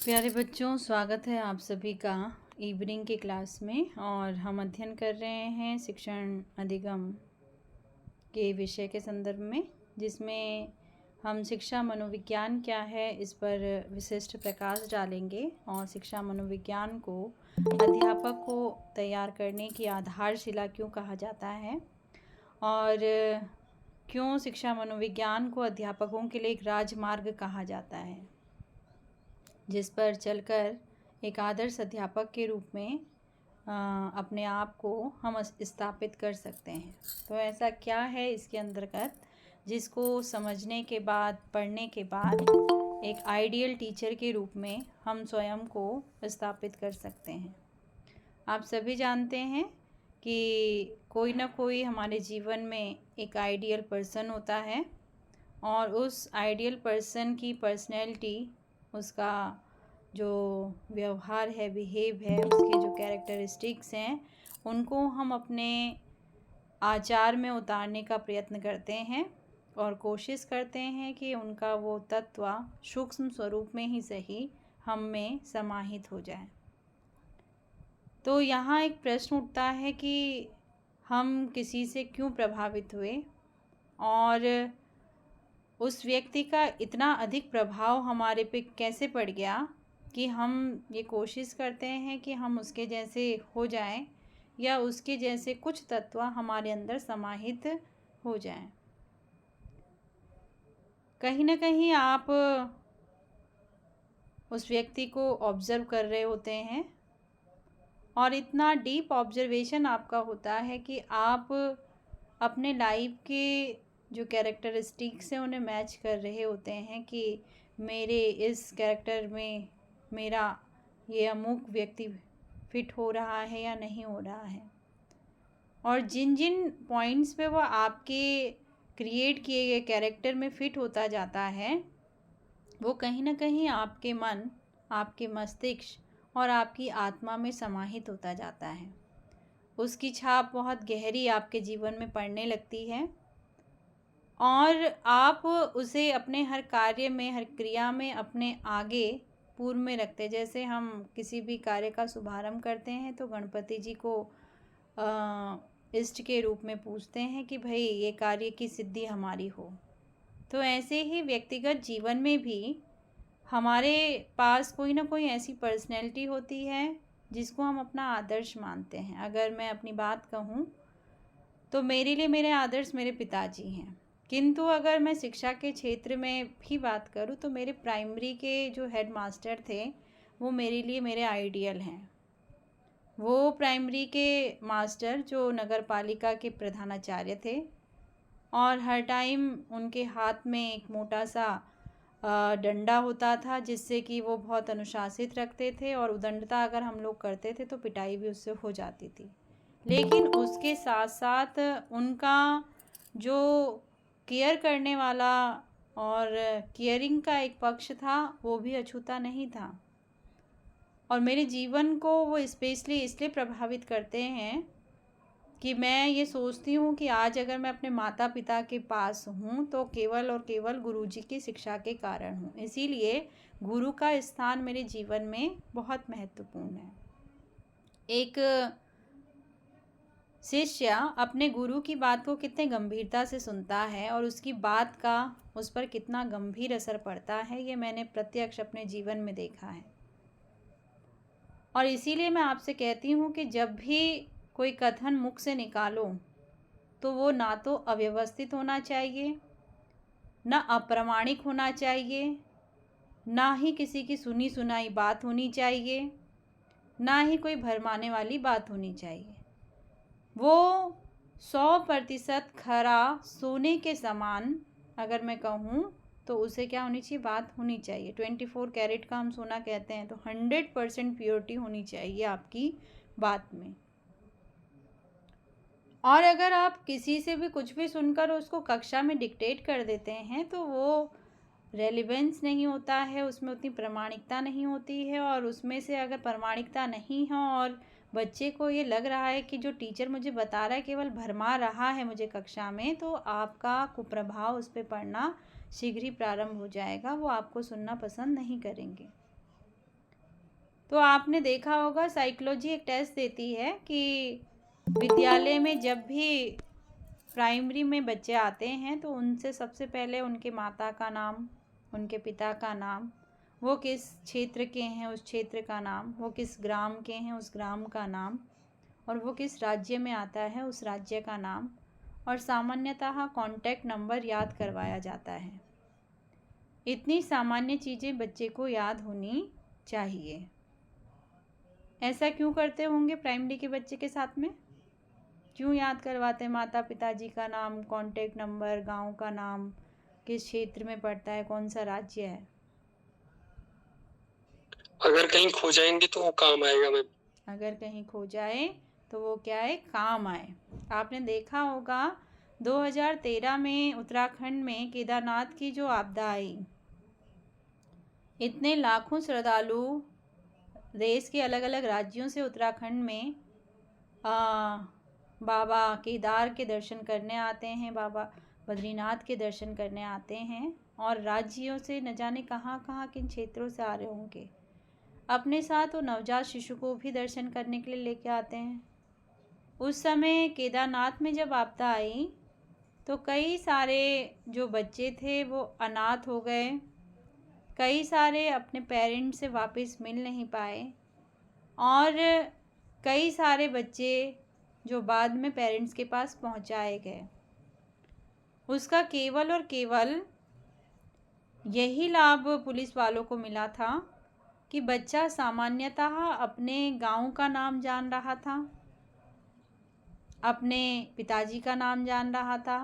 प्यारे बच्चों, स्वागत है आप सभी का इवनिंग की क्लास में। और हम अध्ययन कर रहे हैं शिक्षण अधिगम के विषय के संदर्भ में, जिसमें हम शिक्षा मनोविज्ञान क्या है इस पर विशिष्ट प्रकाश डालेंगे और शिक्षा मनोविज्ञान को अध्यापक को तैयार करने की आधारशिला क्यों कहा जाता है और क्यों शिक्षा मनोविज्ञान को अध्यापकों के लिए एक राजमार्ग कहा जाता है, जिस पर चलकर एक आदर्श अध्यापक के रूप में अपने आप को हम स्थापित कर सकते हैं। तो ऐसा क्या है इसके अंतर्गत जिसको समझने के बाद, पढ़ने के बाद एक आइडियल टीचर के रूप में हम स्वयं को स्थापित कर सकते हैं। आप सभी जानते हैं कि कोई ना कोई हमारे जीवन में एक आइडियल पर्सन होता है और उस आइडियल पर्सन की पर्सनैलिटी, उसका जो व्यवहार है, बिहेव है, उसके जो कैरेक्टरिस्टिक्स हैं, उनको हम अपने आचार में उतारने का प्रयत्न करते हैं और कोशिश करते हैं कि उनका वो तत्व सूक्ष्म स्वरूप में ही सही हम में समाहित हो जाए। तो यहाँ एक प्रश्न उठता है कि हम किसी से क्यों प्रभावित हुए और उस व्यक्ति का इतना अधिक प्रभाव हमारे पे कैसे पड़ गया कि हम ये कोशिश करते हैं कि हम उसके जैसे हो जाएं या उसके जैसे कुछ तत्व हमारे अंदर समाहित हो जाएं। कहीं ना कहीं आप उस व्यक्ति को ऑब्ज़र्व कर रहे होते हैं और इतना डीप ऑब्जर्वेशन आपका होता है कि आप अपने लाइफ के जो कैरेक्टरिस्टिक्स हैं उन्हें मैच कर रहे होते हैं कि मेरे इस कैरेक्टर में मेरा ये अमुक व्यक्ति फिट हो रहा है या नहीं हो रहा है। और जिन जिन पॉइंट्स पे वो आपके क्रिएट किए गए कैरेक्टर में फिट होता जाता है, वो कहीं ना कहीं आपके मन, आपके मस्तिष्क और आपकी आत्मा में समाहित होता जाता है। उसकी छाप बहुत गहरी आपके जीवन में पड़ने लगती है और आप उसे अपने हर कार्य में, हर क्रिया में अपने आगे पूर्व में रखते। जैसे हम किसी भी कार्य का शुभारंभ करते हैं तो गणपति जी को इष्ट के रूप में पूजते हैं कि भाई ये कार्य की सिद्धि हमारी हो। तो ऐसे ही व्यक्तिगत जीवन में भी हमारे पास कोई ना कोई ऐसी पर्सनैलिटी होती है जिसको हम अपना आदर्श मानते हैं। अगर मैं अपनी बात कहूँ तो मेरे लिए मेरे आदर्श मेरे पिताजी हैं, किंतु अगर मैं शिक्षा के क्षेत्र में भी बात करूँ तो मेरे प्राइमरी के जो हेड मास्टर थे वो मेरे लिए मेरे आइडियल हैं। वो प्राइमरी के मास्टर जो नगर पालिका के प्रधानाचार्य थे और हर टाइम उनके हाथ में एक मोटा सा डंडा होता था जिससे कि वो बहुत अनुशासित रखते थे और उदंडता अगर हम लोग करते थे तो पिटाई भी उससे हो जाती थी। लेकिन उसके साथ साथ उनका जो केयर करने वाला और केयरिंग का एक पक्ष था वो भी अछूता नहीं था। और मेरे जीवन को वो स्पेशली इसलिए प्रभावित करते हैं कि मैं ये सोचती हूँ कि आज अगर मैं अपने माता पिता के पास हूँ तो केवल और केवल गुरुजी की शिक्षा के कारण हूँ। इसीलिए गुरु का स्थान मेरे जीवन में बहुत महत्वपूर्ण है। एक शिष्य अपने गुरु की बात को कितने गंभीरता से सुनता है और उसकी बात का उस पर कितना गंभीर असर पड़ता है, ये मैंने प्रत्यक्ष अपने जीवन में देखा है। और इसीलिए मैं आपसे कहती हूँ कि जब भी कोई कथन मुख से निकालो तो वो ना तो अव्यवस्थित होना चाहिए, ना अप्रामाणिक होना चाहिए, ना ही किसी की सुनी सुनाई बात होनी चाहिए, ना ही कोई भरमाने वाली बात होनी चाहिए। वो 100% खरा सोने के समान अगर मैं कहूँ तो उसे क्या होनी चाहिए, बात होनी चाहिए। 24 कैरेट का हम सोना कहते हैं तो 100% प्योरिटी होनी चाहिए आपकी बात में। और अगर आप किसी से भी कुछ भी सुनकर उसको कक्षा में डिक्टेट कर देते हैं तो वो रेलिवेंस नहीं होता है, उसमें उतनी प्रामाणिकता नहीं होती है। और उसमें से अगर प्रामाणिकता नहीं है और बच्चे को ये लग रहा है कि जो टीचर मुझे बता रहा है केवल भरमा रहा है मुझे कक्षा में, तो आपका कुप्रभाव उस पर पड़ना शीघ्र ही प्रारंभ हो जाएगा। वो आपको सुनना पसंद नहीं करेंगे। तो आपने देखा होगा साइकोलॉजी एक टेस्ट देती है कि विद्यालय में जब भी प्राइमरी में बच्चे आते हैं तो उनसे सबसे पहले उनके माता का नाम, उनके पिता का नाम, वो किस क्षेत्र के हैं उस क्षेत्र का नाम, वो किस ग्राम के हैं उस ग्राम का नाम, और वो किस राज्य में आता है उस राज्य का नाम, और सामान्यतः कॉन्टैक्ट नंबर याद करवाया जाता है। इतनी सामान्य चीज़ें बच्चे को याद होनी चाहिए। ऐसा क्यों करते होंगे प्राइमरी के बच्चे के साथ में? क्यों याद करवाते हैं माता पिताजी का नाम, कॉन्टैक्ट नंबर, गांव का नाम, किस क्षेत्र में पड़ता है, कौन सा राज्य है? अगर कहीं खो जाएंगे तो वो काम आएगा मैम। अगर कहीं खो जाए तो वो क्या है, काम आए। आपने देखा होगा 2013 में उत्तराखंड में केदारनाथ की जो आपदा आई, इतने लाखों श्रद्धालु देश के अलग अलग राज्यों से उत्तराखंड में बाबा केदार के दर्शन करने आते हैं, बाबा बद्रीनाथ के दर्शन करने आते हैं, और राज्यों से न जाने कहाँ कहाँ किन क्षेत्रों से आ रहे होंगे। अपने साथ वो नवजात शिशु को भी दर्शन करने के लिए लेके आते हैं। उस समय केदारनाथ में जब आपदा आई तो कई सारे जो बच्चे थे वो अनाथ हो गए, कई सारे अपने पेरेंट्स से वापस मिल नहीं पाए, और कई सारे बच्चे जो बाद में पेरेंट्स के पास पहुंचाए गए। उसका केवल और केवल यही लाभ पुलिस वालों को मिला था कि बच्चा सामान्यतः अपने गांव का नाम जान रहा था, अपने पिताजी का नाम जान रहा था,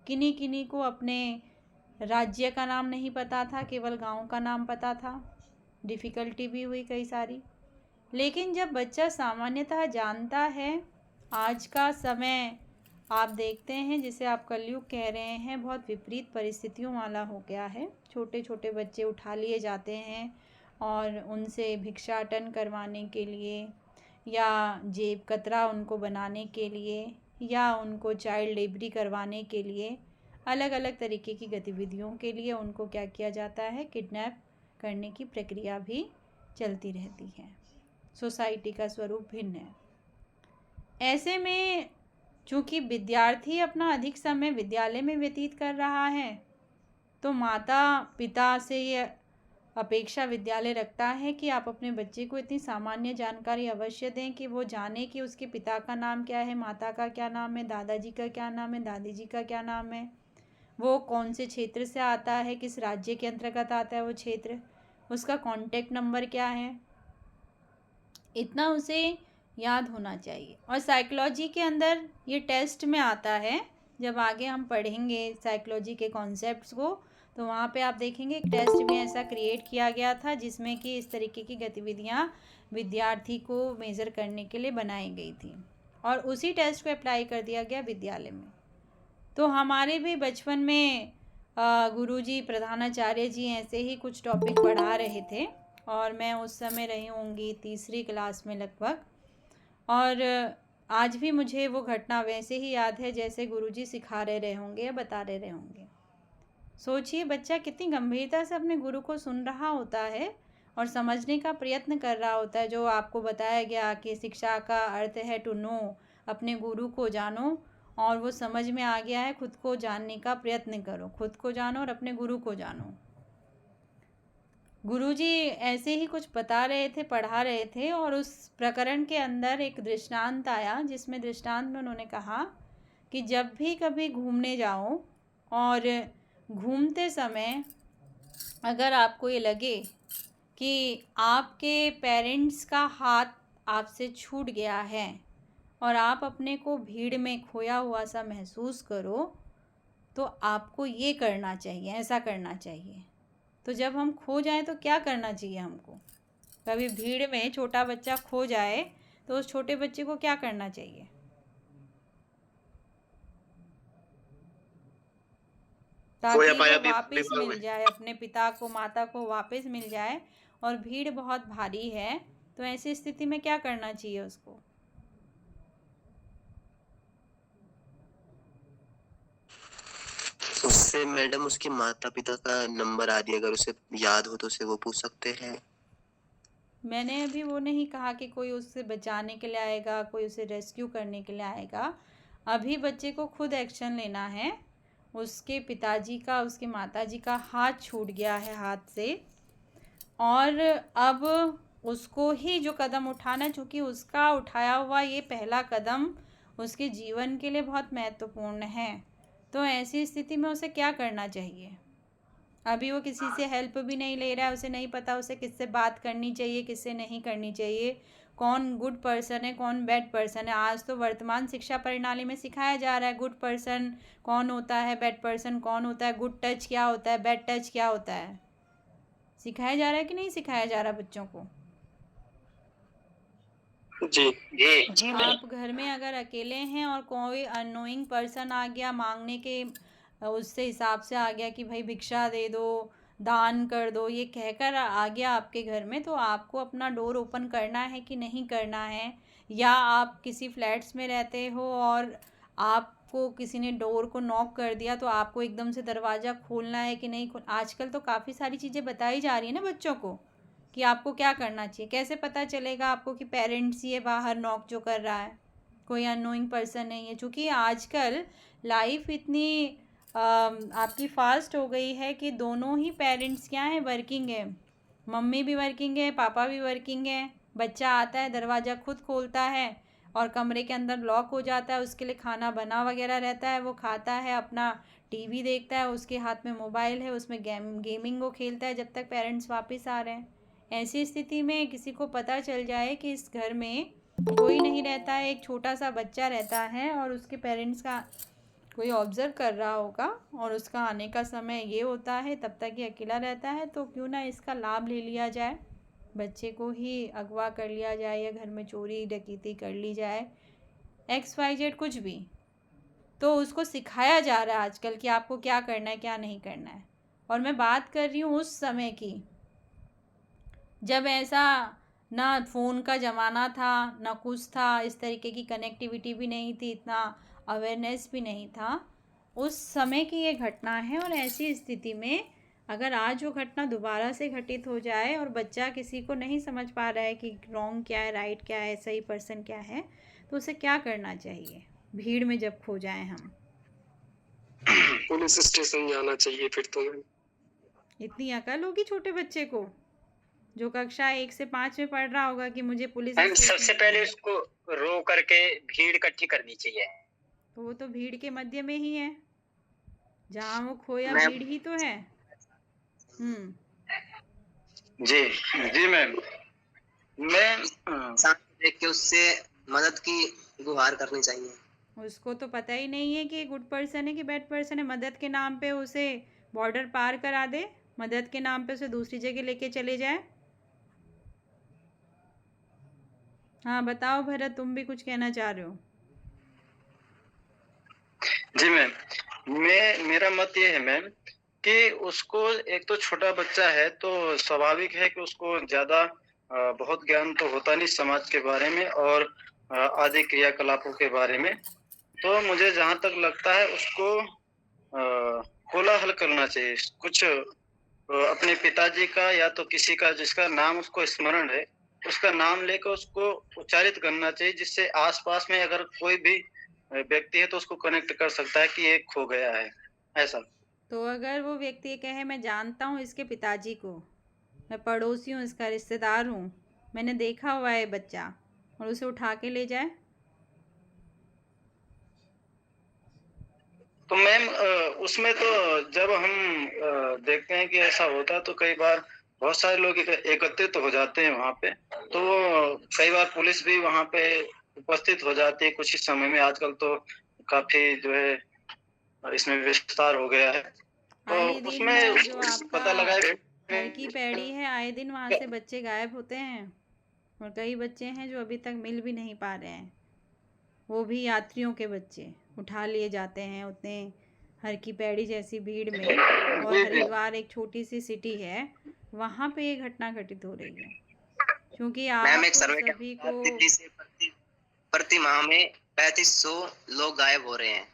किन्हीं किन्हीं को अपने राज्य का नाम नहीं पता था, केवल गांव का नाम पता था। डिफ़िकल्टी भी हुई कई सारी। लेकिन जब बच्चा सामान्यतः जानता है, आज का समय आप देखते हैं जिसे आप कलयुग कह रहे हैं, बहुत विपरीत परिस्थितियों वाला हो गया है। छोटे छोटे बच्चे उठा लिए जाते हैं और उनसे भिक्षाटन करवाने के लिए, या जेब कतरा उनको बनाने के लिए, या उनको चाइल्ड लेबरी करवाने के लिए, अलग अलग तरीके की गतिविधियों के लिए उनको क्या किया जाता है, किडनैप करने की प्रक्रिया भी चलती रहती है। सोसाइटी का स्वरूप भिन्न है। ऐसे में चूँकि विद्यार्थी अपना अधिक समय विद्यालय में व्यतीत कर रहा है, तो माता पिता से ये अपेक्षा विद्यालय रखता है कि आप अपने बच्चे को इतनी सामान्य जानकारी अवश्य दें कि वो जाने कि उसके पिता का नाम क्या है, माता का क्या नाम है, दादाजी का क्या नाम है, दादी जी का क्या नाम है, वो कौन से क्षेत्र से आता है, किस राज्य के अंतर्गत आता है वो क्षेत्र, उसका कॉन्टैक्ट नंबर क्या है, इतना उसे याद होना चाहिए। और साइकोलॉजी के अंदर ये टेस्ट में आता है, जब आगे हम पढ़ेंगे साइकोलॉजी के कॉन्सेप्ट्स को, तो वहाँ पे आप देखेंगे एक टेस्ट भी ऐसा क्रिएट किया गया था जिसमें कि इस तरीके की गतिविधियाँ विद्यार्थी को मेज़र करने के लिए बनाई गई थी, और उसी टेस्ट को अप्लाई कर दिया गया विद्यालय में। तो हमारे भी बचपन में गुरुजी प्रधानाचार्य जी ऐसे ही कुछ टॉपिक पढ़ा रहे थे, और मैं उस समय रही होंगी तीसरी क्लास में लगभग, और आज भी मुझे वो घटना वैसे ही याद है जैसे गुरुजी सिखा रहे होंगे या बता रहे होंगे। सोचिए बच्चा कितनी गंभीरता से अपने गुरु को सुन रहा होता है और समझने का प्रयत्न कर रहा होता है। जो आपको बताया गया कि शिक्षा का अर्थ है टू नो, अपने गुरु को जानो, और वो समझ में आ गया है, खुद को जानने का प्रयत्न करो, खुद को जानो और अपने गुरु को जानो। गुरुजी ऐसे ही कुछ बता रहे थे, पढ़ा रहे थे, और उस प्रकरण के अंदर एक दृष्टांत आया जिसमें दृष्टांत में उन्होंने कहा कि जब भी कभी घूमने जाओ और घूमते समय अगर आपको ये लगे कि आपके पेरेंट्स का हाथ आपसे छूट गया है और आप अपने को भीड़ में खोया हुआ सा महसूस करो, तो आपको ये करना चाहिए, ऐसा करना चाहिए। तो जब हम खो जाएं तो क्या करना चाहिए हमको? कभी भीड़ में छोटा बच्चा खो जाए तो उस छोटे बच्चे को क्या करना चाहिए? ताकि वो वापस मिल जाए, अपने पिता को माता को वापस मिल जाए, और भीड़ बहुत भारी है, तो ऐसी स्थिति में क्या करना चाहिए उसको? उससे मैडम उसके माता पिता का नंबर आदि अगर उसे याद हो तो उसे वो पूछ सकते हैं। मैंने अभी वो नहीं कहा कि कोई उससे बचाने के लिए आएगा, कोई उसे रेस्क्यू करने के लिए आएगा। अभी बच्चे को खुद एक्शन लेना है। उसके पिताजी का, उसके माताजी का हाथ छूट गया है हाथ से, और अब उसको ही जो कदम उठाना है, चूँकि उसका उठाया हुआ ये पहला कदम उसके जीवन के लिए बहुत महत्वपूर्ण है। तो ऐसी स्थिति में उसे क्या करना चाहिए? अभी वो किसी से हेल्प भी नहीं ले रहा है, उसे नहीं पता उसे किससे बात करनी चाहिए, किससे नहीं करनी चाहिए, कौन गुड पर्सन है, कौन बैड पर्सन है। आज तो वर्तमान शिक्षा प्रणाली में सिखाया जा रहा है गुड पर्सन कौन होता है, बैड पर्सन कौन होता है, गुड टच क्या होता है, बैड टच क्या होता है। सिखाया जा रहा है कि नहीं सिखाया जा रहा बच्चों को? जी जी। आप घर में अगर अकेले हैं और कोई अननोइंग पर्सन आ गया मांगने के उससे हिसाब से आ गया कि भाई भिक्षा दे दो, दान कर दो, ये कहकर आ गया आपके घर में, तो आपको अपना डोर ओपन करना है कि नहीं करना है? या आप किसी फ्लैट्स में रहते हो और आपको किसी ने डोर को नॉक कर दिया, तो आपको एकदम से दरवाज़ा खोलना है कि नहीं आजकल तो काफ़ी सारी चीज़ें बताई जा रही है ना बच्चों को कि आपको क्या करना चाहिए। कैसे पता चलेगा आपको कि पेरेंट्स ही है बाहर नॉक जो कर रहा है, कोई अननोइंग पर्सन नहीं है? क्योंकि आजकल लाइफ इतनी आपकी फास्ट हो गई है कि दोनों ही पेरेंट्स क्या हैं, वर्किंग है। मम्मी भी वर्किंग है, पापा भी वर्किंग है। बच्चा आता है, दरवाज़ा खुद खोलता है और कमरे के अंदर लॉक हो जाता है, उसके लिए खाना बना वगैरह रहता है, वो खाता है, अपना टीवी देखता है, उसके हाथ में मोबाइल है, उसमें गेमिंग वो खेलता है जब तक पेरेंट्स वापस आ रहे हैं। ऐसी स्थिति में किसी को पता चल जाए कि इस घर में कोई नहीं रहता है, एक छोटा सा बच्चा रहता है और उसके पेरेंट्स का कोई ऑब्ज़र्व कर रहा होगा और उसका आने का समय ये होता है, तब तक ये अकेला रहता है, तो क्यों ना इसका लाभ ले लिया जाए, बच्चे को ही अगवा कर लिया जाए या घर में चोरी डकैती कर ली जाए, XYZ कुछ भी। तो उसको सिखाया जा रहा है आजकल कि आपको क्या करना है, क्या नहीं करना है। और मैं बात कर रही हूँ उस समय की, जब ऐसा ना फ़ोन का ज़माना था, ना कुछ था, इस तरीके की कनेक्टिविटी भी नहीं थी, इतना अवेयरनेस भी नहीं था। उस समय की ये घटना है और ऐसी स्थिति में अगर आज वो घटना दोबारा से घटित हो जाए और बच्चा किसी को नहीं समझ पा रहा है कि रॉन्ग क्या है, राइट क्या है, सही पर्सन क्या है, तो उसे क्या करना चाहिए भीड़ में जब खो जाएं हम? पुलिस स्टेशन जाना चाहिए फिर तो मैम। इतनी अकल होगी छोटे बच्चे को जो कक्षा 1 से 5 में पढ़ रहा होगा कि मुझे पुलिस मैम स्टेशन सबसे जाना पहले है। उसको रो करके भीड़ इकट्ठी करनी चाहिए। तो वो तो भीड़ के मध्य में ही है, जहाँ वो खोया मैम भीड़ ही तो है। जी जी मैम मैं सामने देख के उससे मदद की गुहार करनी चाहिए। उसको तो पता ही नहीं है कि ये गुड पर्सन है कि बैड पर्सन है। मदद के नाम पे उसे बॉर्डर पार करा दे, मदद के नाम पे उसे दूसरी जगह लेके चले जाए। हाँ बताओ भरत, तुम भी कुछ कहना चाह रहे हो? जी मैम, मेरा मत ये है मैम कि उसको, एक तो छोटा बच्चा है तो स्वाभाविक है कि उसको ज्यादा बहुत ज्ञान तो होता नहीं समाज के बारे में और आदि क्रियाकलापों के बारे में। तो मुझे जहाँ तक लगता है उसको कोलाहल करना चाहिए, कुछ अपने पिताजी का या तो किसी का जिसका नाम उसको स्मरण है, उसका नाम लेकर उसको उच्चारित करना चाहिए, जिससे आसपास में अगर कोई भी व्यक्ति है तो उसको कनेक्ट कर सकता है कि ये खो गया है, ऐसा। तो अगर वो व्यक्ति ये कहे मैं जानता हूँ इसके पिताजी को, मैं पड़ोसी हूँ, इसका रिश्तेदार हूँ, मैंने देखा हुआ है बच्चा, और उसे उठा के ले जाए? तो मैम उसमें तो जब हम देखते हैं कि ऐसा होता है तो कई बार बहुत सारे लोग एकत्रित तो हो जाते हैं वहाँ पे, तो कई बार पुलिस भी वहाँ पे उपस्थित हो जाती है कुछ ही समय में। आजकल तो काफी जो है इसमें विस्तार हो गया है, आए तो दिन उसमें जो आपका पता लगा हर की पैड़ी है, आए दिन वहाँ से बच्चे गायब होते हैं और कई बच्चे हैं जो अभी तक मिल भी नहीं पा रहे हैं। वो भी यात्रियों के बच्चे उठा लिए जाते हैं उतने हर की पैड़ी जैसी भीड़ में। और जी जी हरिद्वार एक छोटी सी सिटी है, वहाँ पे ये घटना घटित हो रही है क्योंकि मैम आप एक सर्वे के सभी को। अनुसार दिल्ली से प्रति माह में 3500 लोग गायब हो रहे हैं।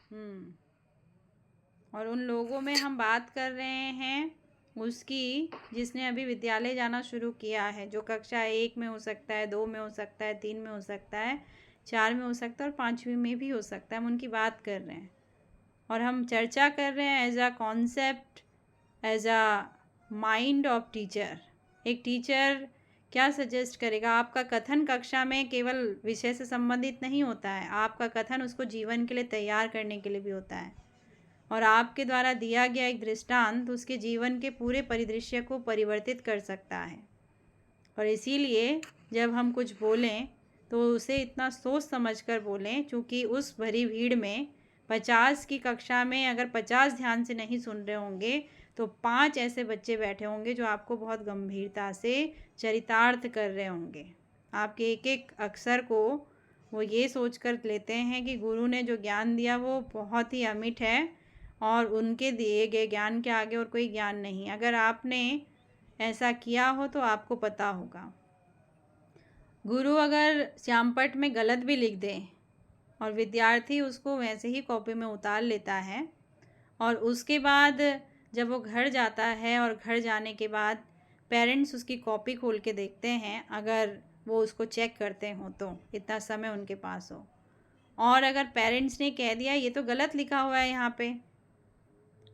और उन लोगों में हम बात कर रहे हैं उसकी, जिसने अभी विद्यालय जाना शुरू किया है, जो कक्षा 1 में हो सकता है, 2 में हो सकता है, 3 में हो सकता है, 4 में हो सकता है और 5वीं में भी हो सकता है, हम उनकी बात कर रहे हैं। और हम चर्चा कर रहे हैं as a concept, as a mind of teacher. एक टीचर क्या सजेस्ट करेगा? आपका कथन कक्षा में केवल विषय से संबंधित नहीं होता है, आपका कथन उसको जीवन के लिए तैयार करने के लिए भी होता है। और आपके द्वारा दिया गया एक दृष्टांत उसके जीवन के पूरे परिदृश्य को परिवर्तित कर सकता है। और इसीलिए जब हम कुछ बोलें तो उसे इतना सोच समझ कर बोलें, क्योंकि उस भरी भीड़ में 50 की कक्षा में अगर 50 ध्यान से नहीं सुन रहे होंगे तो 5 ऐसे बच्चे बैठे होंगे जो आपको बहुत गंभीरता से चरितार्थ कर रहे होंगे। आपके एक एक अक्षर को वो ये सोच कर लेते हैं कि गुरु ने जो ज्ञान दिया वो बहुत ही अमिट है और उनके दिए गए ज्ञान के आगे और कोई ज्ञान नहीं। अगर आपने ऐसा किया हो तो आपको पता होगा। गुरु अगर श्यामपट्ट में गलत भी लिख दे और विद्यार्थी उसको वैसे ही कॉपी में उतार लेता है और उसके बाद जब वो घर जाता है और घर जाने के बाद पेरेंट्स उसकी कॉपी खोल के देखते हैं, अगर वो उसको चेक करते हो तो इतना समय उनके पास हो, और अगर पेरेंट्स ने कह दिया ये तो गलत लिखा हुआ है यहाँ पे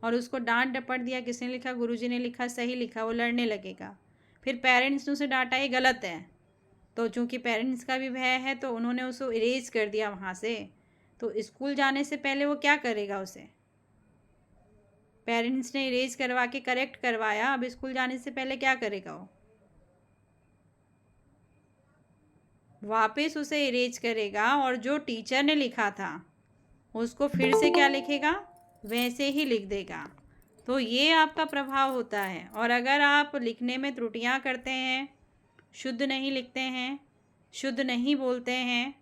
और उसको डांट डपट दिया, किसने लिखा? गुरुजी ने लिखा, सही लिखा, वो लड़ने लगेगा। फिर पेरेंट्स ने उसे डांटा ये गलत है, तो चूंकि पेरेंट्स का भी भय है तो उन्होंने उसको इरेज कर दिया वहाँ से। तो स्कूल जाने से पहले वो क्या करेगा? उसे पेरेंट्स ने इरेज करवा के करेक्ट करवाया, अब स्कूल जाने से पहले क्या करेगा? वो वापस उसे इरेज करेगा और जो टीचर ने लिखा था उसको फिर से क्या लिखेगा? वैसे ही लिख देगा। तो ये आपका प्रभाव होता है। और अगर आप लिखने में त्रुटियां करते हैं, शुद्ध नहीं लिखते हैं, शुद्ध नहीं बोलते हैं,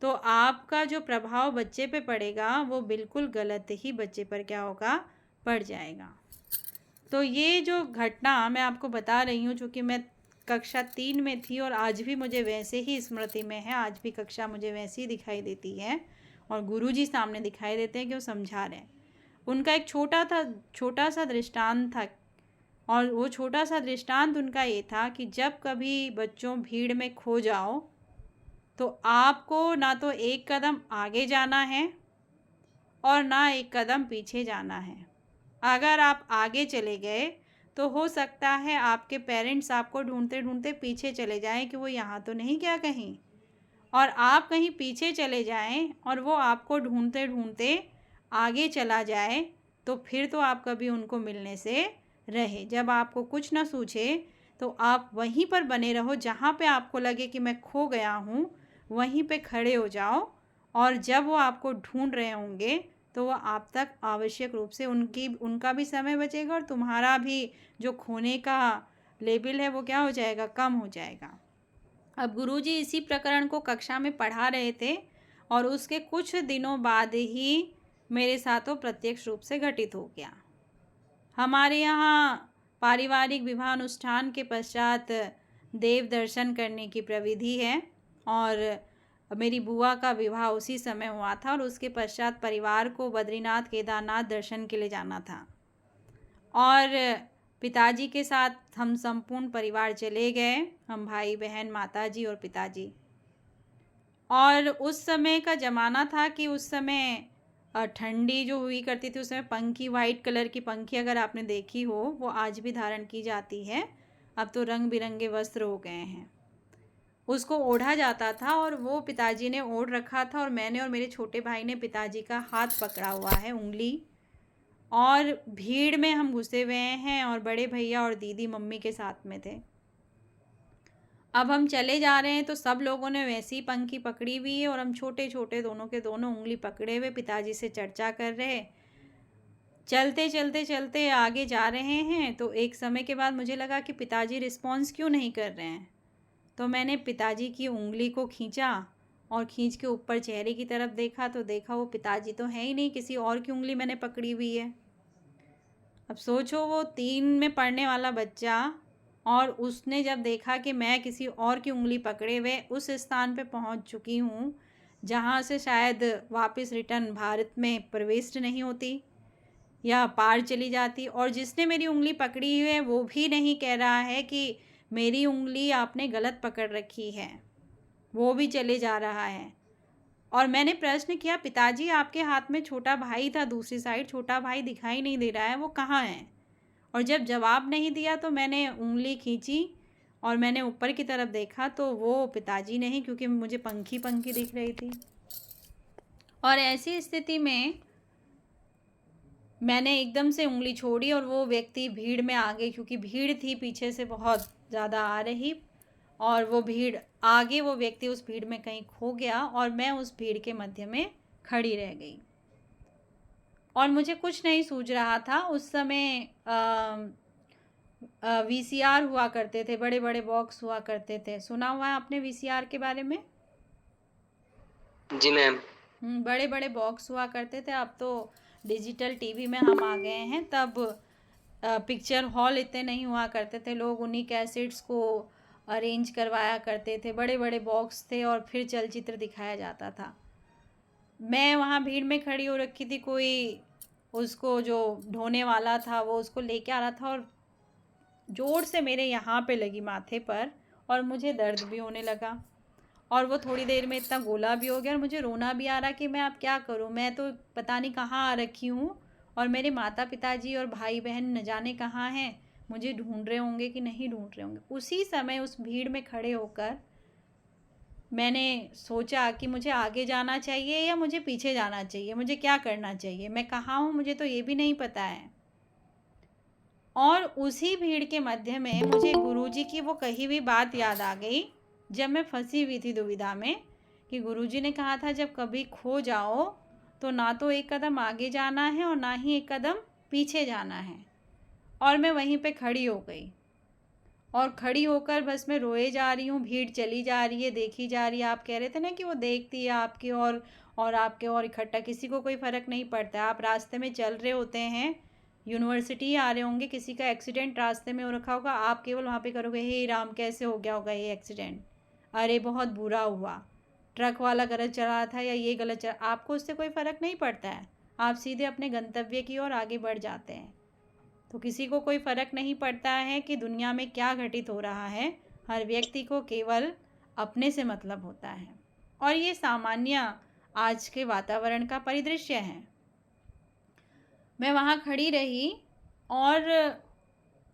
तो आपका जो प्रभाव बच्चे पे पड़ेगा वो बिल्कुल गलत ही बच्चे पर क्या होगा? पड़ जाएगा। तो ये जो घटना मैं आपको बता रही हूँ, चूँकि मैं कक्षा 3 में थी और आज भी मुझे वैसे ही स्मृति में है, आज भी कक्षा मुझे वैसी ही दिखाई देती है और गुरुजी सामने दिखाई देते हैं कि वो समझा रहे हैं। उनका एक छोटा सा दृष्टांत था और वो छोटा सा दृष्टांत उनका ये था कि जब कभी बच्चों भीड़ में खो जाओ तो आपको ना तो एक कदम आगे जाना है और ना एक कदम पीछे जाना है। अगर आप आगे चले गए तो हो सकता है आपके पेरेंट्स आपको ढूंढते ढूंढते पीछे चले जाएं कि वो यहाँ तो नहीं गया कहीं, और आप कहीं पीछे चले जाएं और वो आपको ढूंढते ढूंढते आगे चला जाए, तो फिर तो आप कभी उनको मिलने से रहे। जब आपको कुछ ना सूझे तो आप वहीं पर बने रहो, जहाँ पे आपको लगे कि मैं खो गया हूँ वहीं पे खड़े हो जाओ, और जब वो आपको ढूंढ रहे होंगे तो वो आप तक आवश्यक रूप से उनका भी समय बचेगा और तुम्हारा भी जो खोने का लेवल है वो क्या हो जाएगा? कम हो जाएगा। अब गुरुजी इसी प्रकरण को कक्षा में पढ़ा रहे थे और उसके कुछ दिनों बाद ही मेरे साथ वो प्रत्यक्ष रूप से घटित हो गया। हमारे यहाँ पारिवारिक विवाह अनुष्ठान के पश्चात देव दर्शन करने की प्रविधि है और मेरी बुआ का विवाह उसी समय हुआ था और उसके पश्चात परिवार को बद्रीनाथ केदारनाथ दर्शन के लिए जाना था और पिताजी के साथ हम संपूर्ण परिवार चले गए, हम भाई बहन, माताजी और पिताजी। और उस समय का ज़माना था कि उस समय ठंडी जो हुई करती थी, उस समय पंखी, वाइट कलर की पंखी अगर आपने देखी हो वो आज भी धारण की जाती है। अब तो रंग बिरंगे वस्त्र हो गए हैं, उसको ओढ़ा जाता था और वो पिताजी ने ओढ़ रखा था और मैंने और मेरे छोटे भाई ने पिताजी का हाथ पकड़ा हुआ है, उंगली, और भीड़ में हम घुसे हुए हैं और बड़े भैया और दीदी मम्मी के साथ में थे। अब हम चले जा रहे हैं तो सब लोगों ने वैसी पंखी पकड़ी हुई है और हम छोटे छोटे दोनों के दोनों उंगली पकड़े हुए पिताजी से चर्चा कर रहे। चलते चलते चलते आगे जा रहे हैं तो एक समय के बाद मुझे लगा कि पिताजी रिस्पॉन्स क्यों नहीं कर रहे हैं, तो मैंने पिताजी की उंगली को खींचा और खींच के ऊपर चेहरे की तरफ देखा तो देखा वो पिताजी तो है ही नहीं, किसी और की उंगली मैंने पकड़ी हुई है। अब सोचो वो 3 में पढ़ने वाला बच्चा, और उसने जब देखा कि मैं किसी और की उंगली पकड़े हुए उस स्थान पे पहुंच चुकी हूँ जहाँ से शायद वापस रिटर्न भारत में प्रवेश नहीं होती, या पार चली जाती। और जिसने मेरी उंगली पकड़ी हुई है वो भी नहीं कह रहा है कि मेरी उंगली आपने गलत पकड़ रखी है, वो भी चले जा रहा है। और मैंने प्रश्न किया, पिताजी आपके हाथ में छोटा भाई था, दूसरी साइड छोटा भाई दिखाई नहीं दे रहा है, वो कहाँ है? और जब जवाब नहीं दिया तो मैंने उंगली खींची और मैंने ऊपर की तरफ देखा तो वो पिताजी नहीं, क्योंकि मुझे पंखी पंखी दिख रही थी। और ऐसी स्थिति में मैंने एकदम से उंगली छोड़ी और वो व्यक्ति भीड़ में आ गए, क्योंकि भीड़ थी पीछे से बहुत ज़्यादा आ रही, और वो भीड़ आगे, वो व्यक्ति उस भीड़ में कहीं खो गया और मैं उस भीड़ के मध्य में खड़ी रह गई। और मुझे कुछ नहीं सूझ रहा था उस समय। वीसीआर हुआ करते थे, बड़े बड़े बॉक्स हुआ करते थे, सुना हुआ है आपने वीसीआर के बारे में? जी मैम। बड़े बड़े बॉक्स हुआ करते थे। अब तो डिजिटल टीवी में हम आ गए हैं, तब पिक्चर हॉल इतने नहीं हुआ करते थे, लोग उन्हीं कैसेट्स को अरेंज करवाया करते थे, बड़े बड़े बॉक्स थे और फिर चलचित्र दिखाया जाता था। मैं वहाँ भीड़ में खड़ी हो रखी थी, कोई उसको जो ढोने वाला था वो उसको लेके आ रहा था और ज़ोर से मेरे यहाँ पे लगी माथे पर, और मुझे दर्द भी होने लगा और वो थोड़ी देर में इतना गोला भी हो गया और मुझे रोना भी आ रहा कि मैं अब क्या करूँ, मैं तो पता नहीं कहाँ आ रखी हूँ और मेरे माता पिताजी और भाई बहन न जाने कहाँ हैं, मुझे ढूंढ रहे होंगे कि नहीं ढूंढ रहे होंगे। उसी समय उस भीड़ में खड़े होकर मैंने सोचा कि मुझे आगे जाना चाहिए या मुझे पीछे जाना चाहिए, मुझे क्या करना चाहिए, मैं कहाँ हूँ मुझे तो ये भी नहीं पता है। और उसी भीड़ के मध्य में मुझे गुरुजी की वो कही हुई बात याद आ गई, जब मैं फंसी हुई थी दुविधा में, कि गुरुजी ने कहा था जब कभी खो जाओ तो ना तो एक कदम आगे जाना है और ना ही एक कदम पीछे जाना है। और मैं वहीं पे खड़ी हो गई और खड़ी होकर बस मैं रोए जा रही हूँ, भीड़ चली जा रही है, देखी जा रही है। आप कह रहे थे ना कि वो देखती है आपकी और आपके और इकट्ठा, किसी को कोई फ़र्क नहीं पड़ता। आप रास्ते में चल रहे होते हैं, यूनिवर्सिटी आ रहे होंगे, किसी का एक्सीडेंट रास्ते में हो रखा होगा, आप केवल वहाँ पे करोगे हे राम कैसे हो गया होगा ये एक्सीडेंट, अरे बहुत बुरा हुआ, ट्रक वाला गलत चला था या ये गलत चला, आपको उससे कोई फ़र्क नहीं पड़ता है, आप सीधे अपने गंतव्य की ओर आगे बढ़ जाते हैं। तो किसी को कोई फ़र्क नहीं पड़ता है कि दुनिया में क्या घटित हो रहा है, हर व्यक्ति को केवल अपने से मतलब होता है। और ये सामान्य आज के वातावरण का परिदृश्य है। मैं वहाँ खड़ी रही और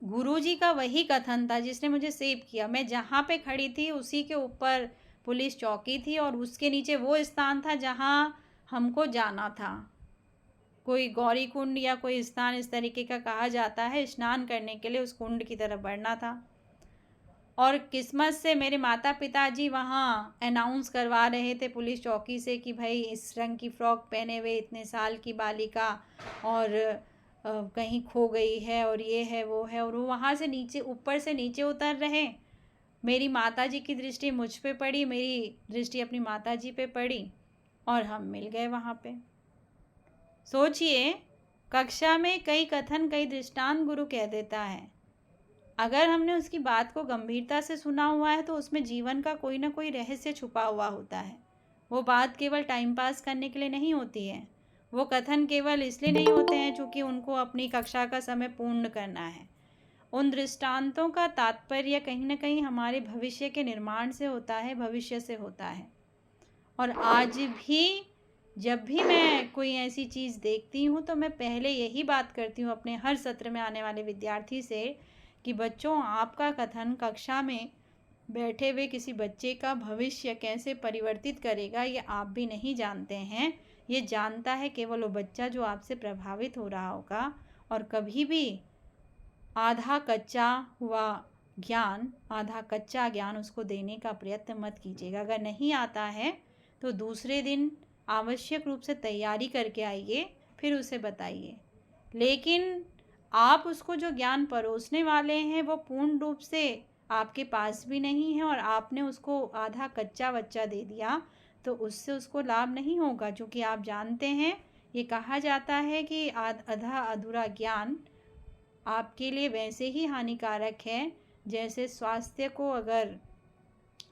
गुरुजी का वही कथन था जिसने मुझे सेव किया। मैं जहाँ पे खड़ी थी उसी के ऊपर पुलिस चौकी थी और उसके नीचे वो स्थान था जहाँ हमको जाना था। कोई गौरी कुंड या कोई स्थान इस तरीके का कहा जाता है, स्नान करने के लिए उस कुंड की तरफ बढ़ना था। और किस्मत से मेरे माता पिताजी वहाँ अनाउंस करवा रहे थे पुलिस चौकी से कि भाई इस रंग की फ़्रॉक पहने हुए इतने साल की बालिका और कहीं खो गई है और ये है वो है, और वो वहाँ से नीचे, ऊपर से नीचे उतर रहे। मेरी माताजी की दृष्टि मुझ पे पड़ी, मेरी दृष्टि अपनी माताजी पे पड़ी और हम मिल गए वहाँ पे। सोचिए, कक्षा में कई कथन कई दृष्टांत गुरु कह देता है, अगर हमने उसकी बात को गंभीरता से सुना हुआ है तो उसमें जीवन का कोई ना कोई रहस्य छुपा हुआ होता है। वो बात केवल टाइम पास करने के लिए नहीं होती है, वो कथन केवल इसलिए नहीं होते हैं क्योंकि उनको अपनी कक्षा का समय पूर्ण करना है। उन दृष्टांतों का तात्पर्य कहीं ना कहीं हमारे भविष्य के निर्माण से होता है, भविष्य से होता है। और आज भी जब भी मैं कोई ऐसी चीज़ देखती हूँ तो मैं पहले यही बात करती हूँ अपने हर सत्र में आने वाले विद्यार्थी से कि बच्चों, आपका कथन कक्षा में बैठे हुए किसी बच्चे का भविष्य कैसे परिवर्तित करेगा ये आप भी नहीं जानते हैं। ये जानता है केवल वो बच्चा जो आपसे प्रभावित हो रहा होगा। और कभी भी आधा कच्चा हुआ ज्ञान, आधा कच्चा ज्ञान उसको देने का प्रयत्न मत कीजिएगा। अगर नहीं आता है तो दूसरे दिन आवश्यक रूप से तैयारी करके आइए, फिर उसे बताइए। लेकिन आप उसको जो ज्ञान परोसने वाले हैं वो पूर्ण रूप से आपके पास भी नहीं है और आपने उसको आधा कच्चा बच्चा दे दिया तो उससे उसको लाभ नहीं होगा। क्योंकि आप जानते हैं, ये कहा जाता है कि आधा अधूरा ज्ञान आपके लिए वैसे ही हानिकारक है जैसे स्वास्थ्य को अगर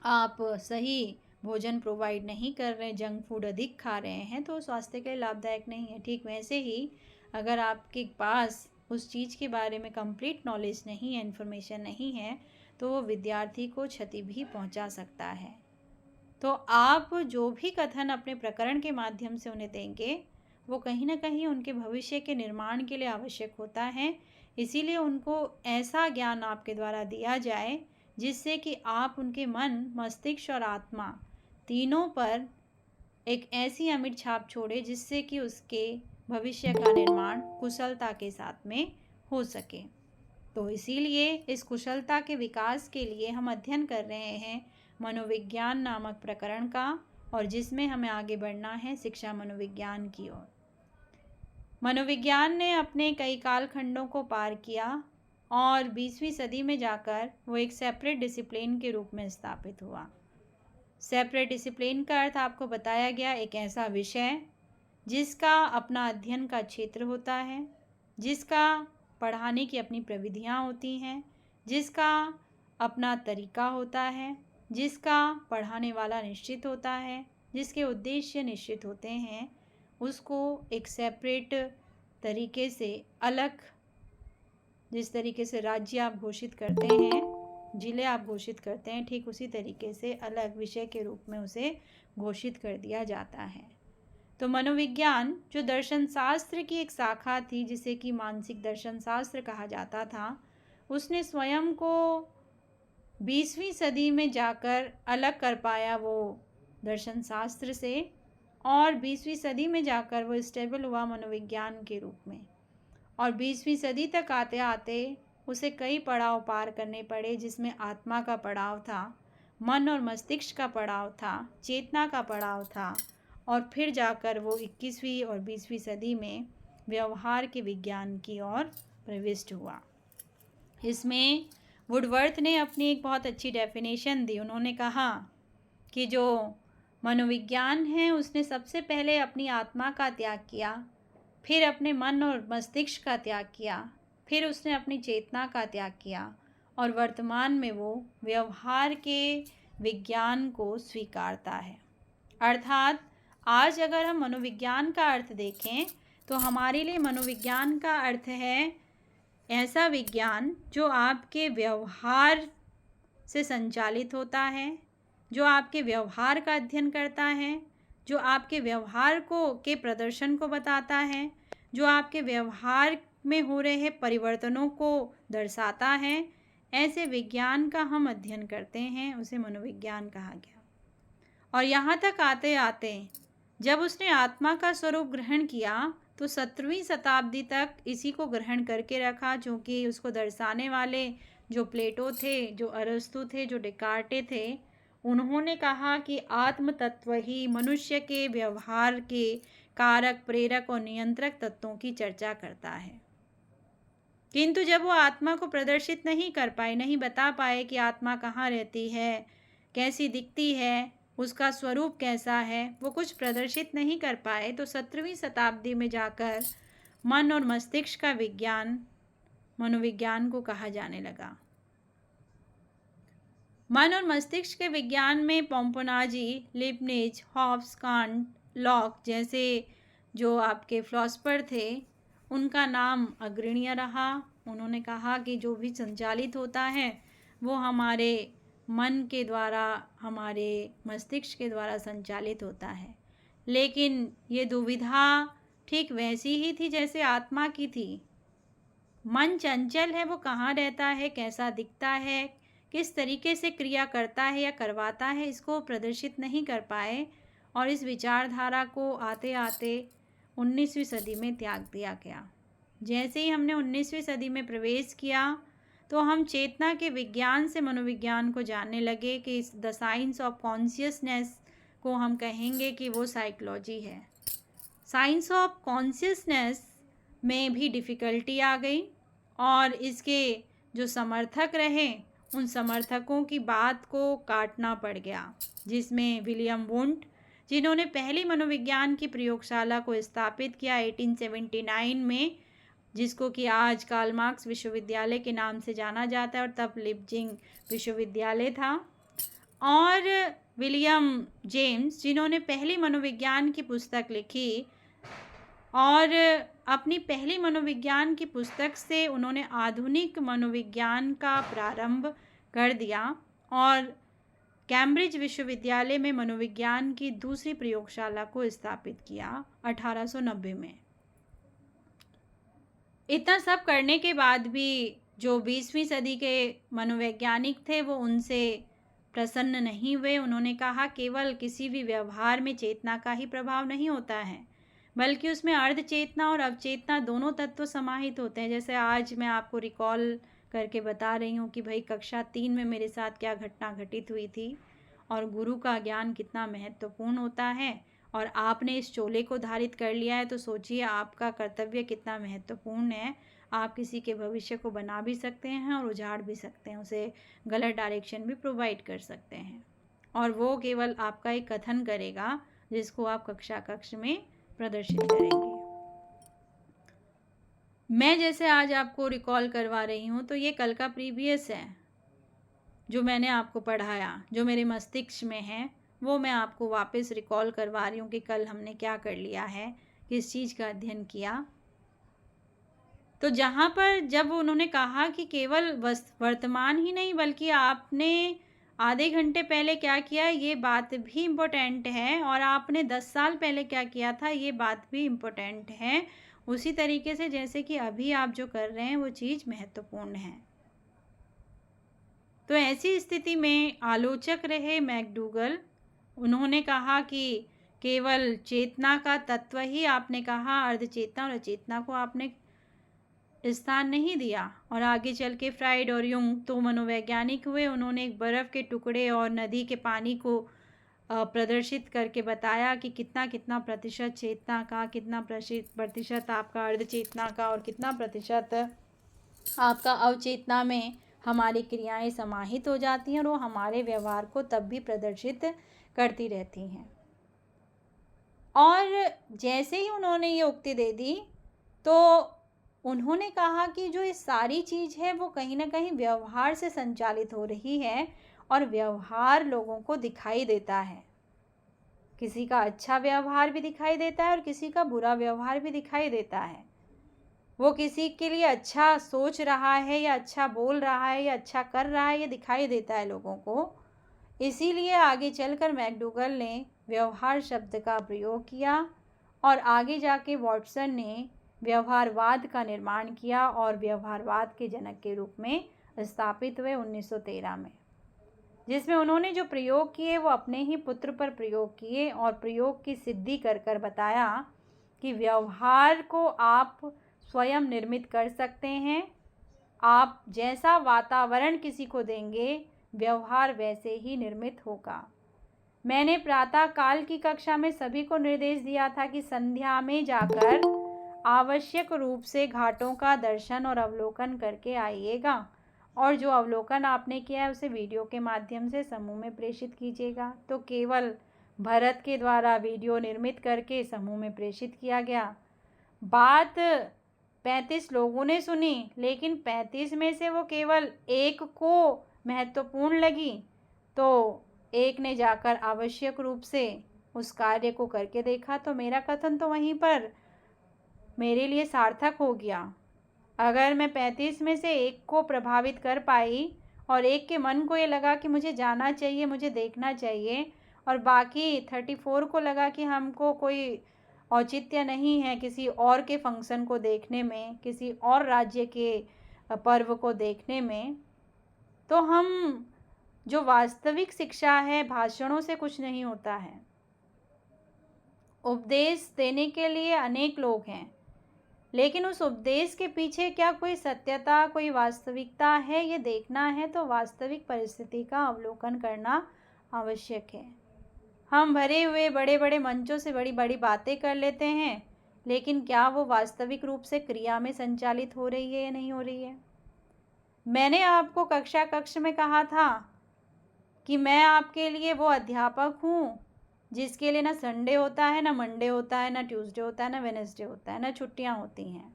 आप सही भोजन प्रोवाइड नहीं कर रहे हैं, जंक फूड अधिक खा रहे हैं, तो स्वास्थ्य के लिए लाभदायक नहीं है। ठीक वैसे ही अगर आपके पास उस चीज़ के बारे में कंप्लीट नॉलेज नहीं है, इन्फॉर्मेशन नहीं है, तो वो विद्यार्थी को क्षति भी पहुंचा सकता है। तो आप जो भी कथन अपने प्रकरण के माध्यम से उन्हें देंगे, वो कहीं ना कहीं उनके भविष्य के निर्माण के लिए आवश्यक होता है। इसीलिए उनको ऐसा ज्ञान आपके द्वारा दिया जाए जिससे कि आप उनके मन, मस्तिष्क और आत्मा तीनों पर एक ऐसी अमिट छाप छोड़े जिससे कि उसके भविष्य का निर्माण कुशलता के साथ में हो सके। तो इसीलिए इस कुशलता के विकास के लिए हम अध्ययन कर रहे हैं मनोविज्ञान नामक प्रकरण का, और जिसमें हमें आगे बढ़ना है शिक्षा मनोविज्ञान की ओर। मनोविज्ञान ने अपने कई कालखंडों को पार किया और 20वीं सदी में जाकर वो एक सेपरेट डिसिप्लिन के रूप में स्थापित हुआ। सेपरेट डिसिप्लिन का अर्थ आपको बताया गया, एक ऐसा विषय जिसका अपना अध्ययन का क्षेत्र होता है, जिसका पढ़ाने की अपनी प्रविधियाँ होती हैं, जिसका अपना तरीका होता है, जिसका पढ़ाने वाला निश्चित होता है, जिसके उद्देश्य निश्चित होते हैं, उसको एक सेपरेट तरीके से अलग, जिस तरीके से राज्य आप घोषित करते हैं, जिले आप घोषित करते हैं, ठीक उसी तरीके से अलग विषय के रूप में उसे घोषित कर दिया जाता है। तो मनोविज्ञान जो दर्शन शास्त्र की एक शाखा थी, जिसे कि मानसिक दर्शन शास्त्र कहा जाता था, उसने स्वयं को 20वीं सदी में जाकर अलग कर पाया वो दर्शन शास्त्र से, और 20वीं सदी में जाकर वो स्टेबल हुआ मनोविज्ञान के रूप में। और 20वीं सदी तक आते आते उसे कई पड़ाव पार करने पड़े, जिसमें आत्मा का पड़ाव था, मन और मस्तिष्क का पड़ाव था, चेतना का पड़ाव था, और फिर जाकर वो 21वीं और 20वीं सदी में व्यवहार के विज्ञान की ओर प्रविष्ट हुआ। इसमें वुडवर्थ ने अपनी एक बहुत अच्छी डेफिनेशन दी। उन्होंने कहा कि जो मनोविज्ञान है उसने सबसे पहले अपनी आत्मा का त्याग किया, फिर अपने मन और मस्तिष्क का त्याग किया, फिर उसने अपनी चेतना का त्याग किया, और वर्तमान में वो व्यवहार के विज्ञान को स्वीकारता है। अर्थात आज अगर हम मनोविज्ञान का अर्थ देखें तो हमारे लिए मनोविज्ञान का अर्थ है ऐसा विज्ञान जो आपके व्यवहार से संचालित होता है, जो आपके व्यवहार का अध्ययन करता है, जो आपके व्यवहार के प्रदर्शन को बताता है, जो आपके व्यवहार में हो रहे परिवर्तनों को दर्शाता है। ऐसे विज्ञान का हम अध्ययन करते हैं, उसे मनोविज्ञान कहा गया। और यहाँ तक आते आते जब उसने आत्मा का स्वरूप ग्रहण किया तो 17वीं शताब्दी तक इसी को ग्रहण करके रखा, क्योंकि उसको दर्शाने वाले जो प्लेटो थे, जो अरस्तु थे, जो डेकार्टे थे, उन्होंने कहा कि आत्म तत्व ही मनुष्य के व्यवहार के कारक, प्रेरक और नियंत्रक तत्वों की चर्चा करता है। किंतु जब वो आत्मा को प्रदर्शित नहीं कर पाए, नहीं बता पाए कि आत्मा कहाँ रहती है, कैसी दिखती है, उसका स्वरूप कैसा है, वो कुछ प्रदर्शित नहीं कर पाए, तो 17वीं शताब्दी में जाकर मन और मस्तिष्क का विज्ञान मनोविज्ञान को कहा जाने लगा। मन और मस्तिष्क के विज्ञान में पोम्पोनाजी, लिबनिज, हॉब्स, कांट, लॉक जैसे जो आपके फिलोसफर थे, उनका नाम अग्रणीय रहा। उन्होंने कहा कि जो भी संचालित होता है वो हमारे मन के द्वारा, हमारे मस्तिष्क के द्वारा संचालित होता है। लेकिन ये दुविधा ठीक वैसी ही थी जैसे आत्मा की थी। मन चंचल है, वो कहाँ रहता है, कैसा दिखता है, किस तरीके से क्रिया करता है या करवाता है, इसको प्रदर्शित नहीं कर पाए, और इस विचारधारा को आते आते 19वीं सदी में त्याग दिया गया। जैसे ही हमने 19वीं सदी में प्रवेश किया तो हम चेतना के विज्ञान से मनोविज्ञान को जानने लगे कि द साइंस ऑफ कॉन्शियसनेस को हम कहेंगे कि वो साइकोलॉजी है। साइंस ऑफ कॉन्शियसनेस में भी डिफ़िकल्टी आ गई, और इसके जो समर्थक रहे उन समर्थकों की बात को काटना पड़ गया, जिसमें विलियम वुंट, जिन्होंने पहली मनोविज्ञान की प्रयोगशाला को स्थापित किया 1879 में, जिसको कि आज कार्ल मार्क्स विश्वविद्यालय के नाम से जाना जाता है, और तब लिपजिंग विश्वविद्यालय था। और विलियम जेम्स, जिन्होंने पहली मनोविज्ञान की पुस्तक लिखी और अपनी पहली मनोविज्ञान की पुस्तक से उन्होंने आधुनिक मनोविज्ञान का प्रारंभ कर दिया और कैम्ब्रिज विश्वविद्यालय में मनोविज्ञान की दूसरी प्रयोगशाला को स्थापित किया 1890 में। इतना सब करने के बाद भी जो 20वीं सदी के मनोवैज्ञानिक थे वो उनसे प्रसन्न नहीं हुए। उन्होंने कहा केवल किसी भी व्यवहार में चेतना का ही प्रभाव नहीं होता है, बल्कि उसमें अर्ध चेतना और अवचेतना दोनों तत्व समाहित होते हैं। जैसे आज मैं आपको रिकॉल करके बता रही हूँ कि भाई कक्षा 3 में मेरे साथ क्या घटना घटित हुई थी और गुरु का ज्ञान कितना महत्वपूर्ण होता है, और आपने इस चोले को धारित कर लिया है तो सोचिए आपका कर्तव्य कितना महत्वपूर्ण है। आप किसी के भविष्य को बना भी सकते हैं और उजाड़ भी सकते हैं, उसे गलत डायरेक्शन भी प्रोवाइड कर सकते हैं, और वो केवल आपका एक कथन करेगा जिसको आप कक्ष में प्रदर्शित करेंगे। मैं जैसे आज आपको रिकॉल करवा रही हूँ तो ये कल का प्रीवियस है जो मैंने आपको पढ़ाया, जो मेरे मस्तिष्क में है वो मैं आपको वापस रिकॉल करवा रही हूँ कि कल हमने क्या कर लिया है, किस चीज़ का अध्ययन किया। तो जहाँ पर जब उन्होंने कहा कि केवल वर्तमान ही नहीं बल्कि आपने आधे घंटे पहले क्या किया ये बात भी इम्पोर्टेंट है, और आपने 10 साल पहले क्या किया था ये बात भी इम्पोर्टेंट है, उसी तरीके से जैसे कि अभी आप जो कर रहे हैं वो चीज़ महत्वपूर्ण है। तो ऐसी स्थिति में आलोचक रहे मैकडूगल, उन्होंने कहा कि केवल चेतना का तत्व ही, आपने कहा अर्धचेतना और अचेतना को आपने स्थान नहीं दिया। और आगे चल के फ्राइड और युंग तो मनोवैज्ञानिक हुए, उन्होंने एक बर्फ़ के टुकड़े और नदी के पानी को प्रदर्शित करके बताया कि कितना कितना प्रतिशत चेतना का, कितना प्रतिशत आपका अर्धचेतना का और कितना प्रतिशत आपका अवचेतना में हमारी क्रियाएं समाहित हो जाती हैं, और वो हमारे व्यवहार को तब भी प्रदर्शित करती रहती हैं। और जैसे ही उन्होंने ये उक्ति दे दी तो उन्होंने कहा कि जो ये सारी चीज़ है वो कहीं ना कहीं व्यवहार से संचालित हो रही है, और व्यवहार लोगों को दिखाई देता है। किसी का अच्छा व्यवहार भी दिखाई देता है और किसी का बुरा व्यवहार भी दिखाई देता है। वो किसी के लिए अच्छा सोच रहा है या अच्छा बोल रहा है या अच्छा कर रहा है, ये दिखाई देता है लोगों को। इसीलिए आगे चलकर मैकडूगल ने व्यवहार शब्द का प्रयोग किया और आगे जाके वॉटसन ने व्यवहारवाद का निर्माण किया और व्यवहारवाद के जनक के रूप में स्थापित हुए 1913 में, जिसमें उन्होंने जो प्रयोग किए वो अपने ही पुत्र पर प्रयोग किए और प्रयोग की सिद्धि कर कर बताया कि व्यवहार को आप स्वयं निर्मित कर सकते हैं। आप जैसा वातावरण किसी को देंगे व्यवहार वैसे ही निर्मित होगा। मैंने प्रातः काल की कक्षा में सभी को निर्देश दिया था कि संध्या में जाकर आवश्यक रूप से घाटों का दर्शन और अवलोकन करके आइएगा, और जो अवलोकन आपने किया है उसे वीडियो के माध्यम से समूह में प्रेषित कीजिएगा। तो केवल भरत के द्वारा वीडियो निर्मित करके समूह में प्रेषित किया गया। बात 35 लोगों ने सुनी, लेकिन 35 में से वो केवल एक को महत्वपूर्ण लगी, तो एक ने जाकर आवश्यक रूप से उस कार्य को करके देखा, तो मेरा कथन तो वहीं पर मेरे लिए सार्थक हो गया। अगर मैं 35 में से एक को प्रभावित कर पाई और एक के मन को ये लगा कि मुझे जाना चाहिए, मुझे देखना चाहिए, और बाकी 34 को लगा कि हमको कोई औचित्य नहीं है किसी और के फंक्शन को देखने में, किसी और राज्य के पर्व को देखने में, तो हम जो वास्तविक शिक्षा है भाषणों से कुछ नहीं होता है। उपदेश देने के लिए अनेक लोग हैं, लेकिन उस उपदेश के पीछे क्या कोई सत्यता, कोई वास्तविकता है, ये देखना है तो वास्तविक परिस्थिति का अवलोकन करना आवश्यक है। हम भरे हुए बड़े बड़े मंचों से बड़ी बड़ी बातें कर लेते हैं, लेकिन क्या वो वास्तविक रूप से क्रिया में संचालित हो रही है या नहीं हो रही है। मैंने आपको कक्ष में कहा था कि मैं आपके लिए वो अध्यापक हूँ जिसके लिए ना संडे होता है, ना मंडे होता है, ना ट्यूसडे होता है, ना वेडनेसडे होता है, ना छुट्टियाँ होती हैं।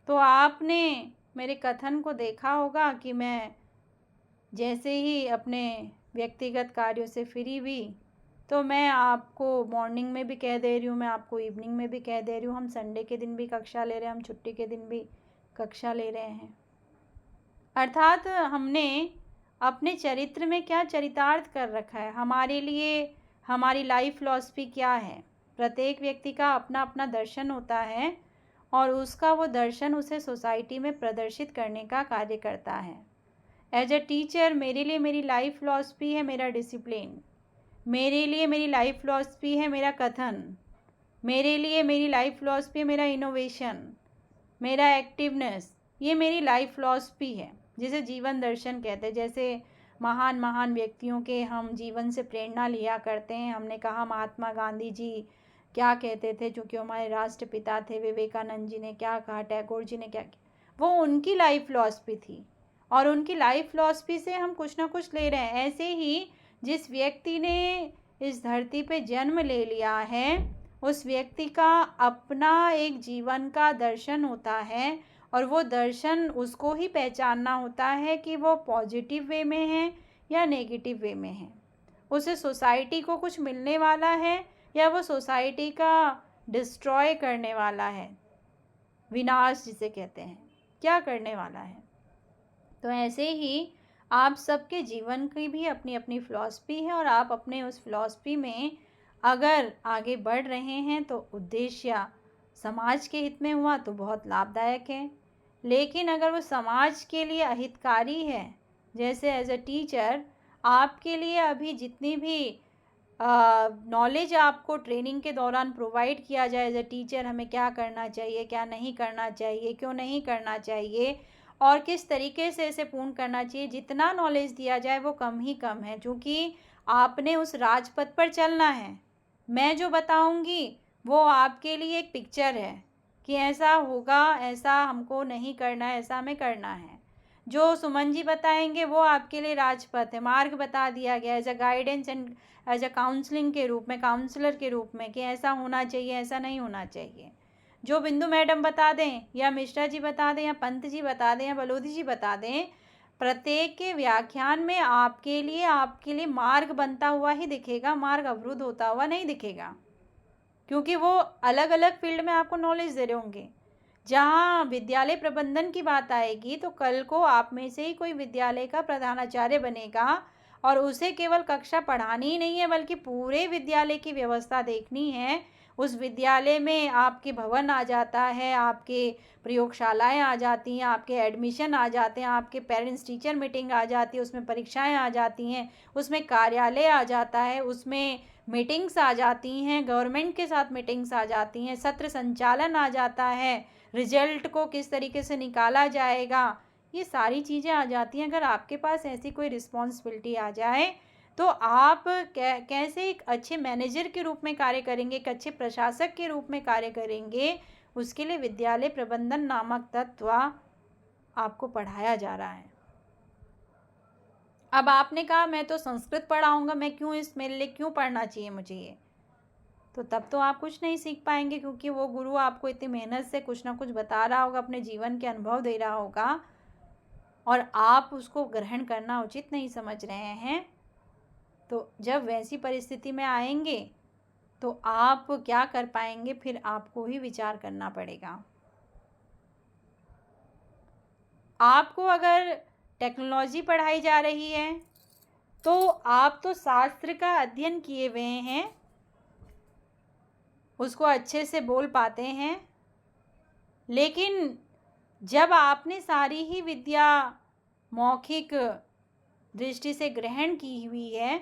तो आपने मेरे कथन को देखा होगा कि मैं जैसे ही अपने व्यक्तिगत कार्यों से फ्री हुई तो मैं आपको मॉर्निंग में भी कह दे रही हूँ, मैं आपको इवनिंग में भी कह दे रही हूँ, हम संडे के दिन भी कक्षा ले रहे हैं, हम छुट्टी के दिन भी कक्षा ले रहे हैं। अर्थात हमने अपने चरित्र में क्या चरितार्थ कर रखा है, हमारे लिए हमारी लाइफ फिलॉसफी क्या है। प्रत्येक व्यक्ति का अपना अपना दर्शन होता है और उसका वो दर्शन उसे सोसाइटी में प्रदर्शित करने का कार्य करता है। एज ए टीचर मेरे लिए मेरी लाइफ फिलॉसफी है मेरा डिसिप्लिन, मेरे लिए मेरी लाइफ फिलॉसफी है मेरा कथन, मेरे लिए मेरी लाइफ फिलॉसफी है मेरा इनोवेशन, मेरा एक्टिवनेस। ये मेरी लाइफ फिलॉसफी है जिसे जीवन दर्शन कहते हैं। जैसे महान महान व्यक्तियों के हम जीवन से प्रेरणा लिया करते हैं। हमने कहा महात्मा गांधी जी क्या कहते थे, चूँकि हमारे राष्ट्रपिता थे। विवेकानंद जी ने क्या कहा, टैगोर जी ने क्या किया, वो उनकी लाइफ फिलॉसफी थी और उनकी लाइफ फिलॉसफी से हम कुछ ना कुछ ले रहे हैं। ऐसे ही जिस व्यक्ति ने इस धरती पे जन्म ले लिया है उस व्यक्ति का अपना एक जीवन का दर्शन होता है और वो दर्शन उसको ही पहचानना होता है कि वो पॉजिटिव वे में है या नेगेटिव वे में है। उसे सोसाइटी को कुछ मिलने वाला है या वो सोसाइटी का डिस्ट्रॉय करने वाला है, विनाश जिसे कहते हैं, क्या करने वाला है। तो ऐसे ही आप सबके जीवन की भी अपनी अपनी फिलॉसफी है और आप अपने उस फिलॉसफी में अगर आगे बढ़ रहे हैं तो उद्देश्य समाज के हित में हुआ तो बहुत लाभदायक है। लेकिन अगर वो समाज के लिए अहितकारी है, जैसे एज ए टीचर आपके लिए अभी जितनी भी नॉलेज आपको ट्रेनिंग के दौरान प्रोवाइड किया जाए एज ए टीचर, हमें क्या करना चाहिए, क्या नहीं करना चाहिए, क्यों नहीं करना चाहिए और किस तरीके से इसे पूर्ण करना चाहिए, जितना नॉलेज दिया जाए वो कम ही कम है। क्योंकि आपने उस राजपथ पर चलना है। मैं जो बताऊंगी वो आपके लिए एक पिक्चर है कि ऐसा होगा, ऐसा हमको नहीं करना है, ऐसा हमें करना है। जो सुमन जी बताएंगे वो आपके लिए राजपथ है, मार्ग बता दिया गया as a guidance and as a counselling के रूप में, काउंसलर के रूप में कि ऐसा होना चाहिए, ऐसा नहीं होना चाहिए। जो बिंदु मैडम बता दें या मिश्रा जी बता दें या पंत जी बता दें या बलोदी जी बता दें, प्रत्येक के व्याख्यान में आपके लिए मार्ग बनता हुआ ही दिखेगा, मार्ग अवरुद्ध होता हुआ नहीं दिखेगा। क्योंकि वो अलग अलग फील्ड में आपको नॉलेज दे रहे होंगे। जहाँ विद्यालय प्रबंधन की बात आएगी तो कल को आप में से ही कोई विद्यालय का प्रधानाचार्य बनेगा और उसे केवल कक्षा पढ़ानी ही नहीं है बल्कि पूरे विद्यालय की व्यवस्था देखनी है। उस विद्यालय में आपके भवन आ जाता है, आपके प्रयोगशालाएं आ जाती हैं, आपके एडमिशन आ जाते हैं, आपके पेरेंट्स टीचर मीटिंग आ जाती है, उसमें परीक्षाएं आ जाती हैं, उसमें कार्यालय आ जाता है, उसमें मीटिंग्स आ जाती हैं, गवर्नमेंट के साथ मीटिंग्स आ जाती हैं, सत्र संचालन आ जाता है, रिजल्ट को किस तरीके से निकाला जाएगा, ये सारी चीज़ें आ जाती हैं। अगर आपके पास ऐसी कोई रिस्पॉन्सिबिलिटी आ जाए तो आप कैसे एक अच्छे मैनेजर के रूप में कार्य करेंगे, एक अच्छे प्रशासक के रूप में कार्य करेंगे, उसके लिए विद्यालय प्रबंधन नामक तत्व आपको पढ़ाया जा रहा है। अब आपने कहा मैं तो संस्कृत पढ़ाऊँगा, मैं क्यों मेरे लिए क्यों पढ़ना चाहिए मुझे ये, तो तब तो आप कुछ नहीं सीख पाएंगे। क्योंकि वो गुरु आपको इतनी मेहनत से कुछ ना कुछ बता रहा होगा, अपने जीवन के अनुभव दे रहा होगा और आप उसको ग्रहण करना उचित नहीं समझ रहे हैं। तो जब वैसी परिस्थिति में आएंगे तो आप क्या कर पाएंगे, फिर आपको ही विचार करना पड़ेगा। आपको अगर टेक्नोलॉजी पढ़ाई जा रही है तो आप तो शास्त्र का अध्ययन किए हुए हैं, उसको अच्छे से बोल पाते हैं, लेकिन जब आपने सारी ही विद्या मौखिक दृष्टि से ग्रहण की हुई है,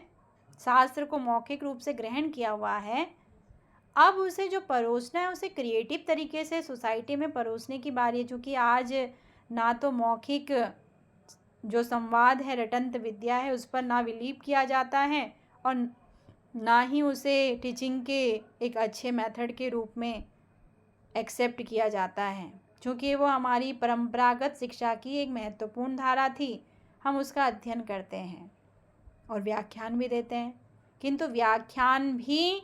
शास्त्र को मौखिक रूप से ग्रहण किया हुआ है, अब उसे जो परोसना है उसे क्रिएटिव तरीके से सोसाइटी में परोसने की बारी है। चूँकि आज ना तो मौखिक जो संवाद है, रटंत विद्या है, उस पर ना बिलीव किया जाता है और ना ही उसे टीचिंग के एक अच्छे मेथड के रूप में एक्सेप्ट किया जाता है। क्योंकि वो हमारी परंपरागत शिक्षा की एक महत्वपूर्ण धारा थी, हम उसका अध्ययन करते हैं और व्याख्यान भी देते हैं, किंतु व्याख्यान भी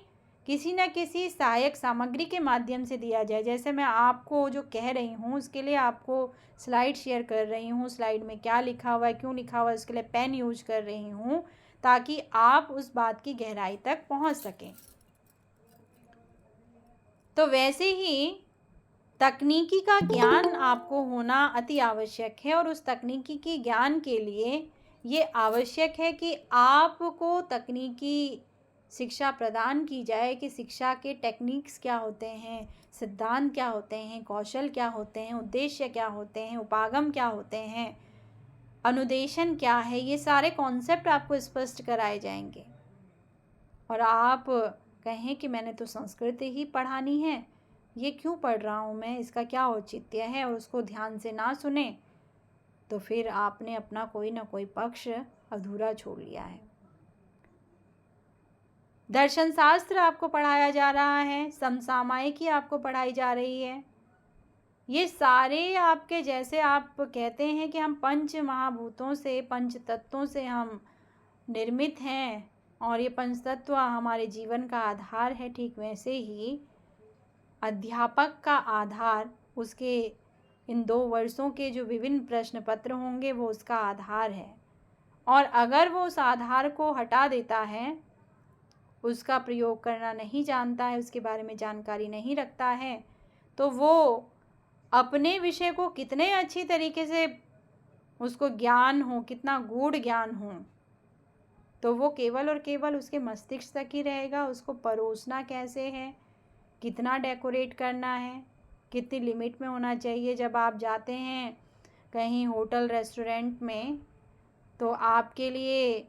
किसी न किसी सहायक सामग्री के माध्यम से दिया जाए। जैसे मैं आपको जो कह रही हूँ उसके लिए आपको स्लाइड शेयर कर रही हूँ, स्लाइड में क्या लिखा हुआ है, क्यों लिखा हुआ है, उसके लिए पेन यूज कर रही हूँ, ताकि आप उस बात की गहराई तक पहुंच सकें। तो वैसे ही तकनीकी का ज्ञान आपको होना अति आवश्यक है, और उस तकनीकी के ज्ञान के लिए ये आवश्यक है कि आपको तकनीकी शिक्षा प्रदान की जाए कि शिक्षा के टेक्निक्स क्या होते हैं, सिद्धांत क्या होते हैं, कौशल क्या होते हैं, उद्देश्य क्या होते हैं, उपागम क्या होते हैं, अनुदेशन क्या है, ये सारे कॉन्सेप्ट आपको स्पष्ट कराए जाएंगे। और आप कहें कि मैंने तो संस्कृत ही पढ़ानी है, ये क्यों पढ़ रहा हूँ मैं, इसका क्या औचित्य है, और उसको ध्यान से ना सुने, तो फिर आपने अपना कोई ना कोई पक्ष अधूरा छोड़ लिया है। दर्शन शास्त्र आपको पढ़ाया जा रहा है, समसामयिकी आपको पढ़ाई जा रही है, ये सारे आपके, जैसे आप कहते हैं कि हम पंच महाभूतों से, पंच तत्वों से हम निर्मित हैं और ये पंच तत्व हमारे जीवन का आधार है, ठीक वैसे ही अध्यापक का आधार उसके इन 2 वर्षों के जो विभिन्न प्रश्न पत्र होंगे वो उसका आधार है। और अगर वो उस आधार को हटा देता है, उसका प्रयोग करना नहीं जानता है, उसके बारे में जानकारी नहीं रखता है, तो वो अपने विषय को कितने अच्छी तरीके से उसको ज्ञान हो, कितना गूढ़ ज्ञान हो, तो वो केवल और केवल उसके मस्तिष्क तक ही रहेगा। उसको परोसना कैसे है, कितना डेकोरेट करना है, कितनी लिमिट में होना चाहिए। जब आप जाते हैं कहीं होटल रेस्टोरेंट में, तो आपके लिए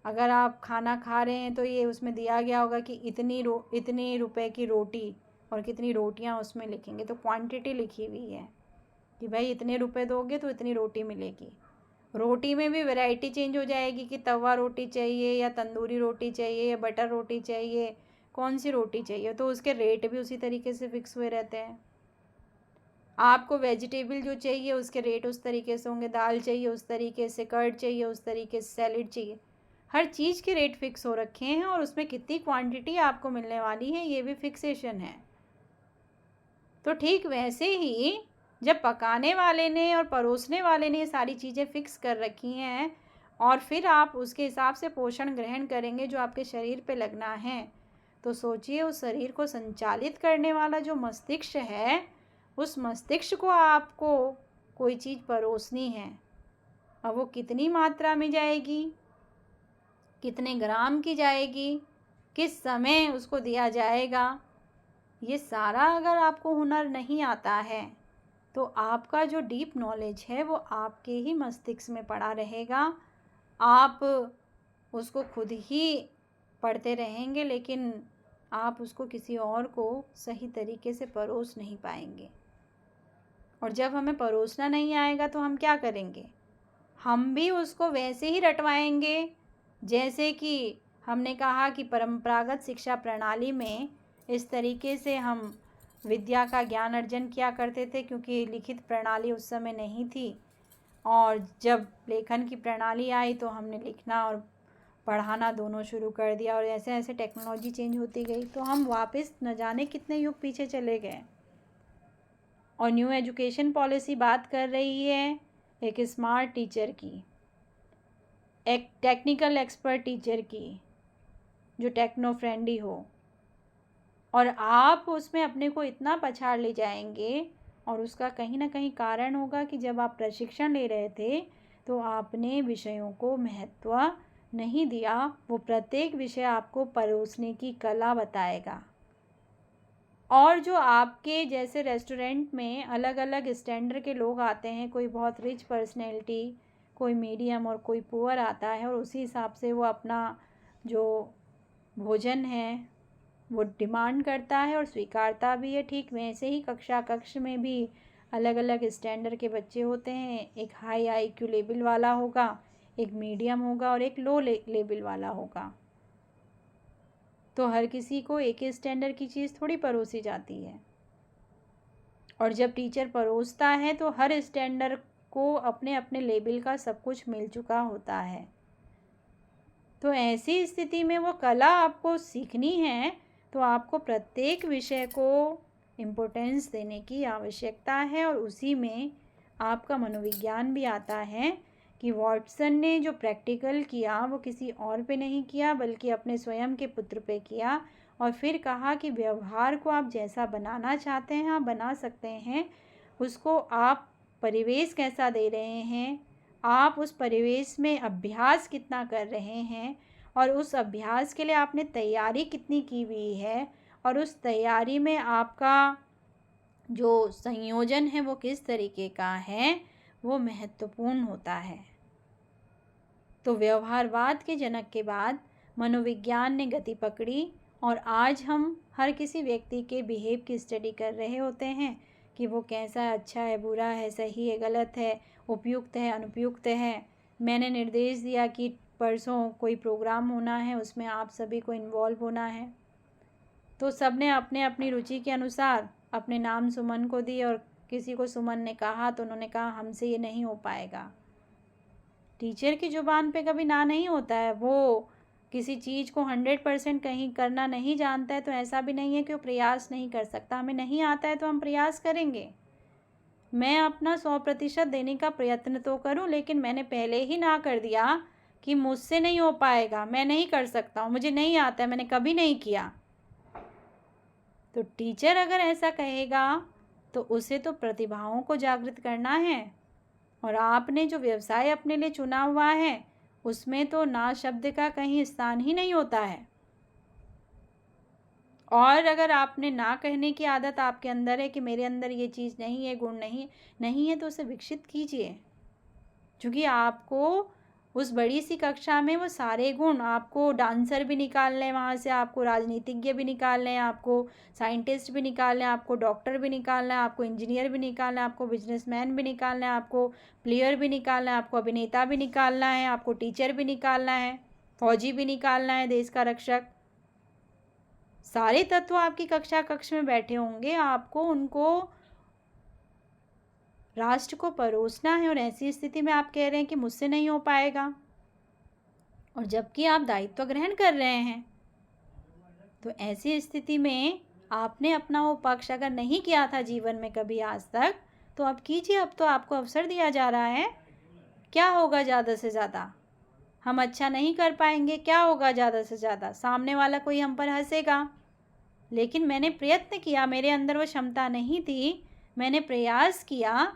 अगर आप खाना खा रहे हैं तो ये उसमें दिया गया होगा कि इतनी रुपए की रोटी, और कितनी रोटियां उसमें लिखेंगे, तो क्वांटिटी लिखी हुई है कि भाई इतने रुपए दोगे तो इतनी रोटी मिलेगी। रोटी में भी वैरायटी चेंज हो जाएगी कि तवा रोटी चाहिए या तंदूरी रोटी चाहिए या बटर रोटी चाहिए, कौन सी रोटी चाहिए, तो उसके रेट भी उसी तरीके से फिक्स हुए रहते हैं। आपको वेजिटेबल जो चाहिए उसके रेट उस तरीके से होंगे, दाल चाहिए उस तरीके से, कर्ड चाहिए उस तरीके से, सैलेड चाहिए, हर चीज़ के रेट फिक्स हो रखे हैं, और उसमें कितनी क्वांटिटी आपको मिलने वाली है ये भी फिक्सेशन है। तो ठीक वैसे ही जब पकाने वाले ने और परोसने वाले ने ये सारी चीज़ें फिक्स कर रखी हैं, और फिर आप उसके हिसाब से पोषण ग्रहण करेंगे जो आपके शरीर पे लगना है, तो सोचिए उस शरीर को संचालित करने वाला जो मस्तिष्क है, उस मस्तिष्क को आपको कोई चीज़ परोसनी है। अब वो कितनी मात्रा में जाएगी, कितने ग्राम की जाएगी, किस समय उसको दिया जाएगा, ये सारा अगर आपको हुनर नहीं आता है, तो आपका जो डीप नॉलेज है वो आपके ही मस्तिष्क में पड़ा रहेगा। आप उसको खुद ही पढ़ते रहेंगे, लेकिन आप उसको किसी और को सही तरीके से परोस नहीं पाएंगे। और जब हमें परोसना नहीं आएगा तो हम क्या करेंगे, हम भी उसको वैसे ही रटवाएंगे जैसे कि हमने कहा कि परंपरागत शिक्षा प्रणाली में इस तरीके से हम विद्या का ज्ञान अर्जन किया करते थे, क्योंकि लिखित प्रणाली उस समय नहीं थी। और जब लेखन की प्रणाली आई तो हमने लिखना और पढ़ाना दोनों शुरू कर दिया, और ऐसे ऐसे टेक्नोलॉजी चेंज होती गई, तो हम वापस न जाने कितने युग पीछे चले गए। और न्यू एजुकेशन पॉलिसी बात कर रही है एक स्मार्ट टीचर की, एक टेक्निकल एक्सपर्ट टीचर की, जो टेक्नो फ्रेंडली हो, और आप उसमें अपने को इतना पछाड़ ले जाएंगे। और उसका कहीं ना कहीं कारण होगा कि जब आप प्रशिक्षण ले रहे थे तो आपने विषयों को महत्व नहीं दिया। वो प्रत्येक विषय आपको परोसने की कला बताएगा। और जो आपके जैसे रेस्टोरेंट में अलग अलग स्टैंडर्ड के लोग आते हैं, कोई बहुत रिच पर्सनैलिटी, कोई मीडियम और कोई पुअर आता है, और उसी हिसाब से वो अपना जो भोजन है वो डिमांड करता है और स्वीकारता भी है। ठीक वैसे ही कक्ष में भी अलग अलग स्टैंडर्ड के बच्चे होते हैं। एक हाई IQ लेवल वाला होगा, एक मीडियम होगा और एक लो लेवल वाला होगा। तो हर किसी को एक ही स्टैंडर्ड की चीज़ थोड़ी परोसी जाती है। और जब टीचर परोसता है तो हर स्टैंडर्ड को अपने अपने लेवल का सब कुछ मिल चुका होता है। तो ऐसी स्थिति में वो कला आपको सीखनी है, तो आपको प्रत्येक विषय को इम्पोर्टेंस देने की आवश्यकता है। और उसी में आपका मनोविज्ञान भी आता है कि वॉटसन ने जो प्रैक्टिकल किया वो किसी और पे नहीं किया बल्कि अपने स्वयं के पुत्र पे किया, और फिर कहा कि व्यवहार को आप जैसा बनाना चाहते हैं आप बना सकते हैं, उसको आप परिवेश कैसा दे रहे हैं, आप उस परिवेश में अभ्यास कितना कर रहे हैं, और उस अभ्यास के लिए आपने तैयारी कितनी की हुई है, और उस तैयारी में आपका जो संयोजन है वो किस तरीके का है, वो महत्वपूर्ण होता है। तो व्यवहारवाद के जनक के बाद मनोविज्ञान ने गति पकड़ी, और आज हम हर किसी व्यक्ति के बिहेव की स्टडी कर रहे होते हैं कि वो कैसा है, अच्छा है, बुरा है, सही है, गलत है, उपयुक्त है, अनुपयुक्त है। मैंने निर्देश दिया कि परसों कोई प्रोग्राम होना है, उसमें आप सभी को इन्वॉल्व होना है, तो सब ने अपने अपनी रुचि के अनुसार अपने नाम सुमन को दिए, और किसी को सुमन ने कहा तो उन्होंने कहा हमसे ये नहीं हो पाएगा। टीचर की ज़ुबान पे कभी ना नहीं होता है, वो किसी चीज़ को 100% कहीं करना नहीं जानता है तो ऐसा भी नहीं है कि वो प्रयास नहीं कर सकता। हमें नहीं आता है तो हम प्रयास करेंगे। मैं अपना 100% देने का प्रयत्न तो करूं, लेकिन मैंने पहले ही ना कर दिया कि मुझसे नहीं हो पाएगा, मैं नहीं कर सकता हूँ, मुझे नहीं आता है, मैंने कभी नहीं किया। तो टीचर अगर ऐसा कहेगा तो उसे तो प्रतिभाओं को जागृत करना है, और आपने जो व्यवसाय अपने लिए चुना हुआ है उसमें तो ना शब्द का कहीं स्थान ही नहीं होता है। और अगर आपने ना कहने की आदत आपके अंदर है कि मेरे अंदर ये चीज़ नहीं है, गुण नहीं है, तो उसे विकसित कीजिए, क्योंकि आपको उस बड़ी सी कक्षा में वो सारे गुण, आपको डांसर भी निकालने हैं वहाँ से, आपको राजनीतिज्ञ भी निकालने हैं, आपको साइंटिस्ट भी निकालना है, आपको डॉक्टर भी निकालना है, आपको इंजीनियर भी निकालना है, आपको बिजनेसमैन भी निकालना है, आपको प्लेयर भी निकालना है, आपको अभिनेता भी निकालना है, आपको टीचर भी निकालना है, फौजी भी निकालना है, देश का रक्षक। सारे तत्व आपकी कक्ष में बैठे होंगे, आपको उनको राष्ट्र को परोसना है, और ऐसी स्थिति में आप कह रहे हैं कि मुझसे नहीं हो पाएगा, और जबकि आप दायित्व ग्रहण कर रहे हैं। तो ऐसी स्थिति में आपने अपना वो पक्ष अगर नहीं किया था जीवन में कभी आज तक, तो अब कीजिए। अब तो आपको अवसर दिया जा रहा है। क्या होगा ज़्यादा से ज़्यादा? हम अच्छा नहीं कर पाएंगे, क्या होगा ज़्यादा से ज़्यादा? सामने वाला कोई हम पर हंसेगा, लेकिन मैंने प्रयत्न किया, मेरे अंदर वो क्षमता नहीं थी, मैंने प्रयास किया,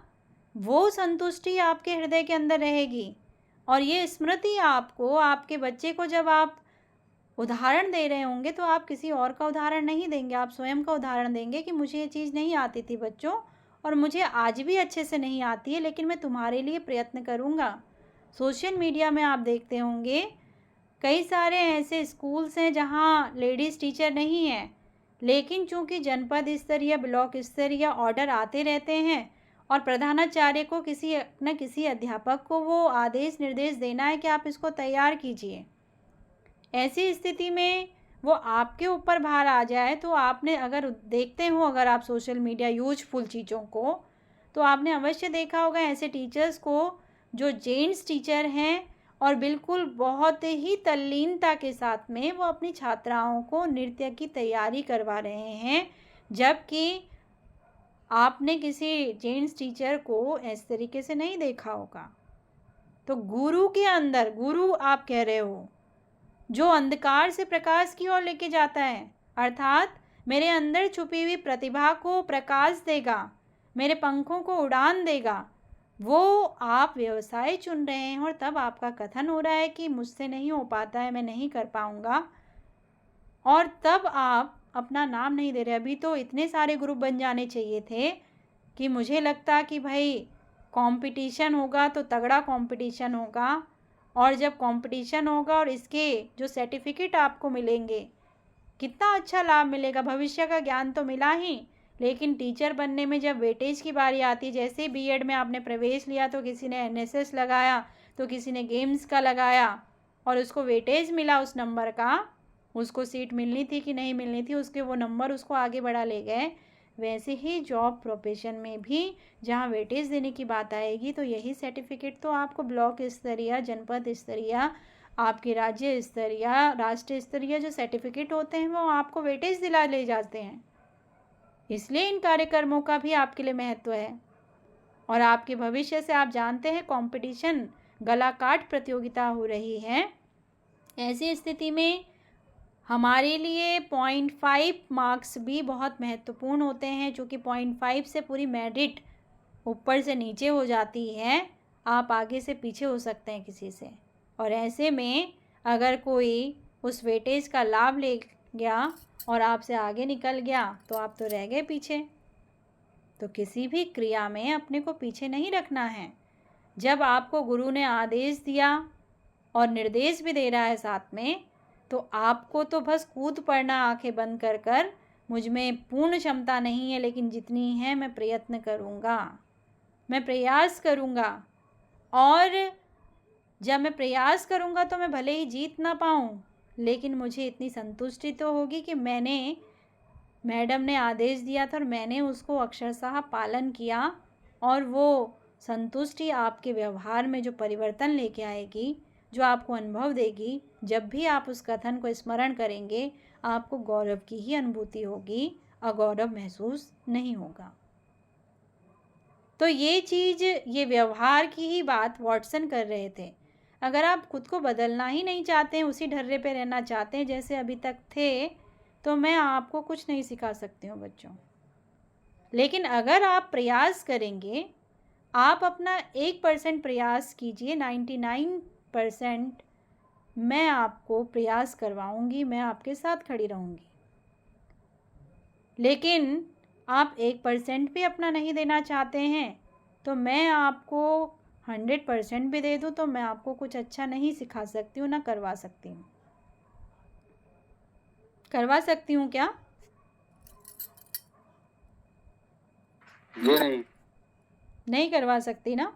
वो संतुष्टि आपके हृदय के अंदर रहेगी। और ये स्मृति आपको, आपके बच्चे को जब आप उदाहरण दे रहे होंगे तो आप किसी और का उदाहरण नहीं देंगे, आप स्वयं का उदाहरण देंगे कि मुझे ये चीज़ नहीं आती थी बच्चों, और मुझे आज भी अच्छे से नहीं आती है, लेकिन मैं तुम्हारे लिए प्रयत्न करूँगा। सोशल मीडिया में आप देखते होंगे कई सारे ऐसे स्कूल्स हैं जहाँ लेडीज़ टीचर नहीं है, लेकिन चूँकि जनपद स्तरीय, ब्लॉक स्तरीय ऑर्डर आते रहते हैं, और प्रधानाचार्य को किसी न किसी अध्यापक को वो आदेश निर्देश देना है कि आप इसको तैयार कीजिए। ऐसी स्थिति में वो आपके ऊपर भार आ जाए, तो आपने अगर देखते हो, अगर आप सोशल मीडिया यूजफुल चीज़ों को, तो आपने अवश्य देखा होगा ऐसे टीचर्स को जो जेंट्स टीचर हैं, और बिल्कुल बहुत ही तल्लीनता के साथ में वो अपनी छात्राओं को नृत्य की तैयारी करवा रहे हैं, जबकि आपने किसी जेंट्स टीचर को इस तरीके से नहीं देखा होगा। तो गुरु के अंदर, गुरु आप कह रहे हो, जो अंधकार से प्रकाश की ओर लेके जाता है, अर्थात मेरे अंदर छुपी हुई प्रतिभा को प्रकाश देगा, मेरे पंखों को उड़ान देगा, वो आप व्यवसाय चुन रहे हैं। और तब आपका कथन हो रहा है कि मुझसे नहीं हो पाता है, मैं नहीं कर पाऊँगा, और तब आप अपना नाम नहीं दे रहे। अभी तो इतने सारे ग्रुप बन जाने चाहिए थे कि मुझे लगता कि भाई कंपटीशन होगा तो तगड़ा कंपटीशन होगा, और जब कंपटीशन होगा और इसके जो सर्टिफिकेट आपको मिलेंगे, कितना अच्छा लाभ मिलेगा। भविष्य का ज्ञान तो मिला ही, लेकिन टीचर बनने में जब वेटेज की बारी आती, जैसे बीएड में आपने प्रवेश लिया तो किसी ने एनएसएस लगाया, तो किसी ने गेम्स का लगाया, और उसको वेटेज मिला उस नंबर का, उसको सीट मिलनी थी कि नहीं मिलनी थी, उसके वो नंबर उसको आगे बढ़ा ले गए। वैसे ही जॉब प्रोफेशन में भी जहाँ वेटेज देने की बात आएगी, तो यही सर्टिफिकेट तो आपको ब्लॉक स्तरीय, जनपद स्तरीय, आपके राज्य स्तरीय, राष्ट्रीय स्तरीय जो सर्टिफिकेट होते हैं वो आपको वेटेज दिला ले जाते हैं। इसलिए इन कार्यक्रमों का भी आपके लिए महत्व है। और आपके भविष्य से आप जानते हैं कंपटीशन गला काट प्रतियोगिता हो रही है। ऐसी स्थिति में हमारे लिए 0.5 मार्क्स भी बहुत महत्वपूर्ण होते हैं, चूँकि 0.5 से पूरी मेरिट ऊपर से नीचे हो जाती है, आप आगे से पीछे हो सकते हैं किसी से। और ऐसे में अगर कोई उस वेटेज का लाभ ले गया और आपसे आगे निकल गया तो आप तो रह गए पीछे। तो किसी भी क्रिया में अपने को पीछे नहीं रखना है। जब आपको गुरु ने आदेश दिया और निर्देश भी दे रहा है साथ में, तो आपको तो बस कूद पड़ना आंखें बंद कर कर, मुझ में पूर्ण क्षमता नहीं है लेकिन जितनी है मैं प्रयत्न करूँगा, मैं प्रयास करूँगा। और जब मैं प्रयास करूँगा तो मैं भले ही जीत ना पाऊँ, लेकिन मुझे इतनी संतुष्टि तो होगी कि मैडम ने आदेश दिया था और मैंने उसको अक्षरशः पालन किया। और वो संतुष्टि आपके व्यवहार में जो परिवर्तन लेके आएगी, जो आपको अनुभव देगी, जब भी आप उस कथन को स्मरण करेंगे आपको गौरव की ही अनुभूति होगी, अगौरव महसूस नहीं होगा। तो ये चीज़, ये व्यवहार की ही बात वॉटसन कर रहे थे। अगर आप खुद को बदलना ही नहीं चाहते हैं, उसी ढर्रे पे रहना चाहते हैं जैसे अभी तक थे, तो मैं आपको कुछ नहीं सिखा सकती हूँ बच्चों। लेकिन अगर आप प्रयास करेंगे, आप अपना 1% प्रयास कीजिए, 99% मैं आपको प्रयास करवाऊँगी, मैं आपके साथ खड़ी रहूँगी। लेकिन आप 1% भी अपना नहीं देना चाहते हैं, तो मैं आपको 100% भी दे दूँ तो मैं आपको कुछ अच्छा नहीं सिखा सकती हूँ, ना करवा सकती हूँ। करवा सकती हूँ क्या? ये नहीं करवा सकती ना।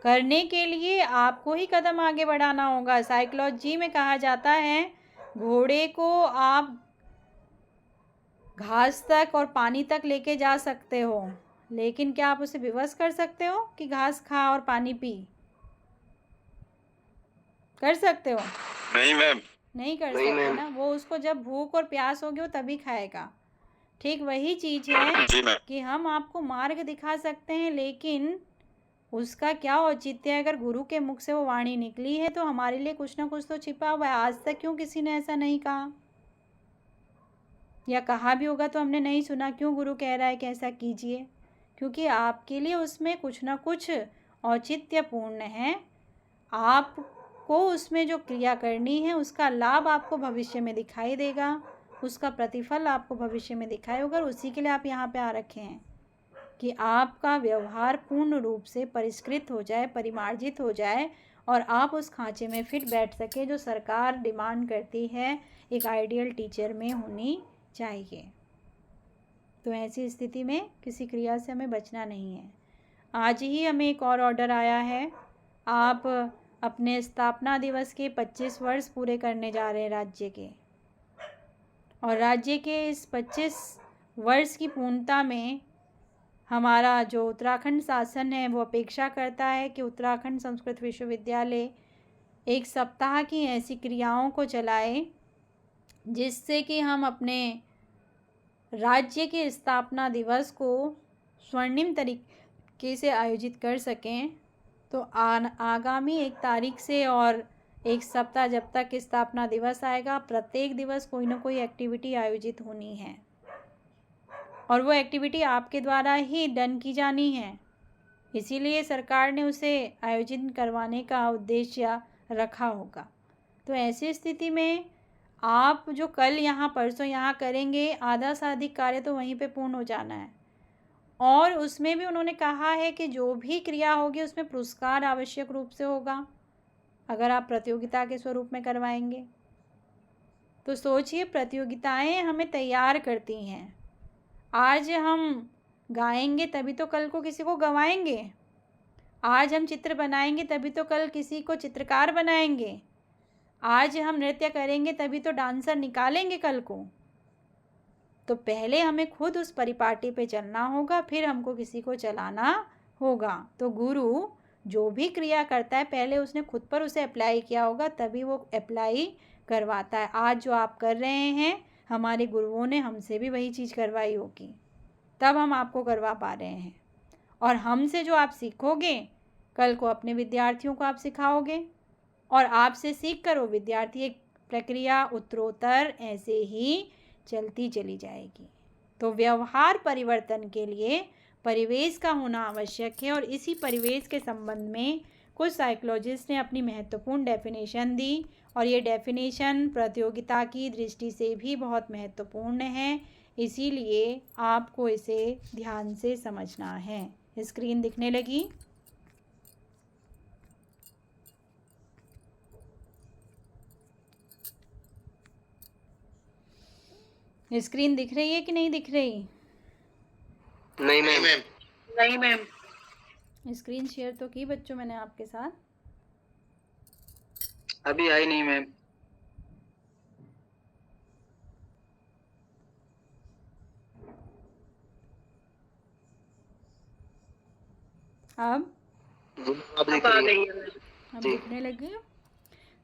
करने के लिए आपको ही कदम आगे बढ़ाना होगा। साइकोलॉजी में कहा जाता है, घोड़े को आप घास तक और पानी तक लेके जा सकते हो, लेकिन क्या आप उसे विवश कर सकते हो कि घास खा और पानी पी? कर सकते हो? नहीं मैम। नहीं कर नहीं सकते मैम। ना। वो उसको जब भूख और प्यास होगी वो तभी खाएगा। ठीक वही चीज़ है जी मैम। कि हम आपको मार्ग दिखा सकते हैं, लेकिन उसका क्या औचित्य है? अगर गुरु के मुख से वो वाणी निकली है तो हमारे लिए कुछ ना कुछ तो छिपा हुआ है। आज तक क्यों किसी ने ऐसा नहीं कहा? या कहा भी होगा तो हमने नहीं सुना। क्यों गुरु कह रहा है कि ऐसा कीजिए? क्योंकि आपके लिए उसमें कुछ ना कुछ औचित्यपूर्ण है। आपको उसमें जो क्रिया करनी है उसका लाभ आपको भविष्य में दिखाई देगा, उसका प्रतिफल आपको भविष्य में दिखाई होगा। उसी के लिए आप यहाँ पे आ रखे हैं कि आपका व्यवहार पूर्ण रूप से परिष्कृत हो जाए, परिमार्जित हो जाए और आप उस खांचे में फिट बैठ सके जो सरकार डिमांड करती है एक आइडियल टीचर में होनी चाहिए। तो ऐसी स्थिति में किसी क्रिया से हमें बचना नहीं है। आज ही हमें एक और ऑर्डर आया है। आप अपने स्थापना दिवस के 25 वर्ष पूरे करने जा रहे हैं राज्य के, और राज्य के इस 25 वर्ष की पूर्णता में हमारा जो उत्तराखंड शासन है वो अपेक्षा करता है कि उत्तराखंड संस्कृत विश्वविद्यालय एक सप्ताह की ऐसी क्रियाओं को चलाए जिससे कि हम अपने राज्य के स्थापना दिवस को स्वर्णिम तरीके से आयोजित कर सकें। तो आगामी 1 तारीख से और एक सप्ताह जब तक स्थापना दिवस आएगा, प्रत्येक दिवस कोई ना कोई एक्टिविटी आयोजित होनी है और वो एक्टिविटी आपके द्वारा ही डन की जानी है। इसीलिए सरकार ने उसे आयोजित करवाने का उद्देश्य रखा होगा। तो ऐसी स्थिति में आप जो कल यहाँ परसों यहाँ करेंगे, आधा से अधिक कार्य तो वहीं पे पूर्ण हो जाना है। और उसमें भी उन्होंने कहा है कि जो भी क्रिया होगी उसमें पुरस्कार आवश्यक रूप से होगा, अगर आप प्रतियोगिता के स्वरूप में करवाएंगे। तो सोचिए, प्रतियोगिताएं हमें तैयार करती हैं। आज हम गाएंगे तभी तो कल को किसी को गवाएंगे। आज हम चित्र बनाएंगे तभी तो कल किसी को चित्रकार बनाएंगे। आज हम नृत्य करेंगे तभी तो डांसर निकालेंगे कल को। तो पहले हमें खुद उस परिपाटी पे चलना होगा, फिर हमको किसी को चलाना होगा। तो गुरु जो भी क्रिया करता है पहले उसने खुद पर उसे अप्लाई किया होगा, तभी वो अप्लाई करवाता है। आज जो आप कर रहे हैं, हमारे गुरुओं ने हमसे भी वही चीज़ करवाई होगी, तब हम आपको करवा पा रहे हैं। और हमसे जो आप सीखोगे, कल को अपने विद्यार्थियों को आप सिखाओगे और आपसे सीख कर वो विद्यार्थी, एक प्रक्रिया उत्तरोत्तर ऐसे ही चलती चली जाएगी। तो व्यवहार परिवर्तन के लिए परिवेश का होना आवश्यक है और इसी परिवेश के संबंध में कुछ साइकोलॉजिस्ट ने अपनी महत्वपूर्ण डेफिनेशन दी और ये डेफिनेशन प्रतियोगिता की दृष्टि से भी बहुत महत्वपूर्ण है, इसीलिए आपको इसे ध्यान से समझना है। स्क्रीन दिखने लगी? स्क्रीन दिख रही है कि नहीं दिख रही? नहीं मैम। नहीं मैम। स्क्रीन शेयर तो की बच्चों मैंने आपके साथ? अभी आई नहीं मैम। अब दिखने लगी?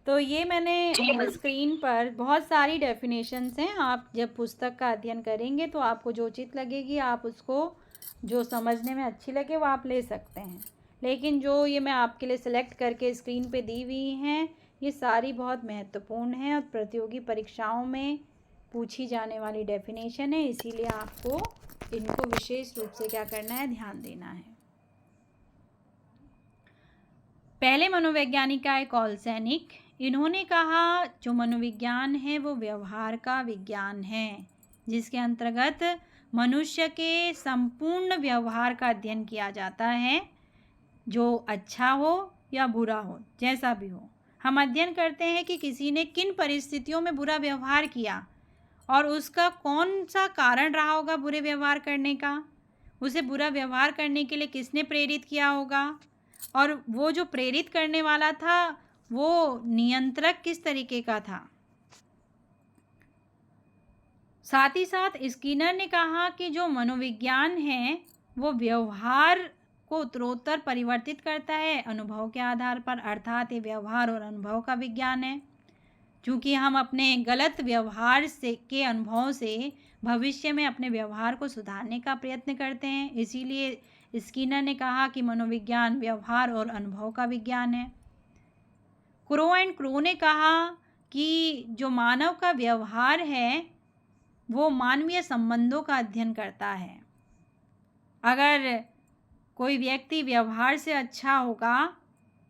तो ये मैंने स्क्रीन पर बहुत सारी डेफिनेशंस हैं। आप जब पुस्तक का अध्ययन करेंगे तो आपको जो उचित लगेगी, आप उसको जो समझने में अच्छी लगे वो आप ले सकते हैं, लेकिन जो ये मैं आपके लिए सिलेक्ट करके स्क्रीन पे दी हुई हैं ये सारी बहुत महत्वपूर्ण हैं और प्रतियोगी परीक्षाओं में पूछी जाने वाली डेफिनेशन है, इसीलिए आपको इनको विशेष रूप से क्या करना है, ध्यान देना है। पहले मनोवैज्ञानिक आए कॉल सैनिक। इन्होंने कहा जो मनोविज्ञान है वो व्यवहार का विज्ञान है, जिसके अंतर्गत मनुष्य के संपूर्ण व्यवहार का अध्ययन किया जाता है, जो अच्छा हो या बुरा हो, जैसा भी हो। हम अध्ययन करते हैं कि किसी ने किन परिस्थितियों में बुरा व्यवहार किया और उसका कौन सा कारण रहा होगा बुरे व्यवहार करने का, उसे बुरा व्यवहार करने के लिए किसने प्रेरित किया होगा, और वो जो प्रेरित करने वाला था वो नियंत्रक किस तरीके का था। साथ ही साथ स्किनर ने कहा कि जो मनोविज्ञान है वो व्यवहार को उत्तरोत्तर परिवर्तित करता है अनुभव के आधार पर, अर्थात ये व्यवहार और अनुभव का विज्ञान है। क्योंकि हम अपने गलत व्यवहार से के अनुभव से भविष्य में अपने व्यवहार को सुधारने का प्रयत्न करते हैं, इसीलिए स्किनर ने कहा कि मनोविज्ञान व्यवहार और अनुभव का विज्ञान है। क्रो एंड क्रो ने कहा कि जो मानव का व्यवहार है वो मानवीय संबंधों का अध्ययन करता है। अगर कोई व्यक्ति व्यवहार से अच्छा होगा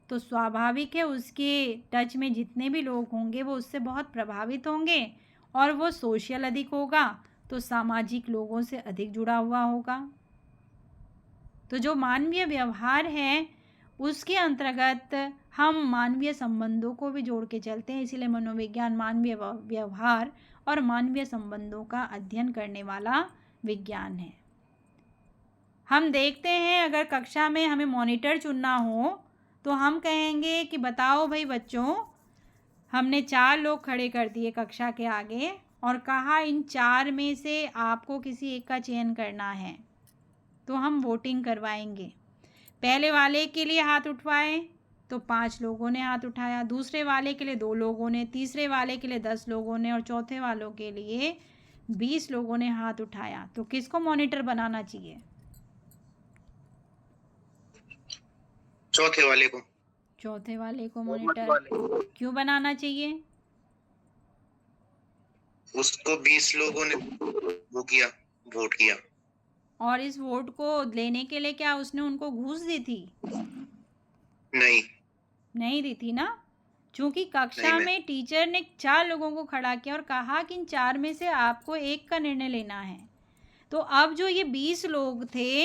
तो स्वाभाविक है उसके टच में जितने भी लोग होंगे वो उससे बहुत प्रभावित होंगे, और वो सोशल अधिक होगा तो सामाजिक लोगों से अधिक जुड़ा हुआ होगा। तो जो मानवीय व्यवहार है उसके अंतर्गत हम मानवीय संबंधों को भी जोड़ के चलते हैं, इसीलिए मनोविज्ञान मानवीय व्यवहार और मानवीय संबंधों का अध्ययन करने वाला विज्ञान है। हम देखते हैं अगर कक्षा में हमें मॉनिटर चुनना हो तो हम कहेंगे कि बताओ भाई बच्चों, हमने 4 लोग खड़े कर दिए कक्षा के आगे और कहा इन 4 में से आपको किसी एक का चयन करना है, तो हम वोटिंग करवाएंगे। पहले वाले के लिए हाथ उठवाए तो 5 लोगों ने हाथ उठाया, दूसरे वाले के लिए 2 लोगों ने, तीसरे वाले के लिए 10 लोगों ने और चौथे वालों के लिए 20 लोगों ने हाथ उठाया। तो किसको मॉनिटर बनाना चाहिए? चौथे वाले को। चौथे वाले को मॉनिटर क्यों बनाना चाहिए? उसको 20 लोगों ने वोट किया। और इस वोट को लेने के लिए क्या उसने उनको घूस दी थी? नहीं दी थी ना, क्योंकि कक्षा में टीचर ने 4 लोगों को खड़ा किया और कहा कि इन 4 में से आपको एक का निर्णय लेना है। तो अब जो ये 20 लोग थे,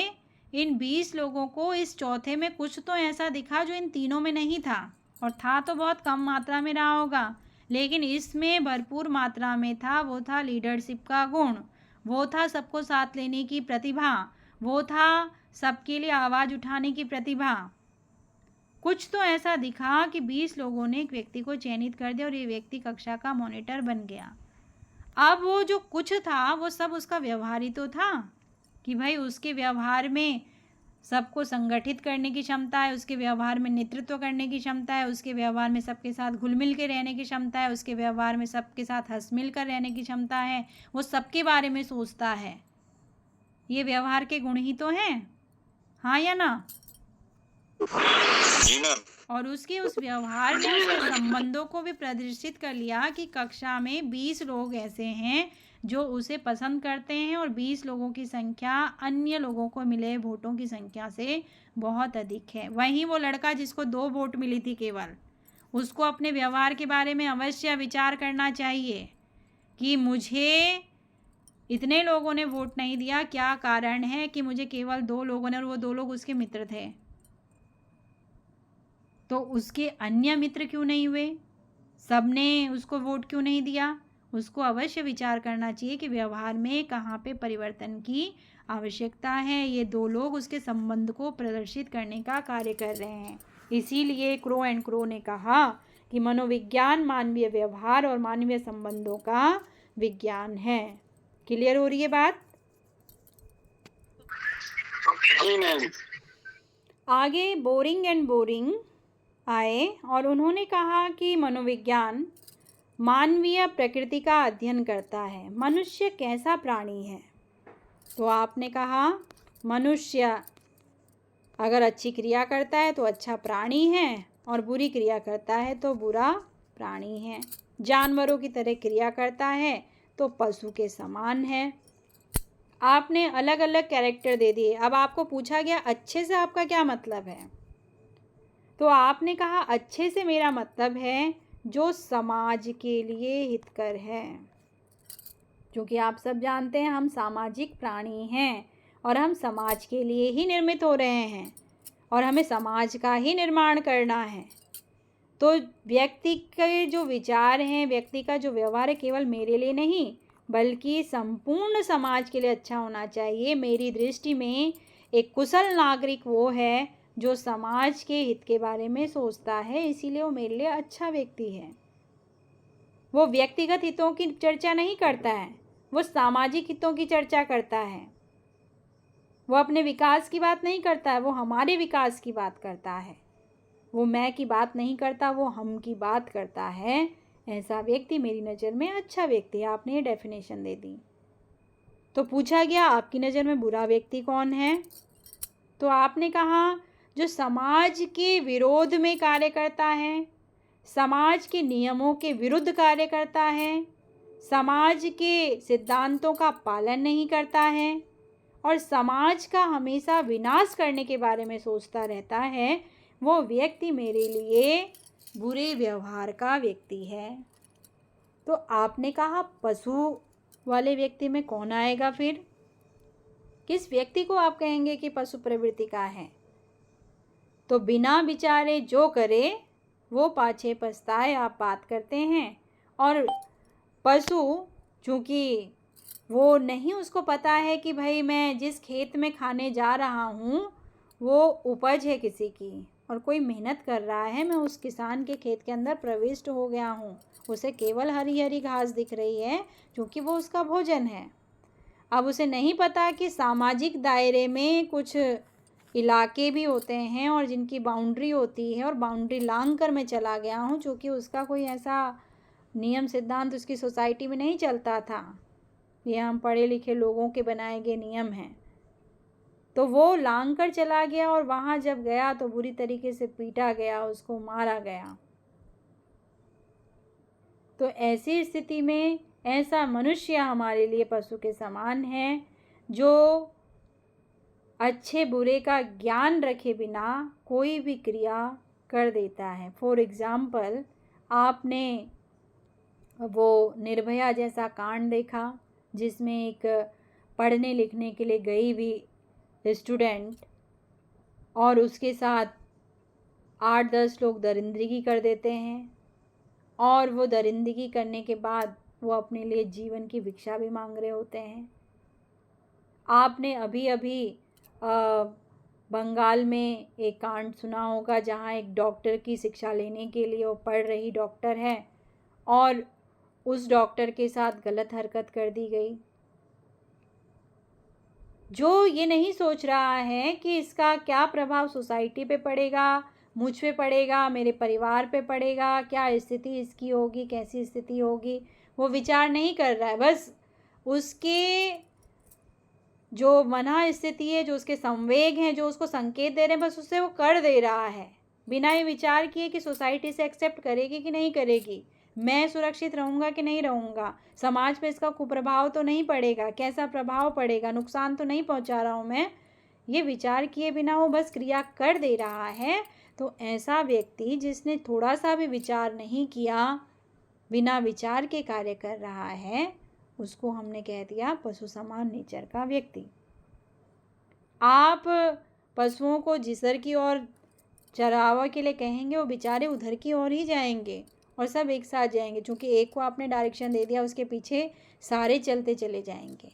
इन 20 लोगों को इस चौथे में कुछ तो ऐसा दिखा जो इन तीनों में नहीं था, और था तो बहुत कम मात्रा में रहा होगा, लेकिन इसमें भरपूर मात्रा में था। वो था लीडरशिप का गुण, वो था सबको साथ लेने की प्रतिभा, वो था सबके लिए आवाज़ उठाने की प्रतिभा। कुछ तो ऐसा दिखा कि 20 लोगों ने एक व्यक्ति को चयनित कर दिया और ये व्यक्ति कक्षा का मॉनिटर बन गया। अब वो जो कुछ था वो सब उसका व्यवहार ही तो था कि भाई उसके व्यवहार में सबको संगठित करने की क्षमता है, उसके व्यवहार में नेतृत्व करने की क्षमता है, उसके व्यवहार में सबके साथ घुल मिल के रहने की क्षमता है, उसके व्यवहार में सबके साथ हंस मिल कर रहने की क्षमता है, वो सबके बारे में सोचता है। ये व्यवहार के गुण ही तो हैं, हाँ या ना? जी मैम। और उसके उस व्यवहार ने उसके संबंधों को भी प्रदर्शित कर लिया कि कक्षा में 20 लोग ऐसे हैं जो उसे पसंद करते हैं और 20 लोगों की संख्या अन्य लोगों को मिले वोटों की संख्या से बहुत अधिक है। वहीं वो लड़का जिसको 2 वोट मिली थी केवल, उसको अपने व्यवहार के बारे में अवश्य विचार करना चाहिए कि मुझे इतने लोगों ने वोट नहीं दिया, क्या कारण है कि मुझे केवल 2 लोगों ने, और वो 2 लोग उसके मित्र थे, तो उसके अन्य मित्र क्यों नहीं हुए, सबने उसको वोट क्यों नहीं दिया। उसको अवश्य विचार करना चाहिए कि व्यवहार में कहाँ पे परिवर्तन की आवश्यकता है। ये 2 लोग उसके संबंध को प्रदर्शित करने का कार्य कर रहे हैं। इसीलिए क्रो एंड क्रो ने कहा कि मनोविज्ञान मानवीय व्यवहार और मानवीय संबंधों का विज्ञान है। क्लियर हो रही है बात? जी मैम। आगे बोरिंग एंड बोरिंग आए और उन्होंने कहा कि मनोविज्ञान मानवीय प्रकृति का अध्ययन करता है। मनुष्य कैसा प्राणी है? तो आपने कहा मनुष्य अगर अच्छी क्रिया करता है तो अच्छा प्राणी है और बुरी क्रिया करता है तो बुरा प्राणी है। जानवरों की तरह क्रिया करता है तो पशु के समान है। आपने अलग अलग कैरेक्टर दे दिए। अब आपको पूछा गया अच्छे से आपका क्या मतलब है, तो आपने कहा अच्छे से मेरा मतलब है जो समाज के लिए हितकर है। क्योंकि आप सब जानते हैं हम सामाजिक प्राणी हैं और हम समाज के लिए ही निर्मित हो रहे हैं और हमें समाज का ही निर्माण करना है। तो व्यक्ति के जो विचार हैं, व्यक्ति का जो व्यवहार है, केवल मेरे लिए नहीं बल्कि संपूर्ण समाज के लिए अच्छा होना चाहिए। मेरी दृष्टि में एक कुशल नागरिक वो है जो समाज के हित के बारे में सोचता है, इसीलिए वो मेरे लिए अच्छा व्यक्ति है। वो व्यक्तिगत हितों की चर्चा नहीं करता है, वो सामाजिक हितों की चर्चा करता है। वो अपने विकास की बात नहीं करता है, वो हमारे विकास की बात करता है। वो मैं की बात नहीं करता, वो हम की बात करता है। ऐसा व्यक्ति मेरी नज़र में अच्छा व्यक्ति है। आपने ये डेफिनेशन दे दी। तो पूछा गया आपकी नज़र में बुरा व्यक्ति कौन है? तो आपने कहा जो समाज के विरोध में कार्य करता है, समाज के नियमों के विरुद्ध कार्य करता है, समाज के सिद्धांतों का पालन नहीं करता है और समाज का हमेशा विनाश करने के बारे में सोचता रहता है, वो व्यक्ति मेरे लिए बुरे व्यवहार का व्यक्ति है। तो आपने कहा पशु वाले व्यक्ति में कौन आएगा फिर? किस व्यक्ति को आप कहेंगे कि पशु प्रवृत्ति का है? तो बिना विचारे जो करे वो पाछे पछताए आप बात करते हैं। और पशु चूँकि वो नहीं, उसको पता है कि भाई मैं जिस खेत में खाने जा रहा हूँ वो उपज है किसी की और कोई मेहनत कर रहा है, मैं उस किसान के खेत के अंदर प्रविष्ट हो गया हूँ। उसे केवल हरी हरी घास दिख रही है क्योंकि वो उसका भोजन है। अब उसे नहीं पता कि सामाजिक दायरे में कुछ इलाके भी होते हैं और जिनकी बाउंड्री होती है और बाउंड्री लांघ कर मैं चला गया हूँ, चूँकि उसका कोई ऐसा नियम सिद्धांत उसकी सोसाइटी में नहीं चलता था। ये हम पढ़े लिखे लोगों के बनाए गए नियम हैं। तो वो लांघ कर चला गया और वहाँ जब गया तो बुरी तरीके से पीटा गया, उसको मारा गया। तो ऐसी स्थिति में ऐसा मनुष्य हमारे लिए पशु के समान है जो अच्छे बुरे का ज्ञान रखे बिना कोई भी क्रिया कर देता है। फॉर एग्ज़ाम्पल आपने वो निर्भया जैसा कांड देखा जिसमें एक पढ़ने लिखने के लिए गई भी स्टूडेंट और उसके साथ 8-10 लोग दरिंदगी कर देते हैं और वो दरिंदगी करने के बाद वो अपने लिए जीवन की भिक्षा भी मांग रहे होते हैं। आपने अभी अभी बंगाल में एक कांड सुना होगा जहाँ एक डॉक्टर की शिक्षा लेने के लिए वो पढ़ रही डॉक्टर है और उस डॉक्टर के साथ गलत हरकत कर दी गई। जो ये नहीं सोच रहा है कि इसका क्या प्रभाव सोसाइटी पे पड़ेगा, मुझ पे पड़ेगा, मेरे परिवार पे पड़ेगा, क्या स्थिति इसकी होगी, कैसी स्थिति होगी, वो विचार नहीं कर रहा है। बस उसके जो मना स्थिति है, जो उसके संवेग हैं, जो उसको संकेत दे रहे हैं, बस उससे वो कर दे रहा है, बिना ये विचार किए कि सोसाइटी से एक्सेप्ट करेगी कि नहीं करेगी, मैं सुरक्षित रहूँगा कि नहीं रहूँगा, समाज पे इसका कुप्रभाव तो नहीं पड़ेगा, कैसा प्रभाव पड़ेगा, नुकसान तो नहीं पहुँचा रहा हूँ मैं, ये विचार किए बिना वो बस क्रिया कर दे रहा है। तो ऐसा व्यक्ति जिसने थोड़ा सा भी विचार नहीं किया, बिना विचार के कार्य कर रहा है, उसको हमने कह दिया पशु समान नेचर का व्यक्ति। आप पशुओं को जिसर की ओर चरावा के लिए कहेंगे, वो बेचारे उधर की ओर ही जाएंगे और सब एक साथ जाएंगे, क्योंकि एक को आपने डायरेक्शन दे दिया, उसके पीछे सारे चलते चले जाएंगे।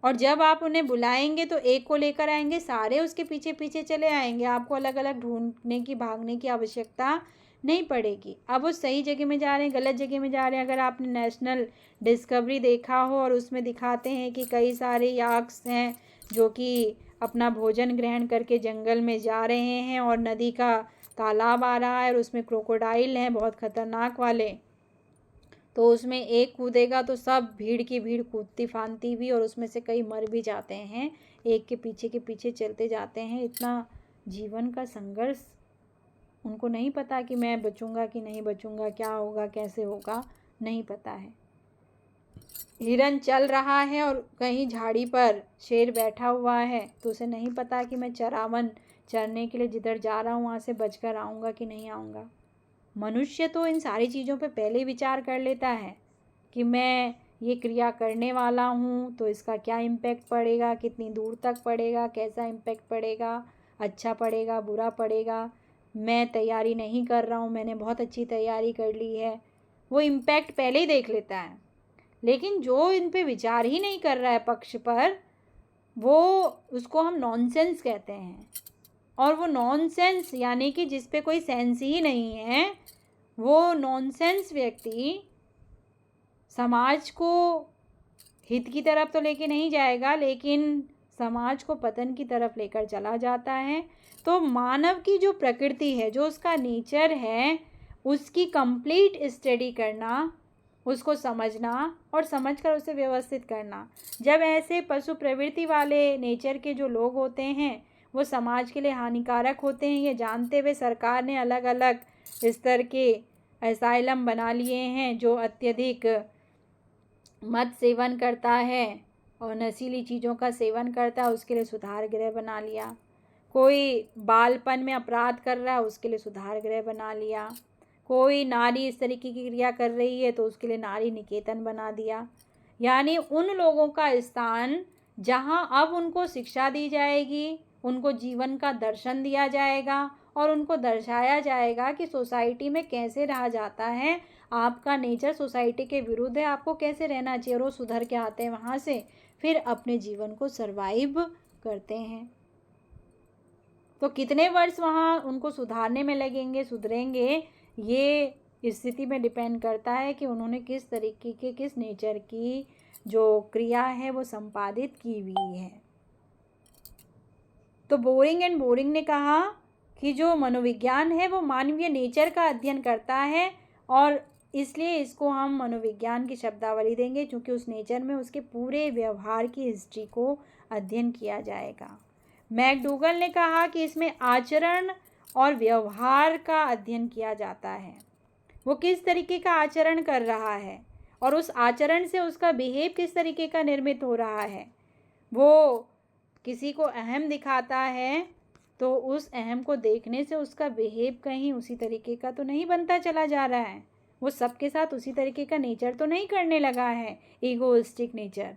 और जब आप उन्हें बुलाएंगे तो एक को लेकर आएंगे, सारे उसके पीछे पीछे चले आएंगे, आपको अलग अलग ढूंढने की, भागने की आवश्यकता नहीं पड़ेगी। अब वो सही जगह में जा रहे हैं, गलत जगह में जा रहे हैं। अगर आपने नेशनल डिस्कवरी देखा हो और उसमें दिखाते हैं कि कई सारे याक्स हैं जो कि अपना भोजन ग्रहण करके जंगल में जा रहे हैं और नदी का तालाब आ रहा है और उसमें क्रोकोडाइल हैं बहुत खतरनाक वाले, तो उसमें एक कूदेगा तो सब भीड़ की भीड़ कूदती फांदती भी, और उसमें से कई मर भी जाते हैं, एक के पीछे चलते जाते हैं। इतना जीवन का संघर्ष, उनको नहीं पता कि मैं बचूंगा कि नहीं बचूंगा, क्या होगा कैसे होगा, नहीं पता है। हिरन चल रहा है और कहीं झाड़ी पर शेर बैठा हुआ है, तो उसे नहीं पता कि मैं चरावन चरने के लिए जिधर जा रहा हूँ वहाँ से बचकर आऊँगा कि नहीं आऊँगा। मनुष्य तो इन सारी चीज़ों पे पहले विचार कर लेता है कि मैं ये क्रिया करने वाला हूँ तो इसका क्या इम्पैक्ट पड़ेगा, कितनी दूर तक पड़ेगा, कैसा इम्पैक्ट पड़ेगा, अच्छा पड़ेगा बुरा पड़ेगा, मैं तैयारी नहीं कर रहा हूँ, मैंने बहुत अच्छी तैयारी कर ली है, वो इम्पैक्ट पहले ही देख लेता है। लेकिन जो इन पे विचार ही नहीं कर रहा है पक्ष पर, वो उसको हम नॉनसेंस कहते हैं। और वो नॉनसेंस यानी कि जिस पे कोई सेंस ही नहीं है, वो नॉनसेंस व्यक्ति समाज को हित की तरफ तो लेके नहीं जाएगा, लेकिन समाज को पतन की तरफ लेकर चला जाता है। तो मानव की जो प्रकृति है, जो उसका नेचर है, उसकी कंप्लीट स्टडी करना, उसको समझना और समझकर उसे व्यवस्थित करना। जब ऐसे पशु प्रवृत्ति वाले नेचर के जो लोग होते हैं वो समाज के लिए हानिकारक होते हैं, ये जानते हुए सरकार ने अलग अलग स्तर के असाइलम बना लिए हैं। जो अत्यधिक मद सेवन करता है और नशीली चीज़ों का सेवन करता है, उसके लिए सुधार गृह बना लिया। कोई बालपन में अपराध कर रहा है, उसके लिए सुधार गृह बना लिया। कोई नारी इस तरीके की क्रिया कर रही है तो उसके लिए नारी निकेतन बना दिया। यानी उन लोगों का स्थान जहां अब उनको शिक्षा दी जाएगी, उनको जीवन का दर्शन दिया जाएगा और उनको दर्शाया जाएगा कि सोसाइटी में कैसे रहा जाता है, आपका नेचर सोसाइटी के विरुद्ध है, आपको कैसे रहना चाहिए, और वो सुधर के आते हैं वहाँ से, फिर अपने जीवन को सरवाइव करते हैं। तो कितने वर्ष वहाँ उनको सुधारने में लगेंगे, सुधरेंगे, ये स्थिति में डिपेंड करता है कि उन्होंने किस तरीके के, किस नेचर की जो क्रिया है वो संपादित की हुई है। तो बोरिंग एंड बोरिंग ने कहा कि जो मनोविज्ञान है वो मानवीय नेचर का अध्ययन करता है, और इसलिए इसको हम मनोविज्ञान की शब्दावली देंगे, क्योंकि उस नेचर में उसके पूरे व्यवहार की हिस्ट्री को अध्ययन किया जाएगा। मैकडूगल ने कहा कि इसमें आचरण और व्यवहार का अध्ययन किया जाता है, वो किस तरीके का आचरण कर रहा है और उस आचरण से उसका बिहेव किस तरीके का निर्मित हो रहा है। वो किसी को अहम दिखाता है तो उस अहम को देखने से उसका बिहेव कहीं उसी तरीके का तो नहीं बनता चला जा रहा है, वो सबके साथ उसी तरीके का नेचर तो नहीं करने लगा है, ईगोइस्टिक नेचर।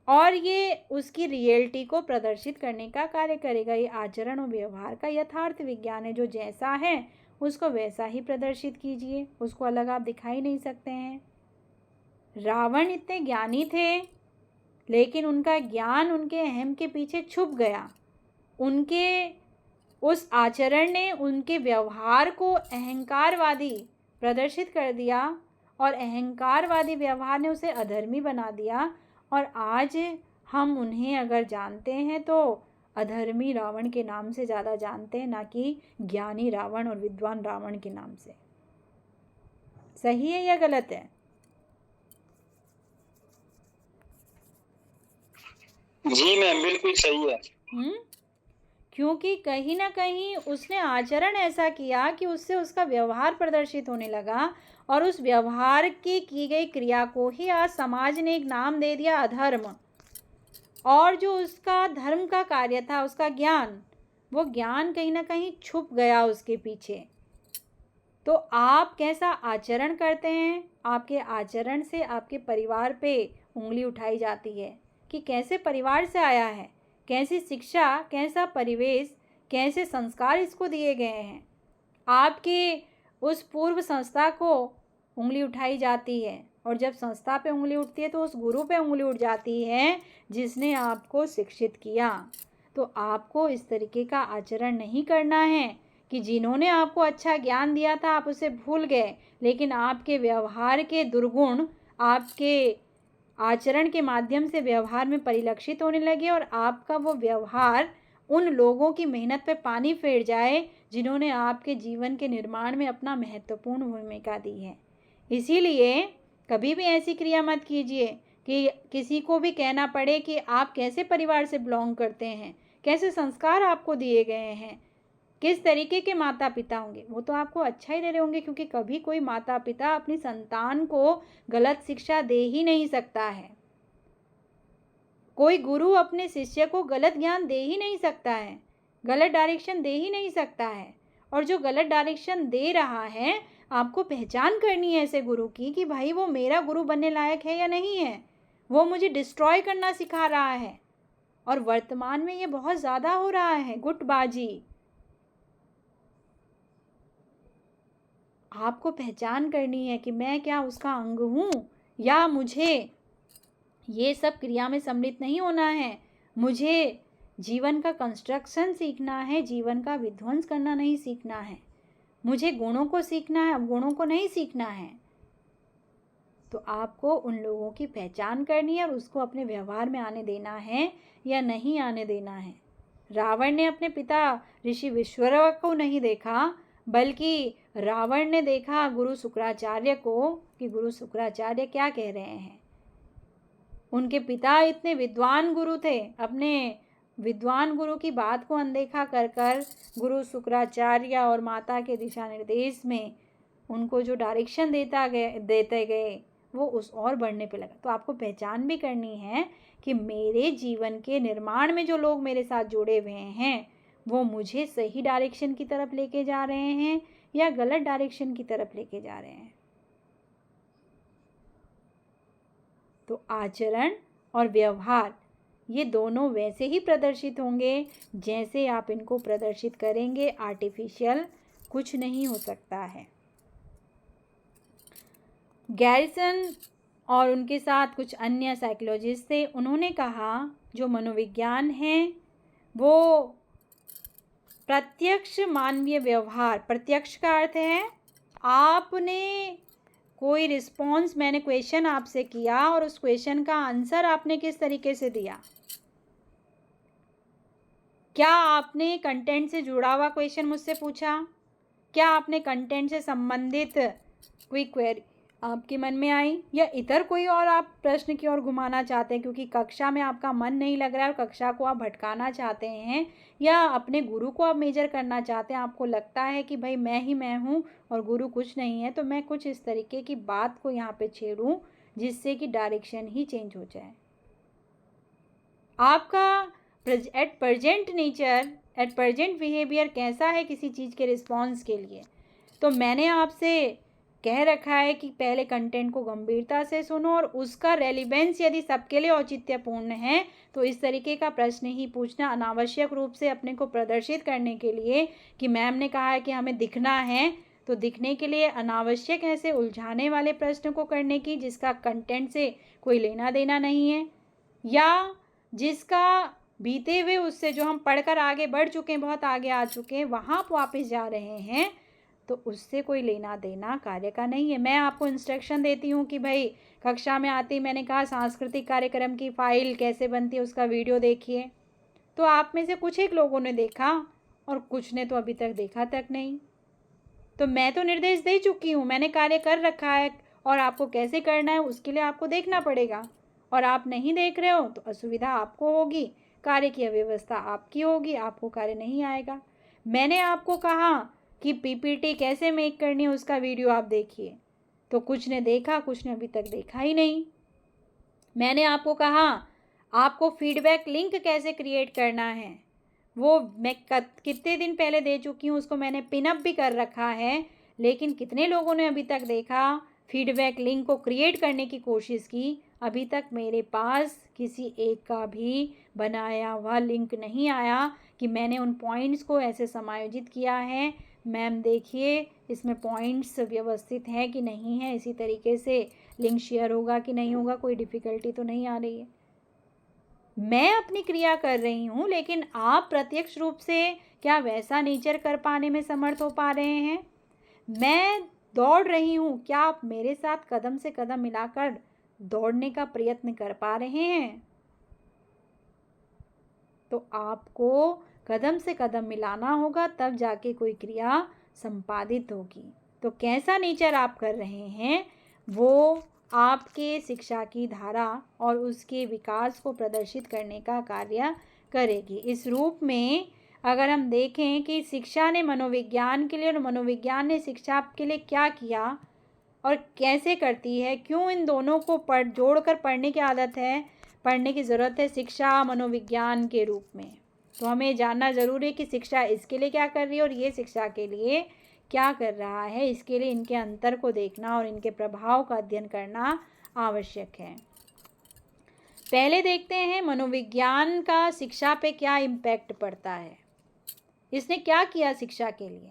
और ये उसकी रियलिटी को प्रदर्शित करने का कार्य करेगा। ये आचरण और व्यवहार का यथार्थ विज्ञान है, जो जैसा है उसको वैसा ही प्रदर्शित कीजिए, उसको अलग आप दिखाई नहीं सकते हैं। रावण इतने ज्ञानी थे, लेकिन उनका ज्ञान उनके अहम के पीछे छुप गया। उनके उस आचरण ने उनके व्यवहार को अहंकारवादी प्रदर्शित कर दिया, और अहंकारवादी व्यवहार ने उसे अधर्मी बना दिया। और आज हम उन्हें अगर जानते हैं तो अधर्मी रावण के नाम से ज़्यादा जानते हैं, ना कि ज्ञानी रावण और विद्वान रावण के नाम से। सही है या गलत है? जी मैम, बिल्कुल सही है। हम्म, क्योंकि कहीं ना कहीं उसने आचरण ऐसा किया कि उससे उसका व्यवहार प्रदर्शित होने लगा, और उस व्यवहार की गई क्रिया को ही आज समाज ने एक नाम दे दिया अधर्म। और जो उसका धर्म का कार्य था, उसका ज्ञान, वो ज्ञान कहीं ना कहीं छुप गया उसके पीछे। तो आप कैसा आचरण करते हैं, आपके आचरण से आपके परिवार पे उंगली उठाई जाती है कि कैसे परिवार से आया है, कैसी शिक्षा, कैसा परिवेश, कैसे संस्कार इसको दिए गए हैं। आपके उस पूर्व संस्था को उंगली उठाई जाती है, और जब संस्था पे उंगली उठती है तो उस गुरु पे उंगली उठ जाती है जिसने आपको शिक्षित किया। तो आपको इस तरीके का आचरण नहीं करना है कि जिन्होंने आपको अच्छा ज्ञान दिया था आप उसे भूल गए, लेकिन आपके व्यवहार के दुर्गुण आपके आचरण के माध्यम से व्यवहार में परिलक्षित होने लगे, और आपका वो व्यवहार उन लोगों की मेहनत पे पानी फेर जाए जिन्होंने आपके जीवन के निर्माण में अपना महत्वपूर्ण भूमिका दी है। इसीलिए कभी भी ऐसी क्रिया मत कीजिए कि किसी को भी कहना पड़े कि आप कैसे परिवार से बिलोंग करते हैं, कैसे संस्कार आपको दिए गए हैं, किस तरीके के माता पिता होंगे। वो तो आपको अच्छा ही दे रहे होंगे, क्योंकि कभी कोई माता पिता अपनी संतान को गलत शिक्षा दे ही नहीं सकता है। कोई गुरु अपने शिष्य को गलत ज्ञान दे ही नहीं सकता है, गलत डायरेक्शन दे ही नहीं सकता है। और जो गलत डायरेक्शन दे रहा है, आपको पहचान करनी है ऐसे गुरु की कि भाई वो मेरा गुरु बनने लायक है या नहीं है, वो मुझे डिस्ट्रॉय करना सिखा रहा है। और वर्तमान में ये बहुत ज़्यादा हो रहा है, गुटबाजी। आपको पहचान करनी है कि मैं क्या उसका अंग हूँ, या मुझे ये सब क्रिया में सम्मिलित नहीं होना है। मुझे जीवन का कंस्ट्रक्शन सीखना है, जीवन का विध्वंस करना नहीं सीखना है। मुझे गुणों को सीखना है, गुणों को नहीं सीखना है। तो आपको उन लोगों की पहचान करनी है और उसको अपने व्यवहार में आने देना है या नहीं आने देना है। रावण ने अपने पिता ऋषि विश्वरव को नहीं देखा, बल्कि रावण ने देखा गुरु शुक्राचार्य को कि गुरु शुक्राचार्य क्या कह रहे हैं। उनके पिता इतने विद्वान गुरु थे, अपने विद्वान गुरु की बात को अनदेखा कर कर गुरु शुक्राचार्य और माता के दिशा निर्देश में उनको जो डायरेक्शन देते गए वो उस और बढ़ने पे लगा। तो आपको पहचान भी करनी है कि मेरे जीवन के निर्माण में जो लोग मेरे साथ जुड़े हुए हैं वो मुझे सही डायरेक्शन की तरफ लेके जा रहे हैं या गलत डायरेक्शन की तरफ लेके जा रहे हैं। तो आचरण और व्यवहार ये दोनों वैसे ही प्रदर्शित होंगे जैसे आप इनको प्रदर्शित करेंगे। आर्टिफिशियल कुछ नहीं हो सकता है। गैरिसन और उनके साथ कुछ अन्य साइकोलॉजिस्ट थे, उन्होंने कहा जो मनोविज्ञान है वो प्रत्यक्ष मानवीय व्यवहार, प्रत्यक्ष का अर्थ है आपने कोई रिस्पॉन्स, मैंने क्वेश्चन आपसे किया और उस क्वेश्चन का आंसर आपने किस तरीके से दिया। क्या आपने कंटेंट से जुड़ा हुआ क्वेश्चन मुझसे पूछा, क्या आपने कंटेंट से संबंधित कोई क्वेरी आपके मन में आई, या इतर कोई और आप प्रश्न की ओर घुमाना चाहते हैं क्योंकि कक्षा में आपका मन नहीं लग रहा है और कक्षा को आप भटकाना चाहते हैं, या अपने गुरु को आप मेजर करना चाहते हैं। आपको लगता है कि भाई मैं ही मैं हूँ और गुरु कुछ नहीं है, तो मैं कुछ इस तरीके की बात को यहाँ पे छेड़ूँ जिससे कि डायरेक्शन ही चेंज हो जाए। आपका at present nature, at present behaviour कैसा है किसी चीज़ के रिस्पॉन्स के लिए। तो मैंने आपसे कह रखा है कि पहले कंटेंट को गंभीरता से सुनो और उसका रेलिवेंस यदि सबके लिए औचित्यपूर्ण है तो इस तरीके का प्रश्न ही पूछना, अनावश्यक रूप से अपने को प्रदर्शित करने के लिए कि मैम ने कहा है कि हमें दिखना है, तो दिखने के लिए अनावश्यक ऐसे उलझाने वाले प्रश्न को करने की जिसका कंटेंट से कोई लेना देना नहीं है, या जिसका बीते हुए उससे जो हम पढ़कर आगे बढ़ चुके हैं, बहुत आगे आ चुके हैं, वहाँ आप वापस जा रहे हैं, तो उससे कोई लेना देना कार्य का नहीं है। मैं आपको इंस्ट्रक्शन देती हूँ कि भाई कक्षा में आते ही मैंने कहा सांस्कृतिक कार्यक्रम की फाइल कैसे बनती है उसका वीडियो देखिए, तो आप में से कुछ एक लोगों ने देखा और कुछ ने तो अभी तक देखा तक नहीं। तो मैं तो निर्देश दे चुकी हूँ, मैंने कार्य कर रखा है और आपको कैसे करना है उसके लिए आपको देखना पड़ेगा। और आप नहीं देख रहे हो तो असुविधा आपको होगी, कार्य की अव्यवस्था आपकी होगी, आपको कार्य नहीं आएगा। मैंने आपको कहा कि पीपीटी कैसे मेक करनी है उसका वीडियो आप देखिए, तो कुछ ने देखा, कुछ ने अभी तक देखा ही नहीं। मैंने आपको कहा आपको फीडबैक लिंक कैसे क्रिएट करना है, वो मैं कितने दिन पहले दे चुकी हूँ, उसको मैंने पिनअप भी कर रखा है, लेकिन कितने लोगों ने अभी तक देखा, फीडबैक लिंक को क्रिएट करने की कोशिश की? अभी तक मेरे पास किसी एक का भी बनाया हुआ लिंक नहीं आया कि मैंने उन पॉइंट्स को ऐसे समायोजित किया है। मैम देखिए इसमें पॉइंट्स व्यवस्थित हैं कि नहीं है, इसी तरीके से लिंक शेयर होगा कि नहीं होगा, कोई डिफ़िकल्टी तो नहीं आ रही है। मैं अपनी क्रिया कर रही हूँ, लेकिन आप प्रत्यक्ष रूप से क्या वैसा नेचर कर पाने में समर्थ हो पा रहे हैं? मैं दौड़ रही हूँ, क्या आप मेरे साथ कदम से कदम मिलाकर दौड़ने का प्रयत्न कर पा रहे हैं? तो आपको कदम से कदम मिलाना होगा, तब जाके कोई क्रिया संपादित होगी। तो कैसा नेचर आप कर रहे हैं, वो आपके शिक्षा की धारा और उसके विकास को प्रदर्शित करने का कार्य करेगी। इस रूप में अगर हम देखें कि शिक्षा ने मनोविज्ञान के लिए और मनोविज्ञान ने शिक्षा के लिए क्या किया और कैसे करती है, क्यों इन दोनों को जोड़कर पढ़ने की आदत है, पढ़ने की ज़रूरत है शिक्षा मनोविज्ञान के रूप में, तो हमें जानना ज़रूरी है कि शिक्षा इसके लिए क्या कर रही है और ये शिक्षा के लिए क्या कर रहा है। इसके लिए इनके अंतर को देखना और इनके प्रभाव का अध्ययन करना आवश्यक है। पहले देखते हैं मनोविज्ञान का शिक्षा पे क्या इम्पैक्ट पड़ता है, इसने क्या किया शिक्षा के लिए।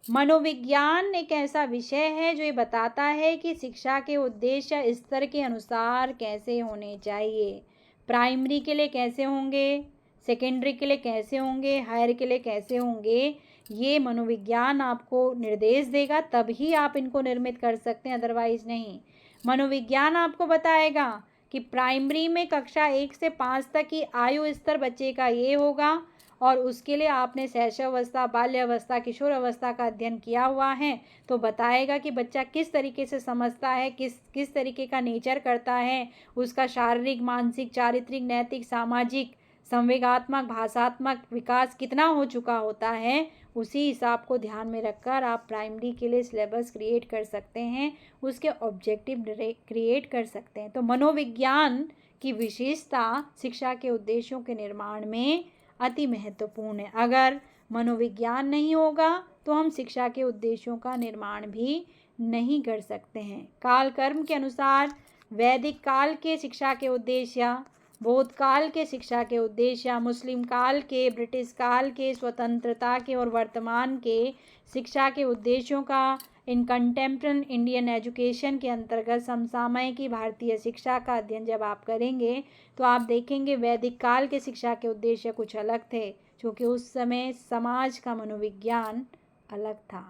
मनोविज्ञान एक ऐसा विषय है जो ये बताता है कि शिक्षा के उद्देश्य स्तर के अनुसार कैसे होने चाहिए। प्राइमरी के लिए कैसे होंगे, सेकेंडरी के लिए कैसे होंगे, हायर के लिए कैसे होंगे, ये मनोविज्ञान आपको निर्देश देगा, तभी आप इनको निर्मित कर सकते हैं, अदरवाइज नहीं। मनोविज्ञान आपको बताएगा कि प्राइमरी में कक्षा 1 से 5 तक की आयु स्तर बच्चे का ये होगा, और उसके लिए आपने शैशवावस्था, बाल्यावस्था, किशोर अवस्था का अध्ययन किया हुआ है, तो बताएगा कि बच्चा किस तरीके से समझता है, किस तरीके का नेचर करता है, उसका शारीरिक, मानसिक, चारित्रिक, नैतिक, सामाजिक, संवेगात्मक, भाषात्मक विकास कितना हो चुका होता है। उसी हिसाब को ध्यान में रखकर आप प्राइमरी के लिए सिलेबस क्रिएट कर सकते हैं, उसके ऑब्जेक्टिव क्रिएट कर सकते हैं। तो मनोविज्ञान की विशेषता शिक्षा के उद्देश्यों के निर्माण में अति महत्वपूर्ण है। अगर मनोविज्ञान नहीं होगा तो हम शिक्षा के उद्देश्यों का निर्माण भी नहीं कर सकते हैं। काल कर्म के अनुसार वैदिक काल के शिक्षा के उद्देश्य, बौद्ध काल के शिक्षा के उद्देश्य, मुस्लिम काल के, ब्रिटिश काल के, स्वतंत्रता के और वर्तमान के शिक्षा के उद्देश्यों का इन कंटेम्पररी इंडियन एजुकेशन के अंतर्गत समसामयिक भारतीय शिक्षा का अध्ययन जब आप करेंगे तो आप देखेंगे वैदिक काल के शिक्षा के उद्देश्य कुछ अलग थे, क्योंकि उस समय समाज का मनोविज्ञान अलग था।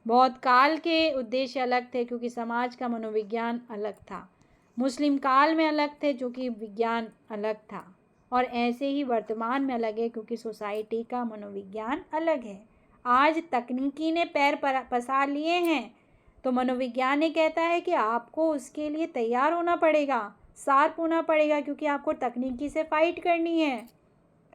बौद्ध काल के उद्देश्य अलग थे क्योंकि समाज का मनोविज्ञान अलग था। मुस्लिम काल में अलग थे क्योंकि विज्ञान अलग था, और ऐसे ही वर्तमान में अलग है क्योंकि सोसाइटी का मनोविज्ञान अलग है। आज तकनीकी ने पैर पसार लिए हैं, तो मनोविज्ञान ये कहता है कि आपको उसके लिए तैयार होना पड़ेगा, शार्प होना पड़ेगा, क्योंकि आपको तकनीकी से फाइट करनी है।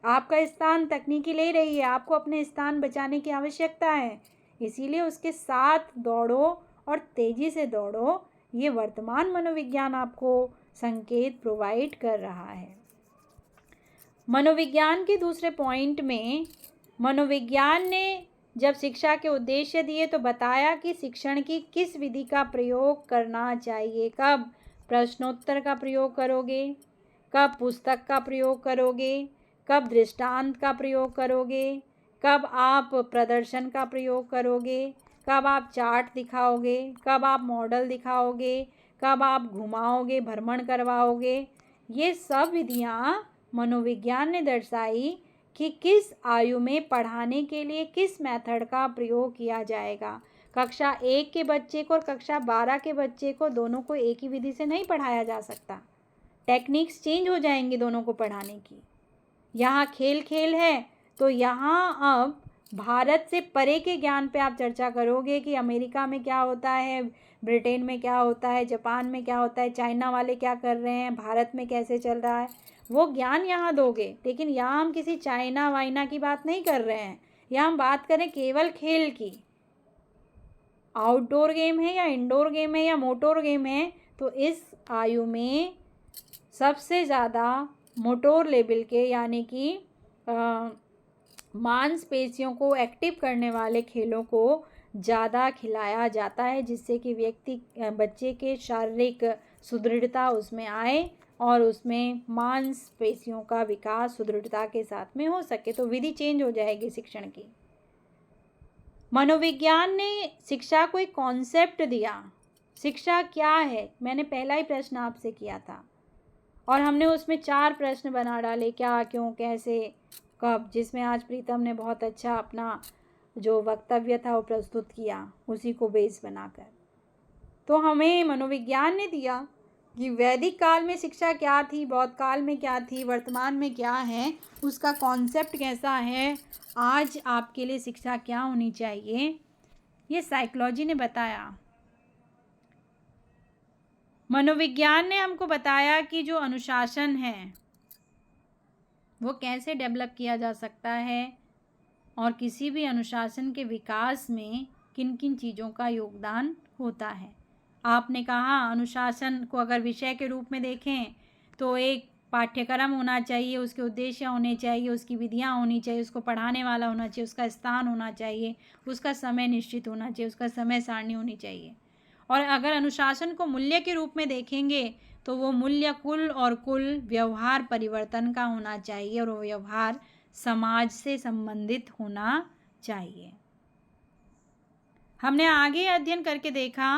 आपका स्थान तकनीकी ले रही है, आपको अपने स्थान बचाने की आवश्यकता है, इसीलिए उसके साथ दौड़ो और तेज़ी से दौड़ो। ये वर्तमान मनोविज्ञान आपको संकेत प्रोवाइड कर रहा है। मनोविज्ञान के दूसरे पॉइंट में मनोविज्ञान ने जब शिक्षा के उद्देश्य दिए तो बताया कि शिक्षण की किस विधि का प्रयोग करना चाहिए। कब प्रश्नोत्तर का प्रयोग करोगे, कब पुस्तक का प्रयोग करोगे, कब दृष्टांत का प्रयोग करोगे, कब आप प्रदर्शन का प्रयोग करोगे, कब आप चार्ट दिखाओगे, कब आप मॉडल दिखाओगे, कब आप घुमाओगे, भ्रमण करवाओगे। ये सब विधियाँ मनोविज्ञान ने दर्शाई कि किस आयु में पढ़ाने के लिए किस मेथड का प्रयोग किया जाएगा। कक्षा 1 के बच्चे को और कक्षा 12 के बच्चे को दोनों को एक ही विधि से नहीं पढ़ाया जा सकता, टेक्निक्स चेंज हो जाएंगी दोनों को पढ़ाने की। यहाँ खेल खेल है तो यहाँ अब भारत से परे के ज्ञान पे आप चर्चा करोगे कि अमेरिका में क्या होता है, ब्रिटेन में क्या होता है, जापान में क्या होता है, चाइना वाले क्या कर रहे हैं, भारत में कैसे चल रहा है, वो ज्ञान यहाँ दोगे। लेकिन यहाँ हम किसी चाइना वाइना की बात नहीं कर रहे हैं, यहाँ हम बात करें केवल खेल की। आउटडोर गेम है या इंडोर गेम है या मोटोर गेम है, तो इस आयु में सबसे ज़्यादा मोटोर लेवल के यानी कि मांसपेशियों को एक्टिव करने वाले खेलों को ज़्यादा खिलाया जाता है, जिससे कि बच्चे के शारीरिक सुदृढ़ता उसमें आए और उसमें मांसपेशियों का विकास सुदृढ़ता के साथ में हो सके। तो विधि चेंज हो जाएगी शिक्षण की। मनोविज्ञान ने शिक्षा को एक कॉन्सेप्ट दिया। शिक्षा क्या है, मैंने पहला ही प्रश्न आपसे किया था और हमने उसमें 4 प्रश्न बना डाले, क्या, क्यों, कैसे, कब, जिसमें आज प्रीतम ने बहुत अच्छा अपना जो वक्तव्य था वो प्रस्तुत किया, उसी को बेस बनाकर। तो हमें मनोविज्ञान ने दिया कि वैदिक काल में शिक्षा क्या थी, बौद्ध काल में क्या थी, वर्तमान में क्या है, उसका कॉन्सेप्ट कैसा है, आज आपके लिए शिक्षा क्या होनी चाहिए, ये साइकोलॉजी ने बताया। मनोविज्ञान ने हमको बताया कि जो अनुशासन है वो कैसे डेवलप किया जा सकता है और किसी भी अनुशासन के विकास में किन किन चीज़ों का योगदान होता है। आपने कहा अनुशासन को अगर विषय के रूप में देखें तो एक पाठ्यक्रम होना चाहिए, उसके उद्देश्य होने चाहिए, उसकी विधियाँ होनी चाहिए, उसको पढ़ाने वाला होना चाहिए, उसका स्थान होना चाहिए, उसका समय निश्चित होना चाहिए, उसका समय सारणी होनी चाहिए। और अगर अनुशासन को मूल्य के रूप में देखेंगे तो वो मूल्य कुल और कुल व्यवहार परिवर्तन का होना चाहिए और वो व्यवहार समाज से संबंधित होना चाहिए। हमने आगे अध्ययन करके देखा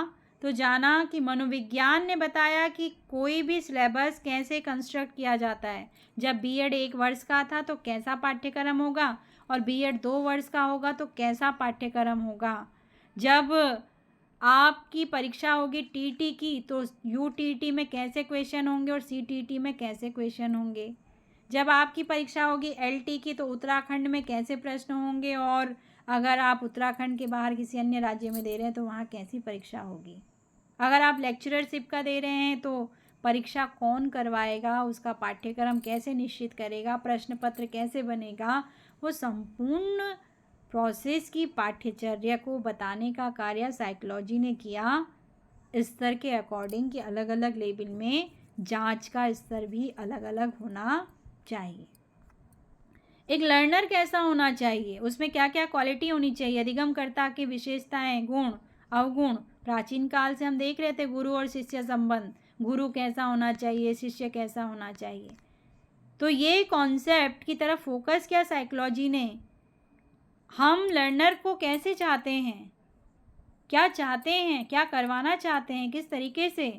तो जाना कि मनोविज्ञान ने बताया कि कोई भी सिलेबस कैसे कंस्ट्रक्ट किया जाता है। जब बीएड 1 वर्ष का था तो कैसा पाठ्यक्रम होगा और बीएड 2 वर्ष का होगा तो कैसा पाठ्यक्रम होगा। जब आपकी परीक्षा होगी टीटी की तो यूटीटी में कैसे क्वेश्चन होंगे और सीटीटी में कैसे क्वेश्चन होंगे। जब आपकी परीक्षा होगी एलटी की तो उत्तराखंड में कैसे प्रश्न होंगे और अगर आप उत्तराखंड के बाहर किसी अन्य राज्य में दे रहे हैं तो वहाँ कैसी परीक्षा होगी। अगर आप लेक्चररशिप का दे रहे हैं तो परीक्षा कौन करवाएगा, उसका पाठ्यक्रम कैसे निश्चित करेगा, प्रश्न पत्र कैसे बनेगा, वो संपूर्ण प्रोसेस की पाठ्यचर्या को बताने का कार्य साइकोलॉजी ने किया। स्तर के अकॉर्डिंग कि अलग अलग लेवल में जांच का स्तर भी अलग अलग होना चाहिए। एक लर्नर कैसा होना चाहिए, उसमें क्या क्या क्वालिटी होनी चाहिए, अधिगमकर्ता की विशेषताएं, गुण, अवगुण। प्राचीन काल से हम देख रहे थे गुरु और शिष्य संबंध, गुरु कैसा होना चाहिए, शिष्य कैसा होना चाहिए। तो ये कॉन्सेप्ट की तरफ फोकस किया साइकोलॉजी ने। हम लर्नर को कैसे चाहते हैं, क्या चाहते हैं, क्या करवाना चाहते हैं, किस तरीके से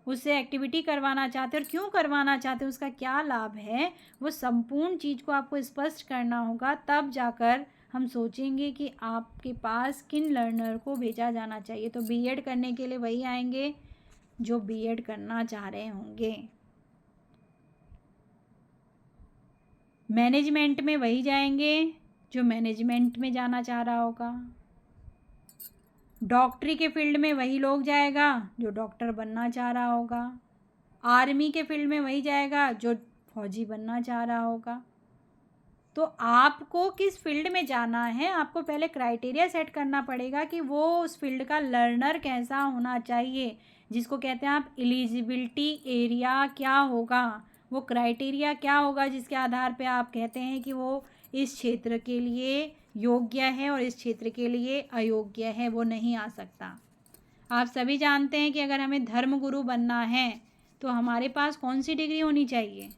उससे एक्टिविटी करवाना चाहते हैं और क्यों करवाना चाहते हैं, उसका क्या लाभ है, वो संपूर्ण चीज़ को आपको स्पष्ट करना होगा। तब जाकर हम सोचेंगे कि आपके पास किन लर्नर को भेजा जाना चाहिए। तो बीएड करने के लिए वही आएंगे जो बीएड करना चाह रहे होंगे, मैनेजमेंट में वही जाएंगे जो मैनेजमेंट में जाना चाह रहा होगा, डॉक्टरी के फील्ड में वही लोग जाएगा जो डॉक्टर बनना चाह रहा होगा, आर्मी के फील्ड में वही जाएगा जो फौजी बनना चाह रहा होगा। तो आपको किस फील्ड में जाना है, आपको पहले क्राइटेरिया सेट करना पड़ेगा कि वो उस फील्ड का लर्नर कैसा होना चाहिए, जिसको कहते हैं आप एलिजिबिलिटी एरिया क्या होगा, वो क्राइटेरिया क्या होगा जिसके आधार पे आप कहते हैं कि वो इस क्षेत्र के लिए योग्य है और इस क्षेत्र के लिए अयोग्य है, वो नहीं आ सकता। आप सभी जानते हैं कि अगर हमें धर्मगुरु बनना है तो हमारे पास कौन सी डिग्री होनी चाहिए?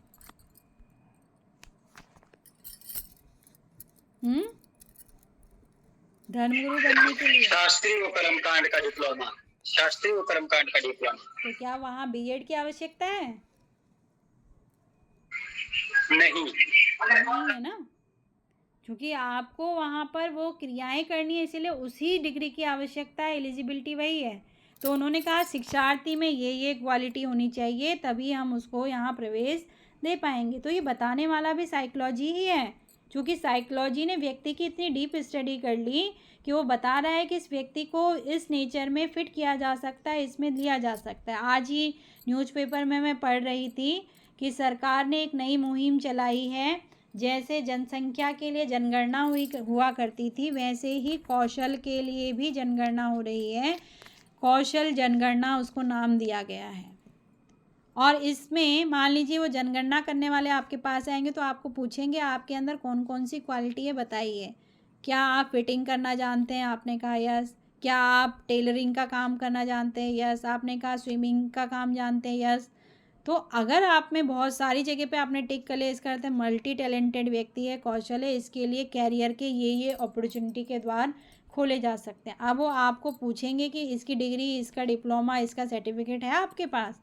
धर्मगुरु बनने के लिए शास्त्रीय व कर्मकांड का डिप्लोमा, शास्त्रीय व कर्मकांड का डिप्लोमा। तो क्या वहाँ बीएड की आवश्यकता है? नहीं है ना, क्योंकि आपको वहाँ पर वो क्रियाएं करनी है, इसीलिए उसी डिग्री की आवश्यकता है, एलिजिबिलिटी वही है। तो उन्होंने कहा शिक्षार्थी में ये क्वालिटी होनी चाहिए, तभी हम उसको यहाँ प्रवेश दे पाएंगे। तो ये बताने वाला भी साइकोलॉजी ही है क्योंकि साइकोलॉजी ने व्यक्ति की इतनी डीप स्टडी कर ली कि वो बता रहा है कि इस व्यक्ति को इस नेचर में फिट किया जा सकता है, इसमें लिया जा सकता है। आज ही न्यूज़पेपर में मैं पढ़ रही थी कि सरकार ने एक नई मुहिम चलाई है। जैसे जनसंख्या के लिए जनगणना हुआ करती थी, वैसे ही कौशल के लिए भी जनगणना हो रही है। कौशल जनगणना उसको नाम दिया गया है। और इसमें मान लीजिए वो जनगणना करने वाले आपके पास आएंगे तो आपको पूछेंगे आपके अंदर कौन कौन सी क्वालिटी है बताइए। क्या आप फिटिंग करना जानते हैं? आपने कहा यस। क्या आप टेलरिंग का काम करना जानते हैं? यस। आपने कहा स्विमिंग का काम जानते हैं? यस। तो अगर आप में बहुत सारी जगह पे आपने टिक कर लिया, इसका अर्थ है मल्टी टैलेंटेड व्यक्ति है, कौशल है, इसके लिए कैरियर के ये अपॉर्चुनिटी के द्वार खोले जा सकते हैं। अब वो आपको पूछेंगे कि इसकी डिग्री, इसका डिप्लोमा, इसका सर्टिफिकेट है आपके पास,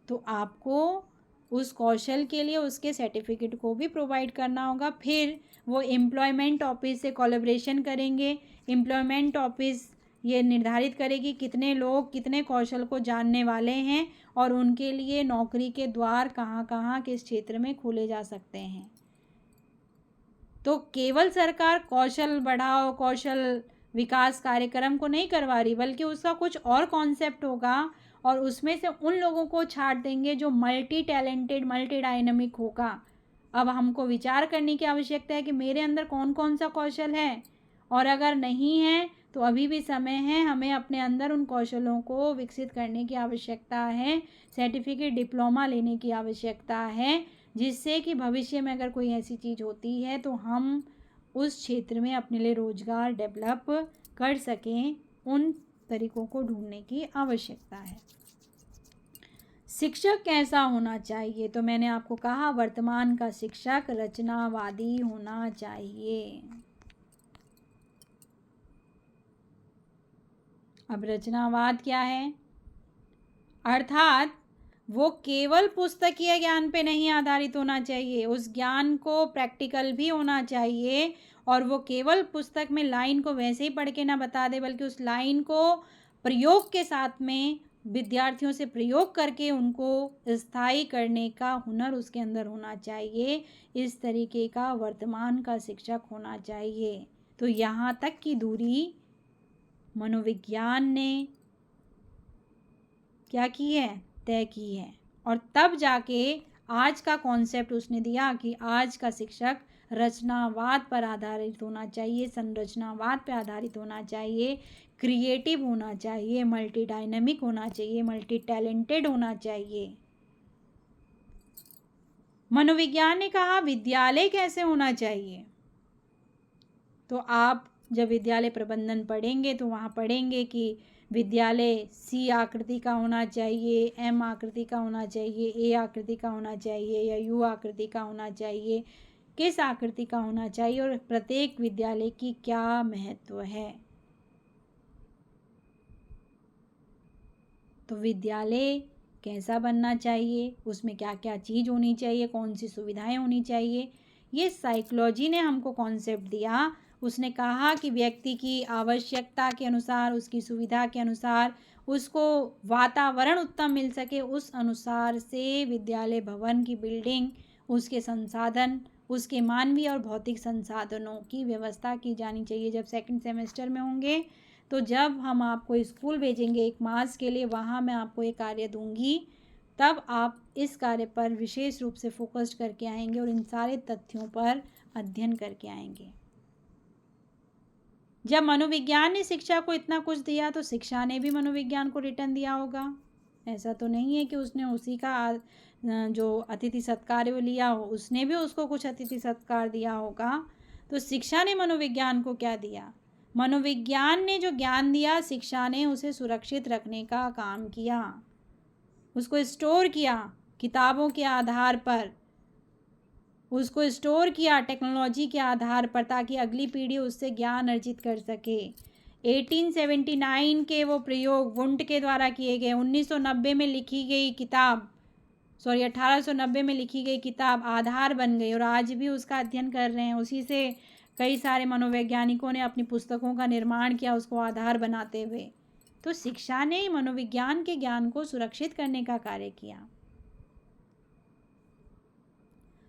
तो आपको उस कौशल के लिए उसके सर्टिफिकेट को भी प्रोवाइड करना होगा। फिर वो एम्प्लॉयमेंट ऑफिस से कोलैबोरेशन करेंगे। एम्प्लॉयमेंट ऑफिस ये निर्धारित करेगी कितने लोग कितने कौशल को जानने वाले हैं और उनके लिए नौकरी के द्वार कहाँ कहाँ किस क्षेत्र में खोले जा सकते हैं। तो केवल सरकार कौशल बढ़ाओ, कौशल विकास कार्यक्रम को नहीं करवा रही, बल्कि उसका कुछ और कॉन्सेप्ट होगा और उसमें से उन लोगों को छाट देंगे जो मल्टी टैलेंटेड, मल्टी डायनामिक होगा। अब हमको विचार करने की आवश्यकता है कि मेरे अंदर कौन कौन सा कौशल है, और अगर नहीं है तो अभी भी समय है, हमें अपने अंदर उन कौशलों को विकसित करने की आवश्यकता है। सर्टिफिकेट, डिप्लोमा लेने की आवश्यकता है, जिससे कि भविष्य में अगर कोई ऐसी चीज़ होती है तो हम उस क्षेत्र में अपने लिए रोजगार डेवलप कर सकें। उन तरीकों को ढूंढने की आवश्यकता है। शिक्षक कैसा होना चाहिए? तो मैंने आपको कहा वर्तमान का शिक्षक रचनावादी होना चाहिए। अब रचनावाद क्या है? अर्थात वो केवल पुस्तकीय ज्ञान पे नहीं आधारित होना चाहिए, उस ज्ञान को प्रैक्टिकल भी होना चाहिए। और वो केवल पुस्तक में लाइन को वैसे ही पढ़ के ना बता दे, बल्कि उस लाइन को प्रयोग के साथ में विद्यार्थियों से प्रयोग करके उनको स्थायी करने का हुनर उसके अंदर होना चाहिए। इस तरीके का वर्तमान का शिक्षक होना चाहिए। तो यहाँ तक की दूरी मनोविज्ञान ने क्या की है? तय की है। और तब जाके आज का कॉन्सेप्ट उसने दिया कि आज का शिक्षक रचनावाद पर आधारित होना चाहिए, संरचनावाद पर आधारित होना चाहिए, क्रिएटिव होना चाहिए, मल्टी डायनेमिक होना चाहिए, मल्टी टैलेंटेड होना चाहिए। मनोविज्ञान ने कहा विद्यालय कैसे होना चाहिए? तो आप जब विद्यालय प्रबंधन पढ़ेंगे तो वहाँ पढ़ेंगे कि विद्यालय सी आकृति का होना चाहिए, एम आकृति का होना चाहिए, ए आकृति का होना चाहिए या यू आकृति का होना चाहिए, किस आकृति का होना चाहिए और प्रत्येक विद्यालय की क्या महत्व है। तो विद्यालय कैसा बनना चाहिए, उसमें क्या क्या चीज़ होनी चाहिए, कौन सी सुविधाएं होनी चाहिए, ये साइकोलॉजी ने हमको कॉन्सेप्ट दिया। उसने कहा कि व्यक्ति की आवश्यकता के अनुसार, उसकी सुविधा के अनुसार उसको वातावरण उत्तम मिल सके, उस अनुसार से विद्यालय भवन की बिल्डिंग, उसके संसाधन, उसके मानवीय और भौतिक संसाधनों की व्यवस्था की जानी चाहिए। जब सेकंड सेमेस्टर में होंगे तो जब हम आपको स्कूल भेजेंगे एक मास के लिए, वहाँ मैं आपको एक कार्य दूंगी, तब आप इस कार्य पर विशेष रूप से फोकस्ड करके आएंगे और इन सारे तथ्यों पर अध्ययन करके आएंगे। जब मनोविज्ञान ने शिक्षा को इतना कुछ दिया तो शिक्षा ने भी मनोविज्ञान को रिटर्न दिया होगा। ऐसा तो नहीं है कि उसने उसी का जो अतिथि सत्कार वो लिया हो, उसने भी उसको कुछ अतिथि सत्कार दिया होगा। तो शिक्षा ने मनोविज्ञान को क्या दिया? मनोविज्ञान ने जो ज्ञान दिया, शिक्षा ने उसे सुरक्षित रखने का काम किया, उसको स्टोर किया किताबों के आधार पर, उसको स्टोर किया टेक्नोलॉजी के आधार पर, ताकि अगली पीढ़ी उससे ज्ञान अर्जित कर सके। 1879 के वो प्रयोग वुंट के द्वारा किए गए, 1990 में लिखी गई किताब, 1890 में लिखी गई किताब आधार बन गई और आज भी उसका अध्ययन कर रहे हैं। उसी से कई सारे मनोवैज्ञानिकों ने अपनी पुस्तकों का निर्माण किया उसको आधार बनाते हुए। तो शिक्षा ने मनोविज्ञान के ज्ञान को सुरक्षित करने का कार्य किया।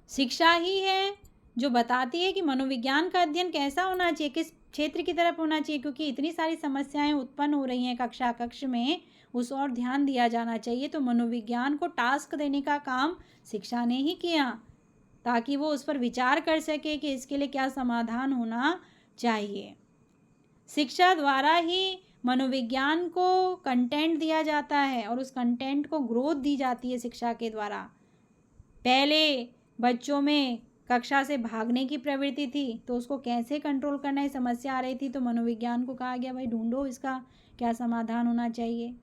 शिक्षा ही है जो बताती है कि मनोविज्ञान का अध्ययन कैसा होना चाहिए, किस क्षेत्र की तरफ होना चाहिए, क्योंकि इतनी सारी समस्याएं उत्पन्न हो रही हैं कक्षा कक्ष में, उस और ध्यान दिया जाना चाहिए। तो मनोविज्ञान को टास्क देने का काम शिक्षा ने ही किया, ताकि वो उस पर विचार कर सके कि इसके लिए क्या समाधान होना चाहिए। शिक्षा द्वारा ही मनोविज्ञान को कंटेंट दिया जाता है और उस कंटेंट को ग्रोथ दी जाती है शिक्षा के द्वारा। पहले बच्चों में कक्षा से भागने की प्रवृत्ति थी, तो उसको कैसे कंट्रोल करना है, समस्या आ रही थी, तो मनोविज्ञान को कहा गया भाई ढूंढो इसका क्या समाधान होना चाहिए।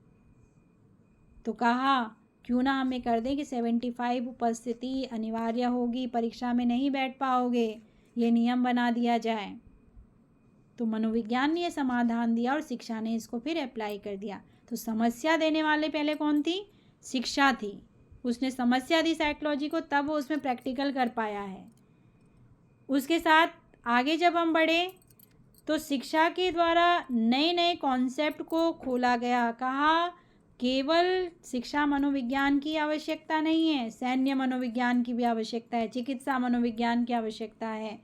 तो कहा क्यों ना हमें कर दें कि 75 उपस्थिति अनिवार्य होगी, परीक्षा में नहीं बैठ पाओगे, ये नियम बना दिया जाए। तो मनोविज्ञान ने ये समाधान दिया और शिक्षा ने इसको फिर अप्लाई कर दिया। तो समस्या देने वाले पहले कौन थी? शिक्षा थी। उसने समस्या दी साइकोलॉजी को, तब वो उसमें प्रैक्टिकल कर पाया है। उसके साथ आगे जब हम बढ़े तो शिक्षा के द्वारा नए नए कॉन्सेप्ट को खोला गया। कहा केवल शिक्षा मनोविज्ञान की आवश्यकता नहीं है, सैन्य मनोविज्ञान की भी आवश्यकता है, चिकित्सा मनोविज्ञान की आवश्यकता है,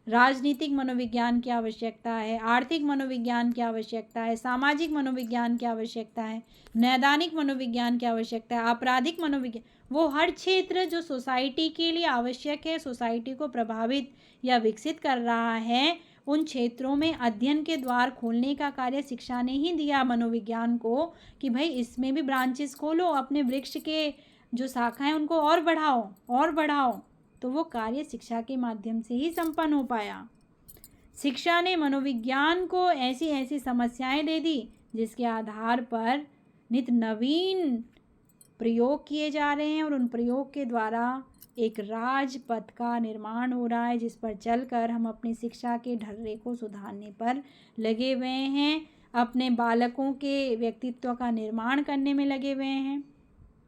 राजनीतिक मनोविज्ञान की आवश्यकता है, आर्थिक मनोविज्ञान की आवश्यकता है, सामाजिक मनोविज्ञान की आवश्यकता है, नैदानिक मनोविज्ञान की आवश्यकता है, आपराधिक मनोविज्ञान। वो हर क्षेत्र जो सोसाइटी के लिए आवश्यक है, सोसाइटी को प्रभावित या विकसित कर रहा है, उन क्षेत्रों में अध्ययन के द्वार खोलने का कार्य शिक्षा ने ही दिया मनोविज्ञान को, कि भाई इसमें भी ब्रांचेस खोलो, अपने वृक्ष के जो शाखाएं उनको और बढ़ाओ और बढ़ाओ। तो वो कार्य शिक्षा के माध्यम से ही संपन्न हो पाया। शिक्षा ने मनोविज्ञान को ऐसी ऐसी समस्याएं दे दी जिसके आधार पर नित नवीन प्रयोग किए जा रहे हैं और उन प्रयोग के द्वारा एक राजपथ का निर्माण हो रहा है, जिस पर चलकर हम अपनी शिक्षा के ढर्रे को सुधारने पर लगे हुए हैं, अपने बालकों के व्यक्तित्व का निर्माण करने में लगे हुए हैं।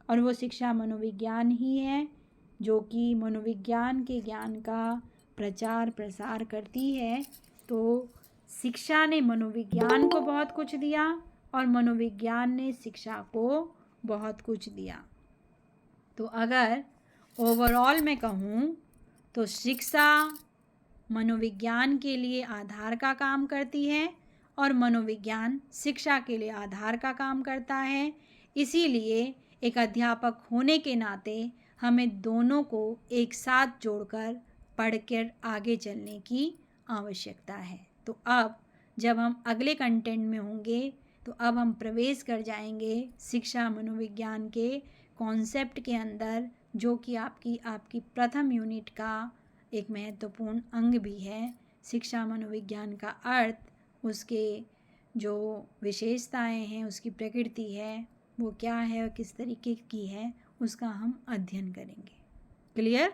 और वो शिक्षा मनोविज्ञान ही है जो कि मनोविज्ञान के ज्ञान का प्रचार प्रसार करती है। तो शिक्षा ने मनोविज्ञान को बहुत कुछ दिया और मनोविज्ञान ने शिक्षा को बहुत कुछ दिया। तो अगर ओवरऑल मैं कहूँ तो शिक्षा मनोविज्ञान के लिए आधार का काम करती है और मनोविज्ञान शिक्षा के लिए आधार का काम करता है। इसीलिए एक अध्यापक होने के नाते हमें दोनों को एक साथ जोड़कर पढ़कर आगे चलने की आवश्यकता है। तो अब जब हम अगले कंटेंट में होंगे तो अब हम प्रवेश कर जाएंगे शिक्षा मनोविज्ञान के कॉन्सेप्ट के अंदर, जो कि आपकी प्रथम यूनिट का एक महत्वपूर्ण अंग भी है। शिक्षा मनोविज्ञान का अर्थ, उसके जो विशेषताएं हैं, उसकी प्रकृति है, वो क्या है और किस तरीके की है, उसका हम अध्ययन करेंगे। क्लियर?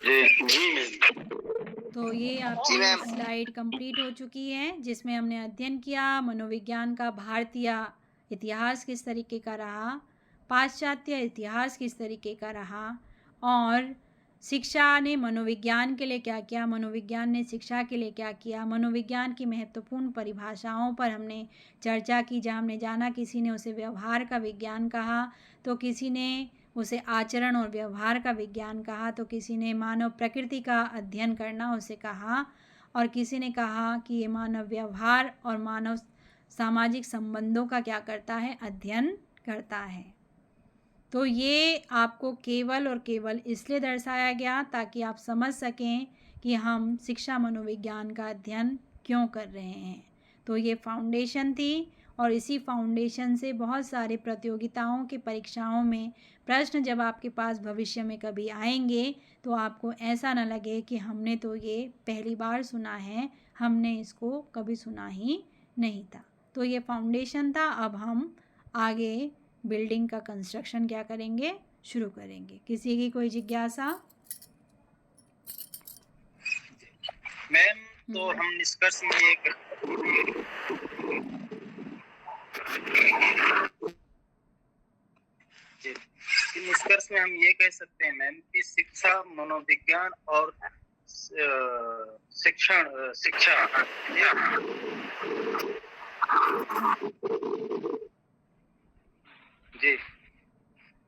जी। तो ये आपकी स्लाइड कंप्लीट हो चुकी है, जिसमें हमने अध्ययन किया मनोविज्ञान का भारतीय इतिहास किस तरीके का रहा, पाश्चात्य इतिहास किस तरीके का रहा, और शिक्षा ने मनोविज्ञान के लिए क्या किया, मनोविज्ञान ने शिक्षा के लिए क्या किया। मनोविज्ञान की महत्वपूर्ण परिभाषाओं पर हमने चर्चा की, जहाँ हमने जाना किसी ने उसे व्यवहार का विज्ञान कहा, तो किसी ने उसे आचरण और व्यवहार का विज्ञान कहा, तो किसी ने मानव प्रकृति का अध्ययन करना उसे कहा, और किसी ने कहा कि ये मानव व्यवहार और मानव सामाजिक संबंधों का क्या करता है, अध्ययन करता है। तो ये आपको केवल और केवल इसलिए दर्शाया गया ताकि आप समझ सकें कि हम शिक्षा मनोविज्ञान का अध्ययन क्यों कर रहे हैं। तो ये फाउंडेशन थी, और इसी फाउंडेशन से बहुत सारे प्रतियोगिताओं के परीक्षाओं में प्रश्न जब आपके पास भविष्य में कभी आएंगे तो आपको ऐसा न लगे कि हमने तो ये पहली बार सुना है, हमने इसको कभी सुना ही नहीं था। तो ये फाउंडेशन था। अब हम आगे बिल्डिंग का कंस्ट्रक्शन क्या करेंगे, शुरू करेंगे। किसी की कोई जिज्ञासा? मैम, तो हम निष्कर्ष में ये निष्कर्ष में हम ये कह सकते हैं मैम कि शिक्षा मनोविज्ञान और शिक्षा जी,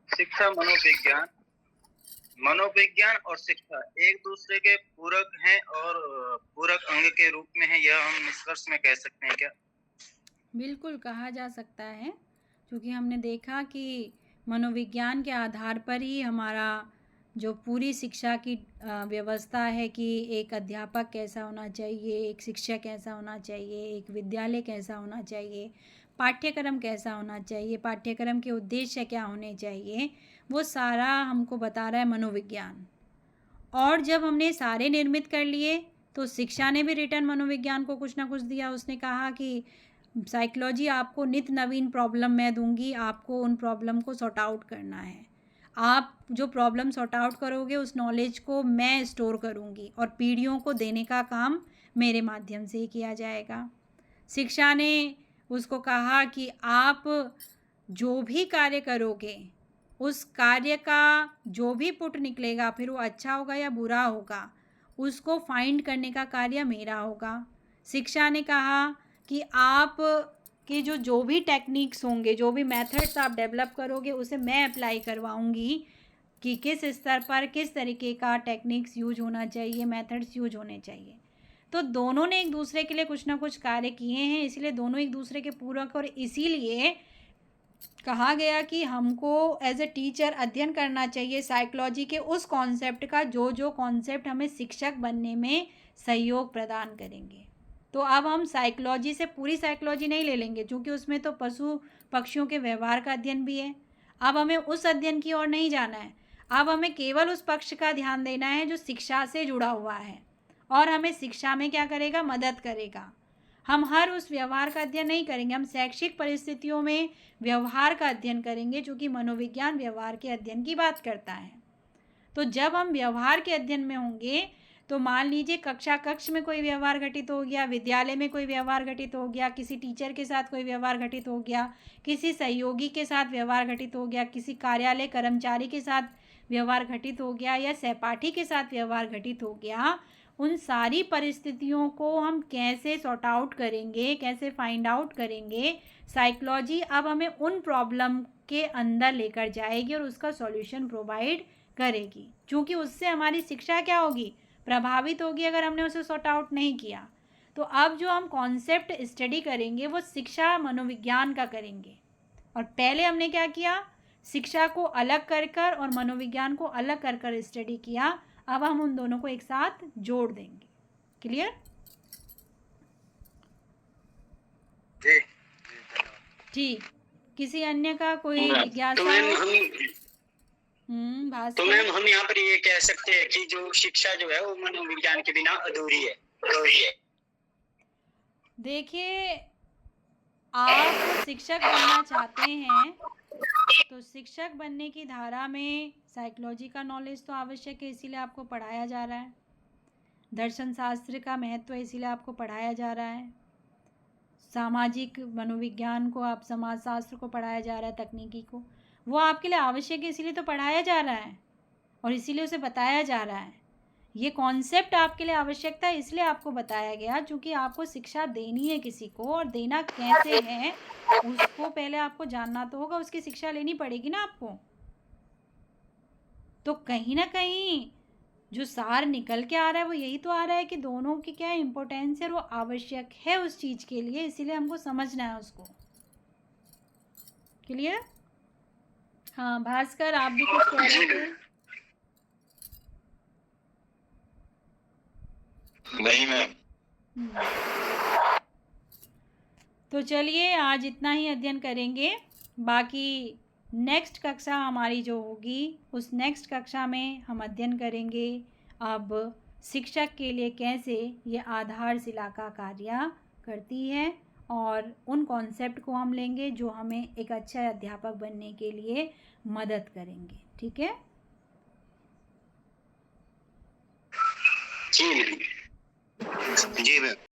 शिक्षा मनोविज्ञान मनोविज्ञान और शिक्षा एक दूसरे के पूरक हैं और पूरक अंग के रूप में है, यह हम निष्कर्ष में कह सकते हैं क्या? बिल्कुल कहा जा सकता है, क्योंकि हमने देखा कि मनोविज्ञान के आधार पर ही हमारा जो पूरी शिक्षा की व्यवस्था है कि एक अध्यापक कैसा होना चाहिए, एक शिक्षक कैसा होना चाहिए, एक विद्यालय कैसा होना चाहिए, पाठ्यक्रम कैसा होना चाहिए, पाठ्यक्रम के उद्देश्य क्या होने चाहिए, वो सारा हमको बता रहा है मनोविज्ञान। और जब हमने सारे निर्मित कर लिए तो शिक्षा ने भी रिटर्न मनोविज्ञान को कुछ ना कुछ दिया। उसने कहा कि साइकोलॉजी आपको नित्य नवीन प्रॉब्लम मैं दूंगी, आपको उन प्रॉब्लम को सॉर्ट आउट करना है। आप जो प्रॉब्लम सॉर्ट आउट करोगे उस नॉलेज को मैं स्टोर करूंगी और पीढ़ियों को देने का काम मेरे माध्यम से ही किया जाएगा। शिक्षा ने उसको कहा कि आप जो भी कार्य करोगे उस कार्य का जो भी पुट निकलेगा, फिर वो अच्छा होगा या बुरा होगा, उसको फाइंड करने का कार्य मेरा होगा। शिक्षा ने कहा कि आप के जो भी टेक्निक्स होंगे, जो भी मेथड्स आप डेवलप करोगे, उसे मैं अप्लाई करवाऊंगी कि किस स्तर पर किस तरीके का टेक्निक्स यूज होना चाहिए, मेथड्स यूज होने चाहिए। तो दोनों ने एक दूसरे के लिए कुछ ना कुछ कार्य किए हैं, इसलिए दोनों एक दूसरे के पूरक, और इसीलिए कहा गया कि हमको एज ए टीचर अध्ययन करना चाहिए साइकोलॉजी के उस कॉन्सेप्ट का जो कॉन्सेप्ट हमें शिक्षक बनने में सहयोग प्रदान करेंगे। तो अब हम साइकोलॉजी से पूरी साइकोलॉजी नहीं ले लेंगे, क्योंकि उसमें तो पशु पक्षियों के व्यवहार का अध्ययन भी है। अब हमें उस अध्ययन की ओर नहीं जाना है, अब हमें केवल उस पक्ष का ध्यान देना है जो शिक्षा से जुड़ा हुआ है और हमें शिक्षा में क्या करेगा, मदद करेगा। हम हर उस व्यवहार का अध्ययन नहीं करेंगे, हम शैक्षिक परिस्थितियों में व्यवहार का अध्ययन करेंगे, जो कि मनोविज्ञान व्यवहार के अध्ययन की बात करता है। तो जब हम व्यवहार के अध्ययन में होंगे तो मान लीजिए कक्ष में कोई व्यवहार घटित हो गया, विद्यालय में कोई व्यवहार घटित हो गया, किसी टीचर के साथ कोई व्यवहार घटित हो गया, किसी सहयोगी के साथ व्यवहार घटित हो गया, किसी कार्यालय कर्मचारी के साथ व्यवहार घटित हो गया या सहपाठी के साथ व्यवहार घटित हो गया, उन सारी परिस्थितियों को हम कैसे सॉर्ट आउट करेंगे, कैसे फाइंड आउट करेंगे, साइकोलॉजी अब हमें उन प्रॉब्लम के अंदर लेकर जाएगी और उसका सॉल्यूशन प्रोवाइड करेगी। क्योंकि उससे हमारी शिक्षा क्या होगी, प्रभावित होगी अगर हमने उसे सॉर्ट आउट नहीं किया। तो अब जो हम कॉन्सेप्ट स्टडी करेंगे वो शिक्षा मनोविज्ञान का करेंगे, और पहले हमने क्या किया, शिक्षा को अलग कर कर और मनोविज्ञान को अलग कर कर स्टडी किया। अब हम उन दोनों को एक साथ जोड़ देंगे। क्लियर? जी ठीक, किसी अन्य का कोई जिज्ञासा? तो मैम भास्कर, हम यहाँ पर ये कह सकते हैं कि जो शिक्षा जो है वो मनोविज्ञान के बिना अधूरी है। देखिए, आप शिक्षक बनना चाहते हैं तो शिक्षक बनने की धारा में साइकोलॉजी का नॉलेज तो आवश्यक है, इसीलिए आपको पढ़ाया जा रहा है। दर्शन शास्त्र का महत्व इसीलिए आपको पढ़ाया जा रहा है। सामाजिक मनोविज्ञान को, आप समाज शास्त्र को पढ़ाया जा रहा है, तकनीकी को, वो आपके लिए आवश्यक है, इसीलिए तो पढ़ाया जा रहा है और इसीलिए उसे बताया जा रहा है। ये कॉन्सेप्ट आपके लिए आवश्यकता है, इसलिए आपको बताया गया, क्योंकि आपको शिक्षा देनी है किसी को, और देना कैसे है उसको पहले आपको जानना तो होगा, उसकी शिक्षा लेनी पड़ेगी ना आपको। तो कहीं ना कहीं जो सार निकल के आ रहा है वो यही तो आ रहा है कि दोनों की क्या इम्पोर्टेंस है और वो आवश्यक है उस चीज़ के लिए, इसीलिए हमको समझना है उसको। क्लियर? हाँ भास्कर, आप भी कुछ कह रहे थे? नहीं मैम। तो चलिए आज इतना ही अध्ययन करेंगे, बाकी नेक्स्ट कक्षा हमारी जो होगी उस नेक्स्ट कक्षा में हम अध्ययन करेंगे अब शिक्षक के लिए कैसे ये आधारशिला का कार्य करती है, और उन कॉन्सेप्ट को हम लेंगे जो हमें एक अच्छा अध्यापक बनने के लिए मदद करेंगे। ठीक है? जी मैम।